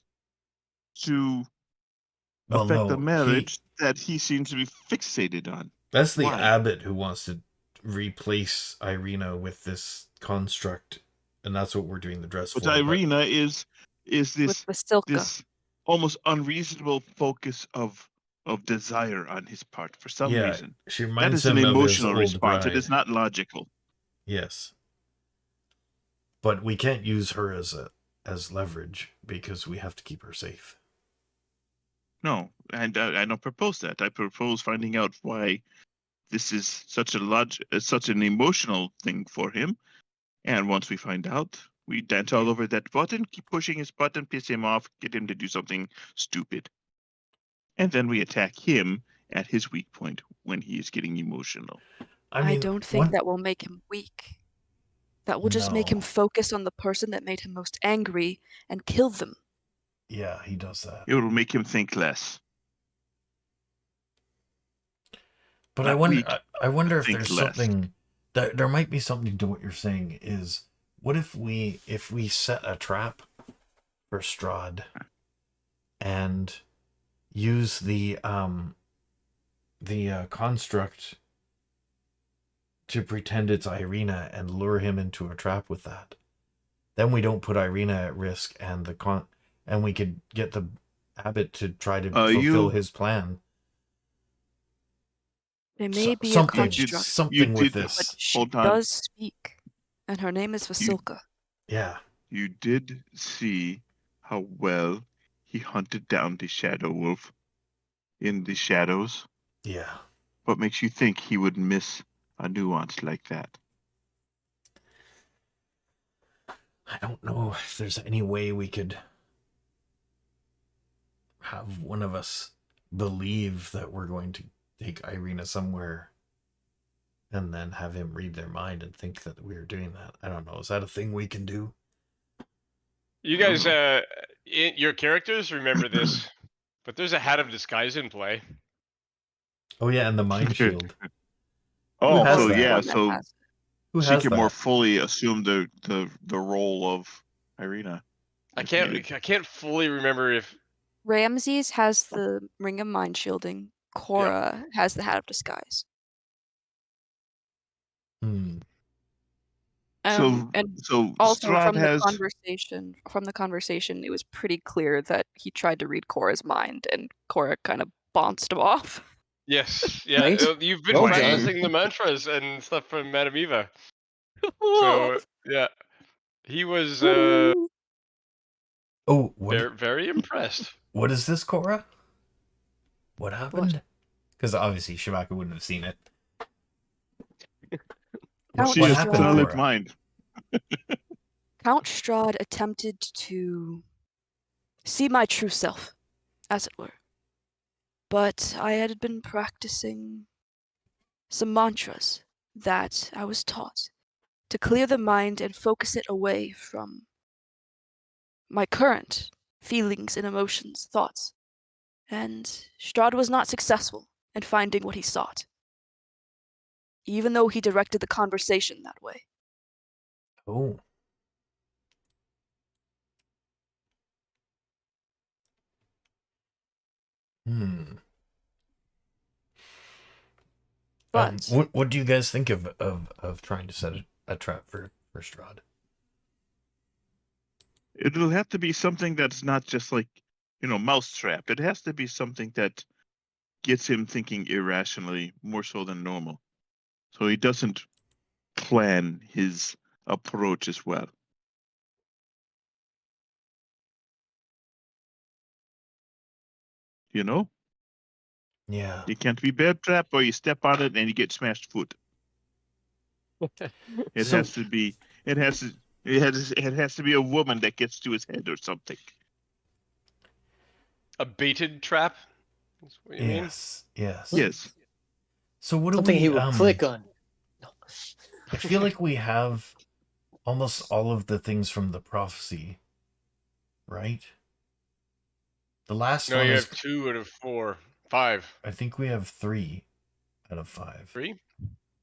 to affect the marriage that he seems to be fixated on. That's the Why? abbot who wants to replace Irina with this construct, and that's what we're doing the dress But for. Irina is With this Vasilka. this almost unreasonable focus of desire on his part for some yeah, reason. she That reminds is an him of his emotional old response. bride. It is not logical. Yes, but we can't use her as leverage because we have to keep her safe. No, and I don't propose that. I propose finding out why this is such an emotional thing for him. And once we find out, we dance all over that button, keep pushing his button, piss him off, get him to do something stupid. And then we attack him at his weak point when he is getting emotional. I don't think that will make him weak. That will just make him No. focus on the person that made him most angry and kill them. Yeah, he does that. It will make him think less. But Not weak, I wonder if think there's less. something that there might be something to what you're saying. Is what if we set a trap for Strahd and use the construct to pretend it's Irina and lure him into a trap with that. Then we don't put Irina at risk, and and we could get the abbot to try to fulfill his plan. There may be a something construct, something with but this. she does speak, and her name is Vasilka. Yeah. You did see how well he hunted down the Shadow Wolf in the shadows. Yeah. What makes you think he would miss a nuance like that? I don't know if there's any way we could have one of us believe that we're going to take Irina somewhere and then have him read their mind and think that we're doing that. I don't know. Is that a thing we can do? You guys, your characters remember this, but there's a hat of disguise in play. Oh yeah, and the mind shield. Oh, has so that? yeah, so Who she has can that? more fully assume the role of Irina. I can't fully remember if Ramses has the Ring of Mind Shielding. Cora has the Hat of Disguise. Hmm. So Also Strahd from has the conversation, it was pretty clear that he tried to read Cora's mind, and Cora kind of bounced him off. yes, yeah. Right? You've been Well done. practicing the mantras and stuff from Madame Eva. So yeah, he was Oh, very, very impressed. What is this, Cora? What happened? Because obviously Shabakka wouldn't have seen it. She has a solid mind. Count Strahd attempted to see my true self, as it were. But I had been practicing some mantras that I was taught to clear the mind and focus it away from my current feelings and emotions, thoughts. And Strahd was not successful in finding what he sought, even though he directed the conversation that way. Oh. But what do you guys think of trying to set a trap for Strahd? It'll have to be something that's not just like, mousetrap. It has to be something that gets him thinking irrationally more so than normal. So he doesn't plan his approach as well. You know? Yeah. It can't be bear trap or you step on it and you get smashed foot. It has to be a woman that gets to his head or something. A baited trap? That's what you mean? Yes. So what Something do we he would click on. I feel like we have almost all of the things from the prophecy, right? The last one you is have 2 out of 4. 5. I think we have 3 out of 5. 3?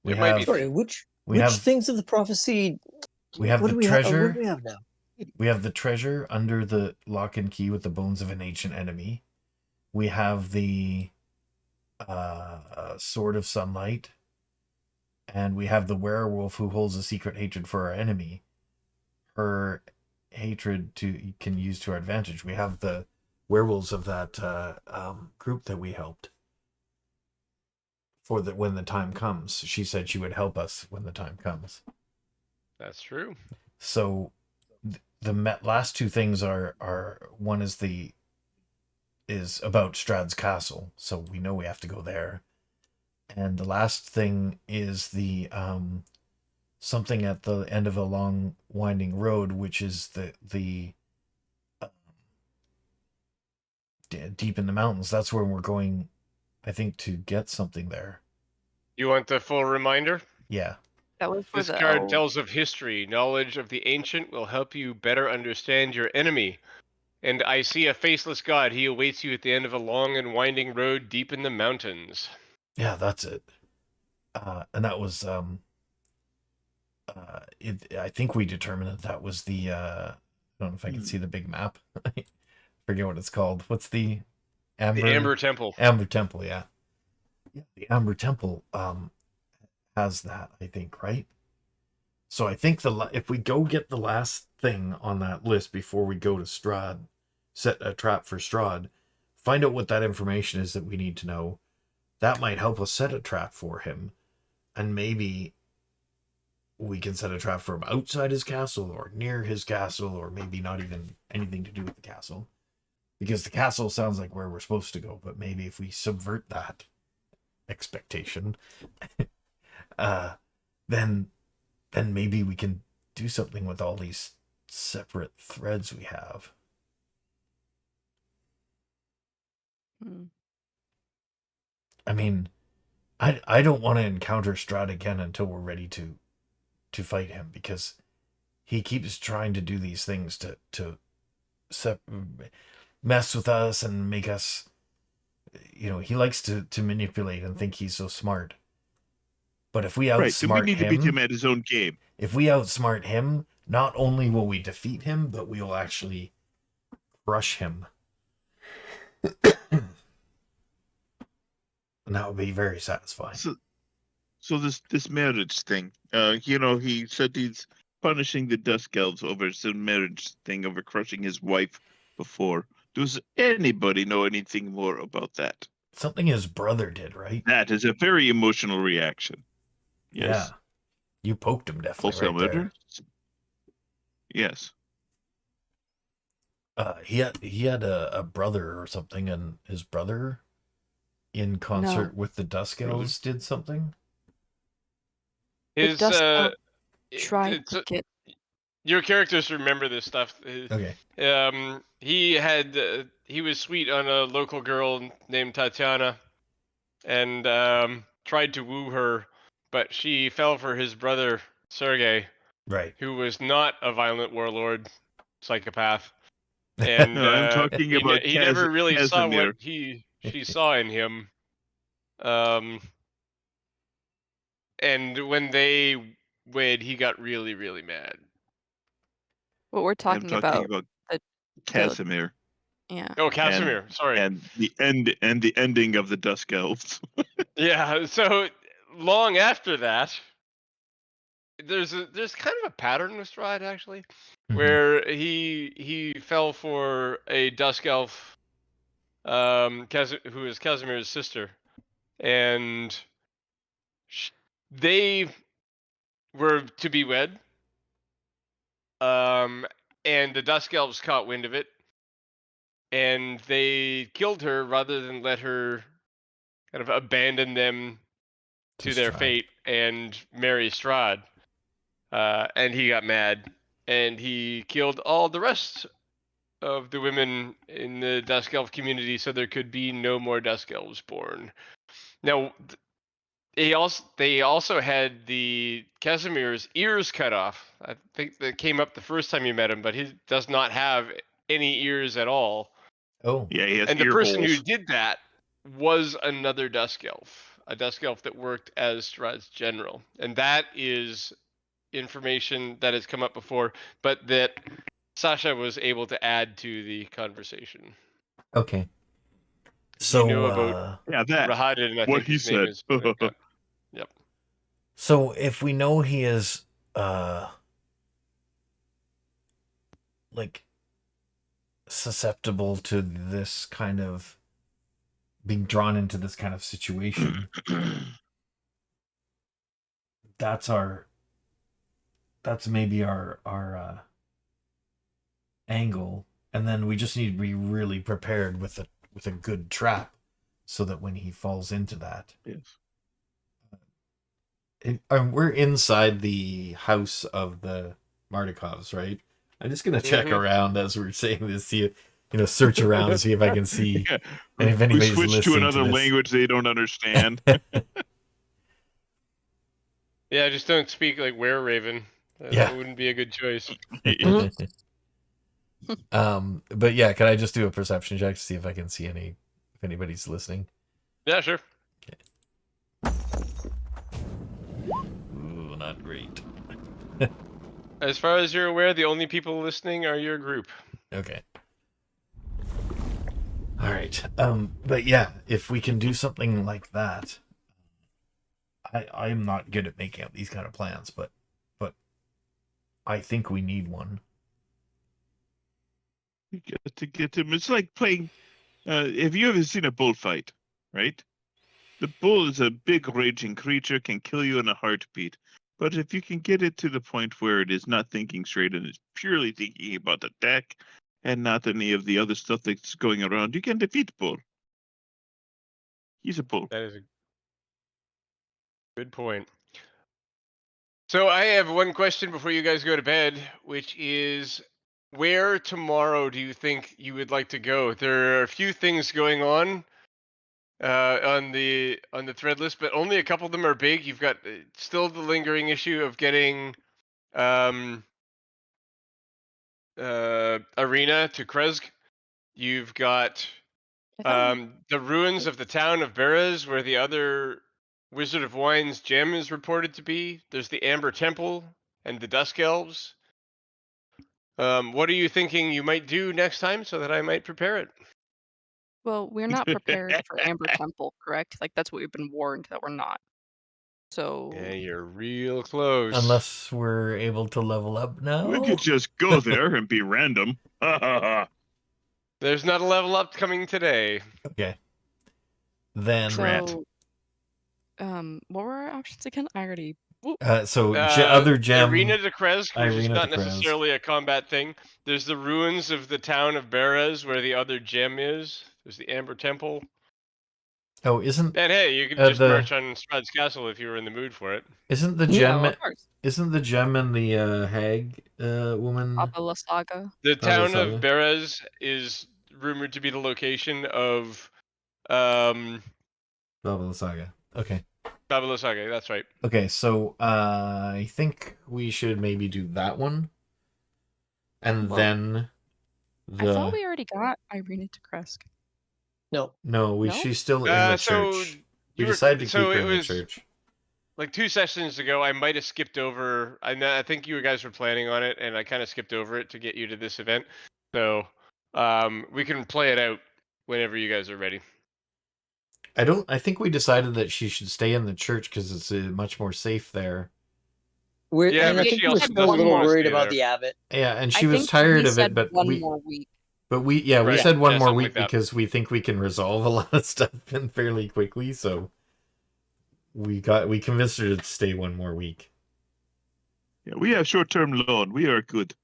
We It might have be Sorry, which we have things of the prophecy? we have what the do we treasure. what do we have now? We have the treasure under the lock and key with the bones of an ancient enemy. We have the sword of sunlight. and we have the werewolf who holds a secret hatred for our enemy. Her hatred can use to our advantage. We have the werewolves of that group that we helped for when the time comes. She said she would help us when the time comes. That's true. So the last two things are one is about Strahd's castle, so we know we have to go there. And the last thing is the something at the end of a long winding road, which is the deep in the mountains. That's where we're going, I think, to get something there. You want the full reminder? Yeah. That was for This the card tells of history. Knowledge of the ancient will help you better understand your enemy. And I see a faceless god. He awaits you at the end of a long and winding road deep in the mountains. Yeah, that's it. And that was I think we determined that was the I don't know if I can see the big map. Forget what it's called. What's the Amber? The Amber Temple. Amber Temple, yeah. Yeah, the Amber Temple has that, I think, right? So I think if we go get the last thing on that list before we go to Strahd, set a trap for Strahd, find out what that information is that we need to know. That might help us set a trap for him, and maybe we can set a trap for him outside his castle or near his castle, or maybe not even anything to do with the castle. Because the castle sounds like where we're supposed to go, but maybe if we subvert that expectation, then maybe we can do something with all these separate threads we have. I mean, I don't want to encounter Strahd again until we're ready to fight him, because he keeps trying to do these things to mess with us and make us, he likes to manipulate and think he's so smart. But if we outsmart right, then we need him, to beat him at his own game. If we outsmart him, not only will we defeat him, but we will actually crush him. And that would be very satisfying. So this marriage thing, he said he's punishing the Dusk Elves over some marriage thing, over crushing his wife before. Does anybody know anything more about that? Something his brother did, right? That is a very emotional reaction. Yes. Yeah. You poked him definitely Wholesale right murder? there. Yes. He had a brother or something, and his brother, in concert with the Dusk Elves, did something. His tried to get. Your characters remember this stuff. Okay. He was sweet on a local girl named Tatiana, and tried to woo her, but she fell for his brother Sergei, right, who was not a violent warlord, psychopath, and no, I'm talking about he never really saw what Casimir. she saw in him. And when they wed, he got really, really mad. What we're talking about Casimir. Yeah. Oh, Casimir. Sorry. And the ending of the Dusk Elves. Yeah. So long after that, there's kind of a pattern with Strahd, actually, where he fell for a Dusk Elf, who is Casimir's sister, and they were to be wed. And the Dusk Elves caught wind of it, and they killed her rather than let her kind of abandon them to their fate and marry Strahd. And he got mad, and he killed all the rest of the women in the Dusk Elf community, so there could be no more Dusk Elves born. Now, they also had the Casimir's ears cut off. I think that came up the first time you met him, but he does not have any ears at all. Oh. Yeah, he has And ear the person holes. who did that was another Dusk Elf, a Dusk Elf that worked as Strahd's general. And that is information that has come up before, but that Sasha was able to add to the conversation. Okay. So you know about that Rahadin, I what think he his name said. is. Yep. So if we know he is like susceptible to this kind of being drawn into this kind of situation, that's maybe our angle, and then we just need to be really prepared with a good trap so that when he falls into that. Yes. We're inside the house of the Mardikovs, right? I'm just gonna check around as we're saying this, see, search around, see if I can see Yeah. and if We anybody's switched to listening another this. language they don't understand. Yeah, just don't speak like Were-Raven. Yeah. That wouldn't be a good choice. But yeah, can I just do a perception check to see if I can see if anybody's listening? Yeah, sure. Ooh, not great. As far as you're aware, the only people listening are your group. Okay. All right. But yeah, if we can do something like that, I'm not good at making up these kind of plans, but I think we need one. You got to get him. It's like playing. Have you ever seen a bullfight? Right. The bull is a big raging creature, can kill you in a heartbeat. But if you can get it to the point where it is not thinking straight and is purely thinking about the deck and not any of the other stuff that's going around, you can defeat bull. He's a bull. That is a good point. So I have one question before you guys go to bed, which is, where tomorrow do you think you would like to go? There are a few things going on the thread list, but only a couple of them are big. You've got still the lingering issue of getting Arena to Kresk. You've got the ruins of the town of Beres, where the other Wizard of Wine's gem is reported to be. There's the Amber Temple and the Dusk Elves. What are you thinking you might do next time so that I might prepare it? Well, we're not prepared for Amber Temple, correct? Like, that's what we've been warned that we're not. So, Yeah, you're real close. Unless we're able to level up now. We could just go there and be random. There's not a level up coming today. Okay. Then so, what were our options again? I already. other gem. Arena de Kresk, which is Arena not de Kresk. necessarily a combat thing. There's the ruins of the town of Beres, where the other gem is. There's the Amber Temple. Oh, isn't And hey, you could just march on Strahd's castle if you were in the mood for it. isn't the gem No, of course. isn't the gem and the hag woman? Papa Saga. The Pablo town Saga? of Beres is rumored to be the location of Blah blah saga. Okay. Babylon Saga, that's right. Okay, so I think we should maybe do that one, and then I thought we already got Irina to Kresk. No. No, No? she's still in the So church. We decided to keep her in the was church. like 2 sessions ago. I might have skipped over. I think you guys were planning on it, and I kind of skipped over it to get you to this event. So we can play it out whenever you guys are ready. I think we decided that she should stay in the church because it's much more safe there. Yeah, And I but think she we're also still a doesn't little wanna worried stay about there. the abbot. Yeah, and I she was think tired we of said it, but one more week. we Right. said one Yeah, more something week like that. because we think we can resolve a lot of stuff fairly quickly. So we convinced her to stay one more week. Yeah, we have short-term loan. We are good.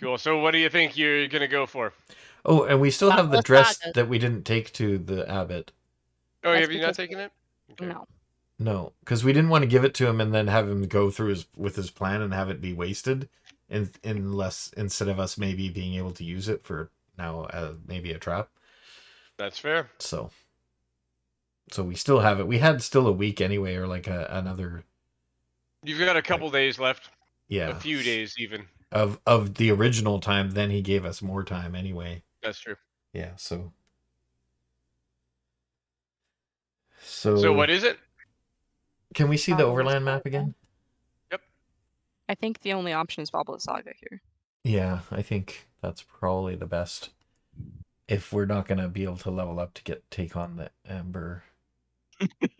Cool. So what do you think you're gonna go for? Oh, and we still have the Pablo dress Saga. that we didn't take to the abbot. Oh, That's have you not because taken it? Okay. No. No, because we didn't want to give it to him and then have him go through his plan and have it be wasted, instead of us maybe being able to use it for now maybe a trap. That's fair. So we still have it. We had still a week anyway, or like another. You've got a couple days left. Yeah, A few days even. of the original time. Then he gave us more time anyway. That's true. Yeah. So So what is it? can we see the Pablo overland map Saga. again? I think the only option is Pablo Saga here. Yeah, I think that's probably the best. If we're not gonna be able to level up to take on the Amber.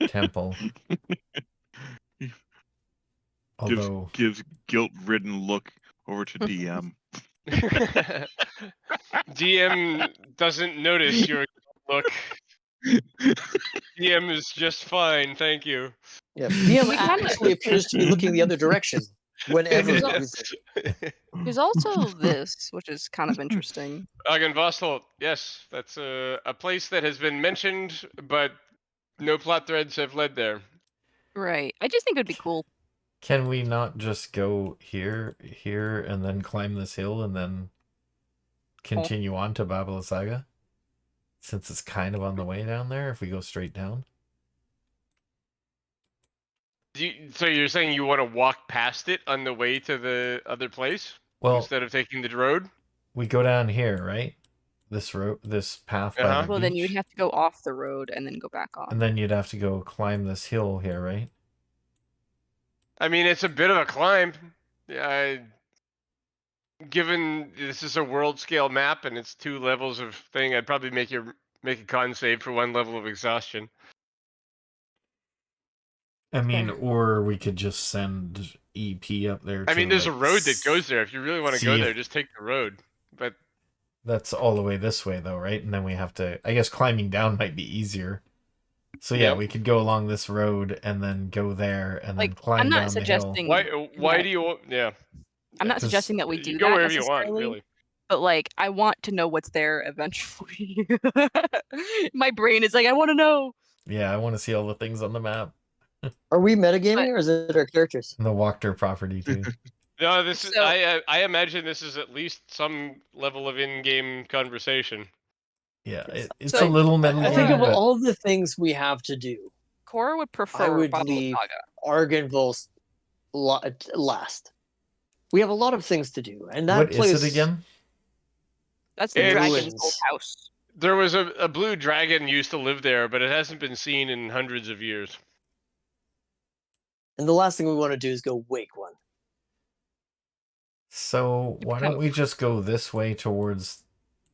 temple. Although gives guilt-ridden look over to DM. DM doesn't notice your look. DM is just fine, thank you. Yeah, DM We kinda- actually appears to be looking the other direction whenever There's we al- visit. There's also this, which is kind of interesting. Agenvostholt, yes, that's a place that has been mentioned, but no plot threads have led there. Right. I just think it would be cool. can we not just go here, and then climb this hill and then continue on to Babala Saga? Since it's kind of on the way down there, if we go straight down. So you're saying you want to walk past it on the way to the other place Well, instead of taking the road? we go down here, right? This road, this path by Uh-huh. the Well, beach. then you would have to go off the road and then go back on. And then you'd have to go climb this hill here, right? I mean, it's a bit of a climb. Given this is a world scale map and it's 2 levels of thing, I'd probably make a con save for 1 level of exhaustion. I mean, Fair. or we could just send EP up there. I mean, there's a like, road that goes there. If you really want to go see there, if- just take the road. But That's all the way this way, though, right? And then we have to. I guess climbing down might be easier. So yeah, Yep. we could go along this road and then go there and then Like, climb I'm not down suggesting. why that- do you? Yeah, I'm not 'Cause suggesting that we do you go that wherever you want, necessarily, really. but like, I want to know what's there eventually. My brain is like, I want to know. the hill. Yeah, I want to see all the things on the map Are we metagaming or is it our characters? and the Walker property too. No, this is. So- I imagine this is at least some level of in-game conversation. Yeah, it's So- a little I metal. think of but all the things we have to do, Cora would prefer I would Babala leave Saga. Argynvost's last. We have a lot of things to do, and that what place is it again? That's the It's- dragon's old Ruins. house. There was a blue dragon used to live there, but it hasn't been seen in hundreds of years. And the last thing we want to do is go wake one. So why become don't a we just go this way towards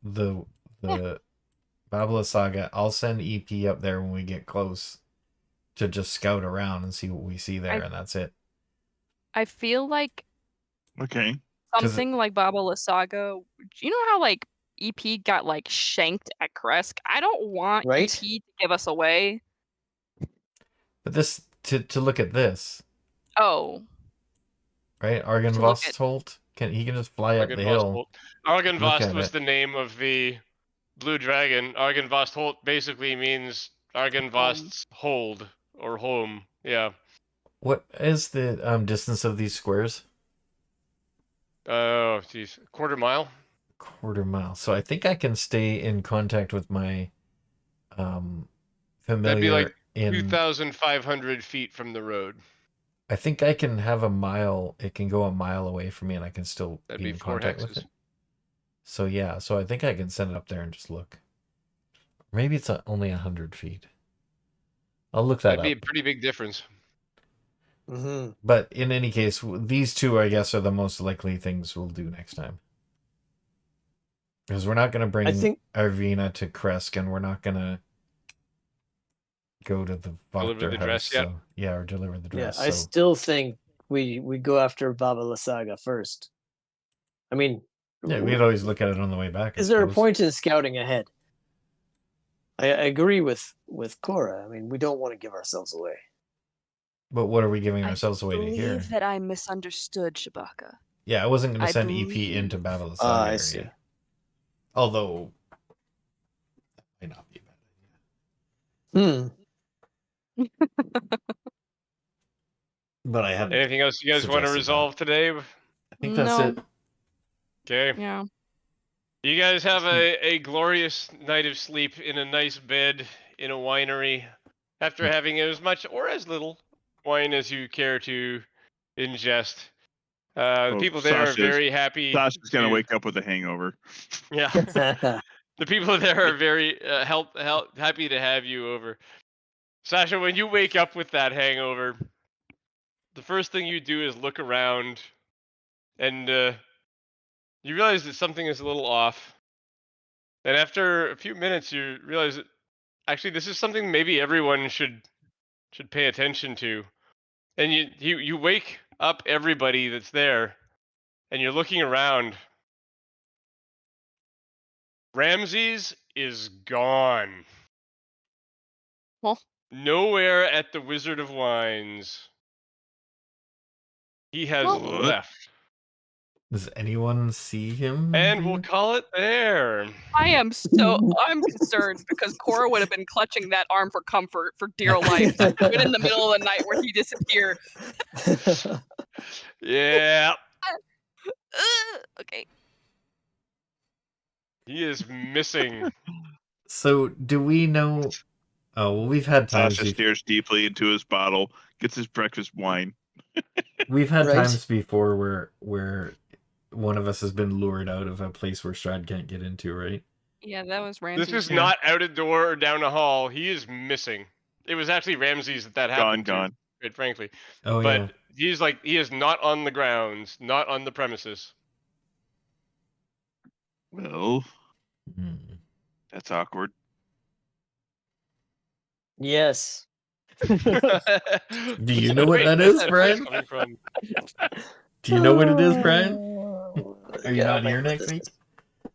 the Babala Saga? I'll send EP up there when we get close to just scout around and see what we see there, and that's it. I feel like Okay. 'Cause something like Babala Saga. You know how like EP got like shanked at Kresk? I don't want Right? EP to give us away. But this to look at this, Oh, right? at- Argynvostholt can just fly up the hill. Argynvost at was it. the name of the blue dragon. Argynvostholt basically means Argynvost's hold or home. Yeah. What is the distance of these squares? Oh, geez. Quarter mile? Quarter mile. So I think I can stay in contact with my familiar like in 2,500 feet from the road. I think I can have a mile. It can go a mile away from me, and I can still That'd be be in 4 contact with hexes. it. So yeah, so I think I can send it up there and just look. Maybe it's only 100 feet. I'll look that That'd be a up. pretty big difference. Mm-hmm. But in any case, these two, I guess, are the most likely things we'll do next time. Because we're not going to bring I think Arvina to Kresk, and we're not going to go to the Deliver Voctor the house. dress, yep. So, yeah, or deliver the yeah, dress. I so. still think we go after Babala Saga first. I mean, Yeah, we'd always look at it on the way back. I is there a suppose. point in scouting ahead? I agree with Cora. I mean, we don't want to give ourselves away. But what are we giving I ourselves away to here? believe that I misunderstood Shabakka. Yeah, I wasn't going I to send EP believe- into Babala Ah, Saga I area. see. Although, that might not be a bad idea. But I had. Anything else you guys want to suggested that. resolve today? I think that's No. it. Okay. Yeah. You guys have a glorious night of sleep in a nice bed in a winery after having as much or as little wine as you care to ingest. The Oh, people there are Sasha's- very happy. Sasha's gonna to- wake up with a hangover. Yeah. The people there are very happy to have you over. Sasha, when you wake up with that hangover, the first thing you do is look around and you realize that something is a little off. And after a few minutes, you realize that actually this is something maybe everyone should should pay attention to. And you wake up everybody that's there, and you're looking around. Ramses is gone. Well, Nowhere at the Wizard of Wines. He has Well- left. Does anyone see him? And we'll call it there. I'm concerned because Cora would have been clutching that arm for comfort for dear life, even in the middle of the night where he disappeared. Yeah. Okay. He is missing. So, do we know? Oh, well, we've had times. Sasha stares deeply into his bottle, gets his breakfast wine. We've had Right. times before where one of us has been lured out of a place where Strahd can't get into, right? Yeah, that was Ramsey. This is not out a door or down a hall. He is missing. It was actually Ramses that happened Gone. to, quite frankly. Oh But he is not on the grounds, not on the premises. Well, yeah. Hmm. that's awkward. Yes. Do you know what that is, Brian? Coming from? Do you know what it is, Brian? Are you Yeah, not my here next goodness. week?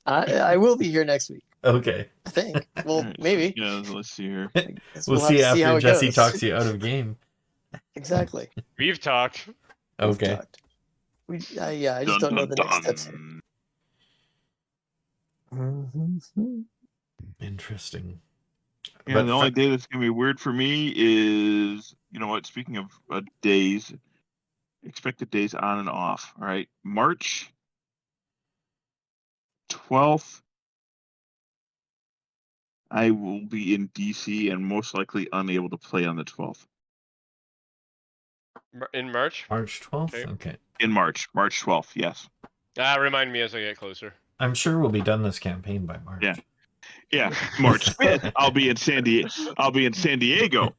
I will be here next week. Okay. I think. Well, Alright, maybe. Yeah, let's see here. Guess We'll have see to after how it Jesse goes. talks you out of game. Exactly. We've talked. We've Okay. talked. Yeah, I just don't know the next steps. Mhm. Interesting. Yeah, But the only day that's gonna be weird for me is, you know what? Speaking of days, expected days on and off. All right, March 12th, I will be in DC and most likely unable to play on the 12th. In March? March 12th? Okay. Okay. In March 12th, yes. Remind me as I get closer. I'm sure we'll be done this campaign by March. Yeah. Yeah, March 5th, I'll be in San Diego,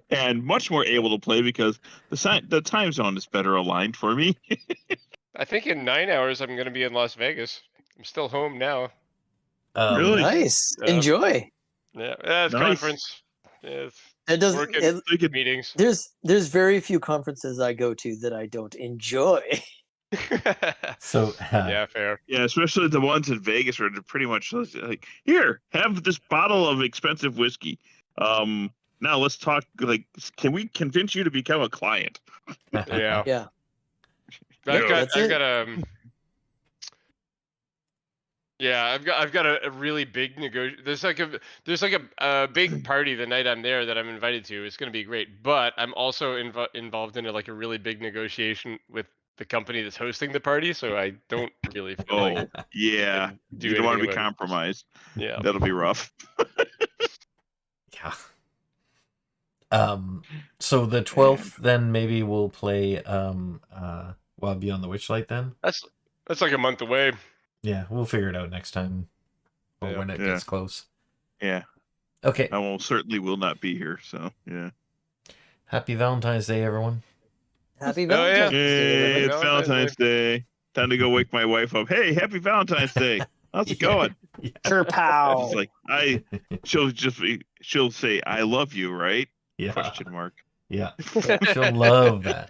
and much more able to play because the time zone is better aligned for me. I think in 9 hours I'm going to be in Las Vegas. I'm still home now. Really? Nice. Yeah. Enjoy. Yeah, it's Nice. conference. Yeah, it's It doesn't. working Like meetings. There's very few conferences I go to that I don't enjoy. So, Yeah, fair. Yeah, especially the ones in Vegas are pretty much like, here, have this bottle of expensive whiskey. Now let's talk. Like, can we convince you to become a client? Yeah. Yeah. I've that's it. got I've got a really big There's like a big party the night I'm there that I'm invited to. It's going to be great, but I'm also involved in a really big negotiation with the company that's hosting the party, so I don't really feel like Yeah, do you don't want to anything be about it. compromised. Yeah. That'll be rough. yeah. So the 12th, then maybe we'll play Wild Beyond the Witchlight then? That's like a month away. Yeah, we'll figure it out next time. Or Yeah. when it Yeah. gets close. Yeah, Okay. I certainly will not be here. So yeah. Happy Valentine's Day, everyone. Happy Oh, yeah. Valentine's Day. Hey, everybody. it's Valentine's Day. Time to go wake my wife up. Hey, happy Valentine's Day. How's it going? Kerpow. It's like she'll say, "I love you," right? Yeah. Question mark. Yeah. She'll love that.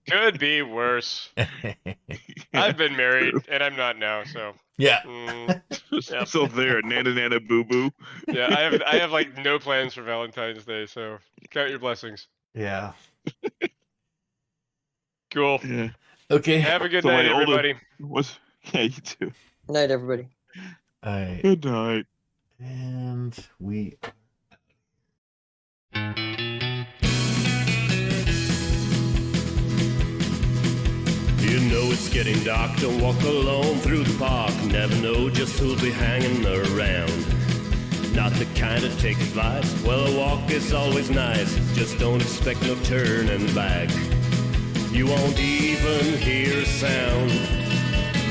Could be worse. I've been married and I'm not now, so Yeah. Yep. Still there, nana boo boo. yeah. I have like no plans for Valentine's Day, so count your blessings. Yeah. Cool. Yeah. Okay. Have a good So my night, older- everybody. Yeah, you too. Night, everybody. Alright. Good night. And we You know it's getting dark, don't walk alone through the park. Never know just who'll be hanging around. Not the kind that takes advice, well a walk is always nice. Just don't expect no turning back. You won't even hear a sound,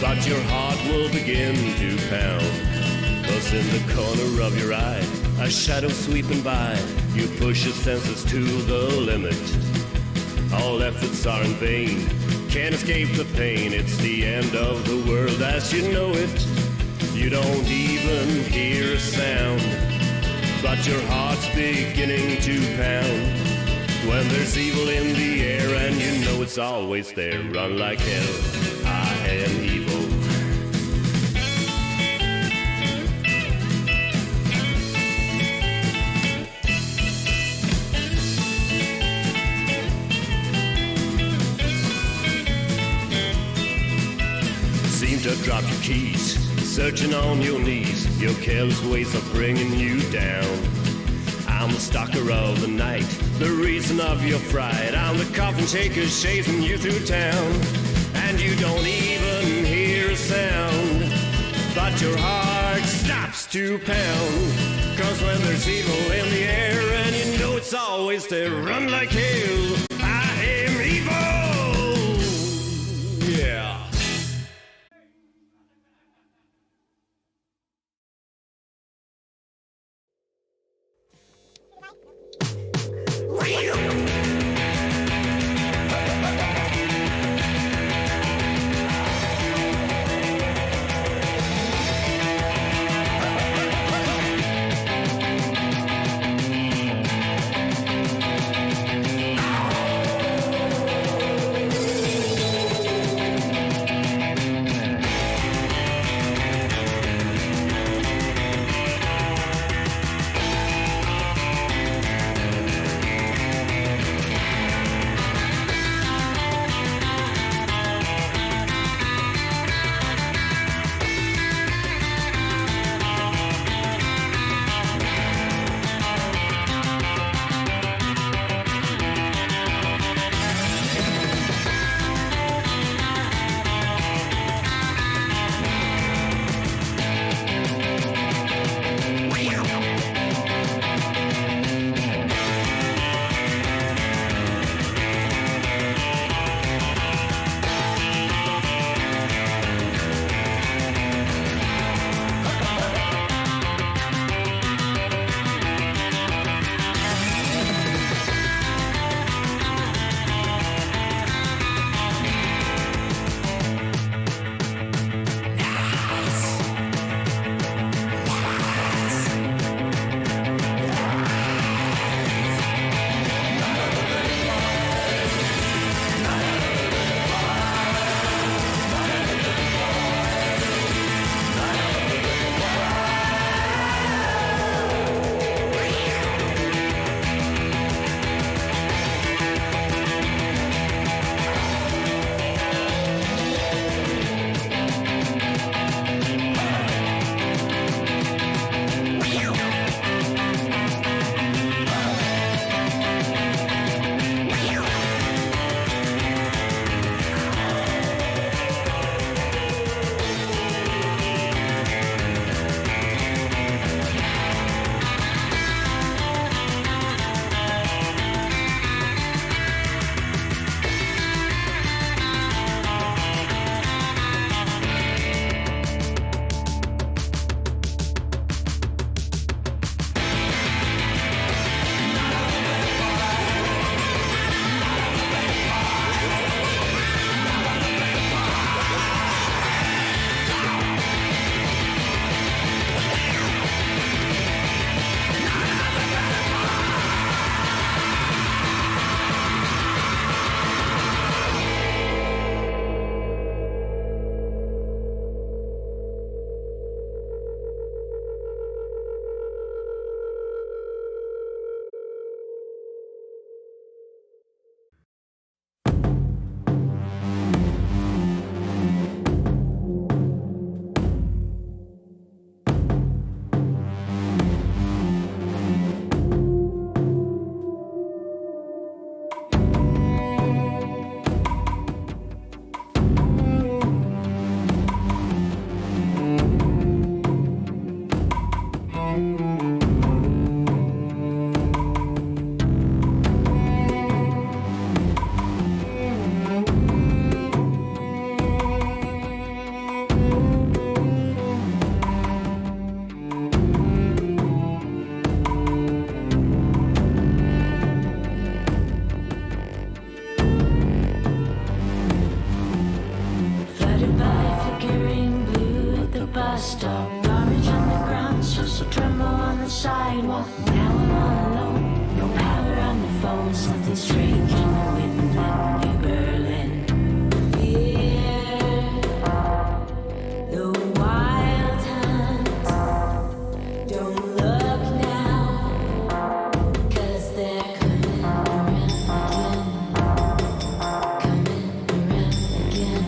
but your heart will begin to pound. 'Cause in the corner of your eye, a shadow sweeping by. You push your senses to the limit. All efforts are in vain, can't escape the pain. It's the end of the world as you know it. You don't even hear a sound, but your heart's beginning to pound. When there's evil in the air and you know it's always there, run like hell, I am evil. Seem to drop your keys, searching on your knees. Your careless ways are bringing you down. I'm the stalker of the night, the reason of your fright. I'm the coffin shaker chasing you through town. And you don't even hear a sound, but your heart stops to pound. Cause when there's evil in the air and you know it's always there, run like hell, I am evil. Yeah. sidewalk, now I'm all alone. No power on the phone, something strange in the wind in New Berlin. Fear, the wild hunt. Don't look now, 'cause they're coming around again. Coming around again.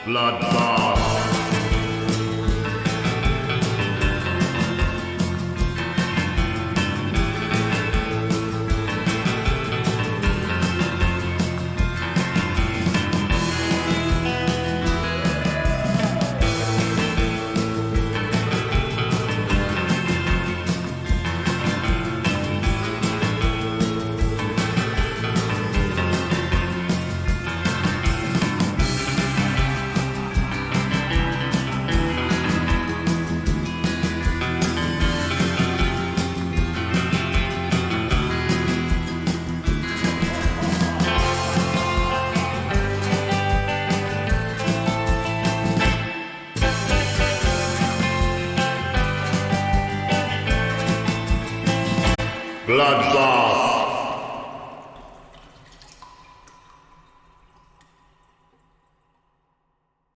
Bloodbath. Bloodbath.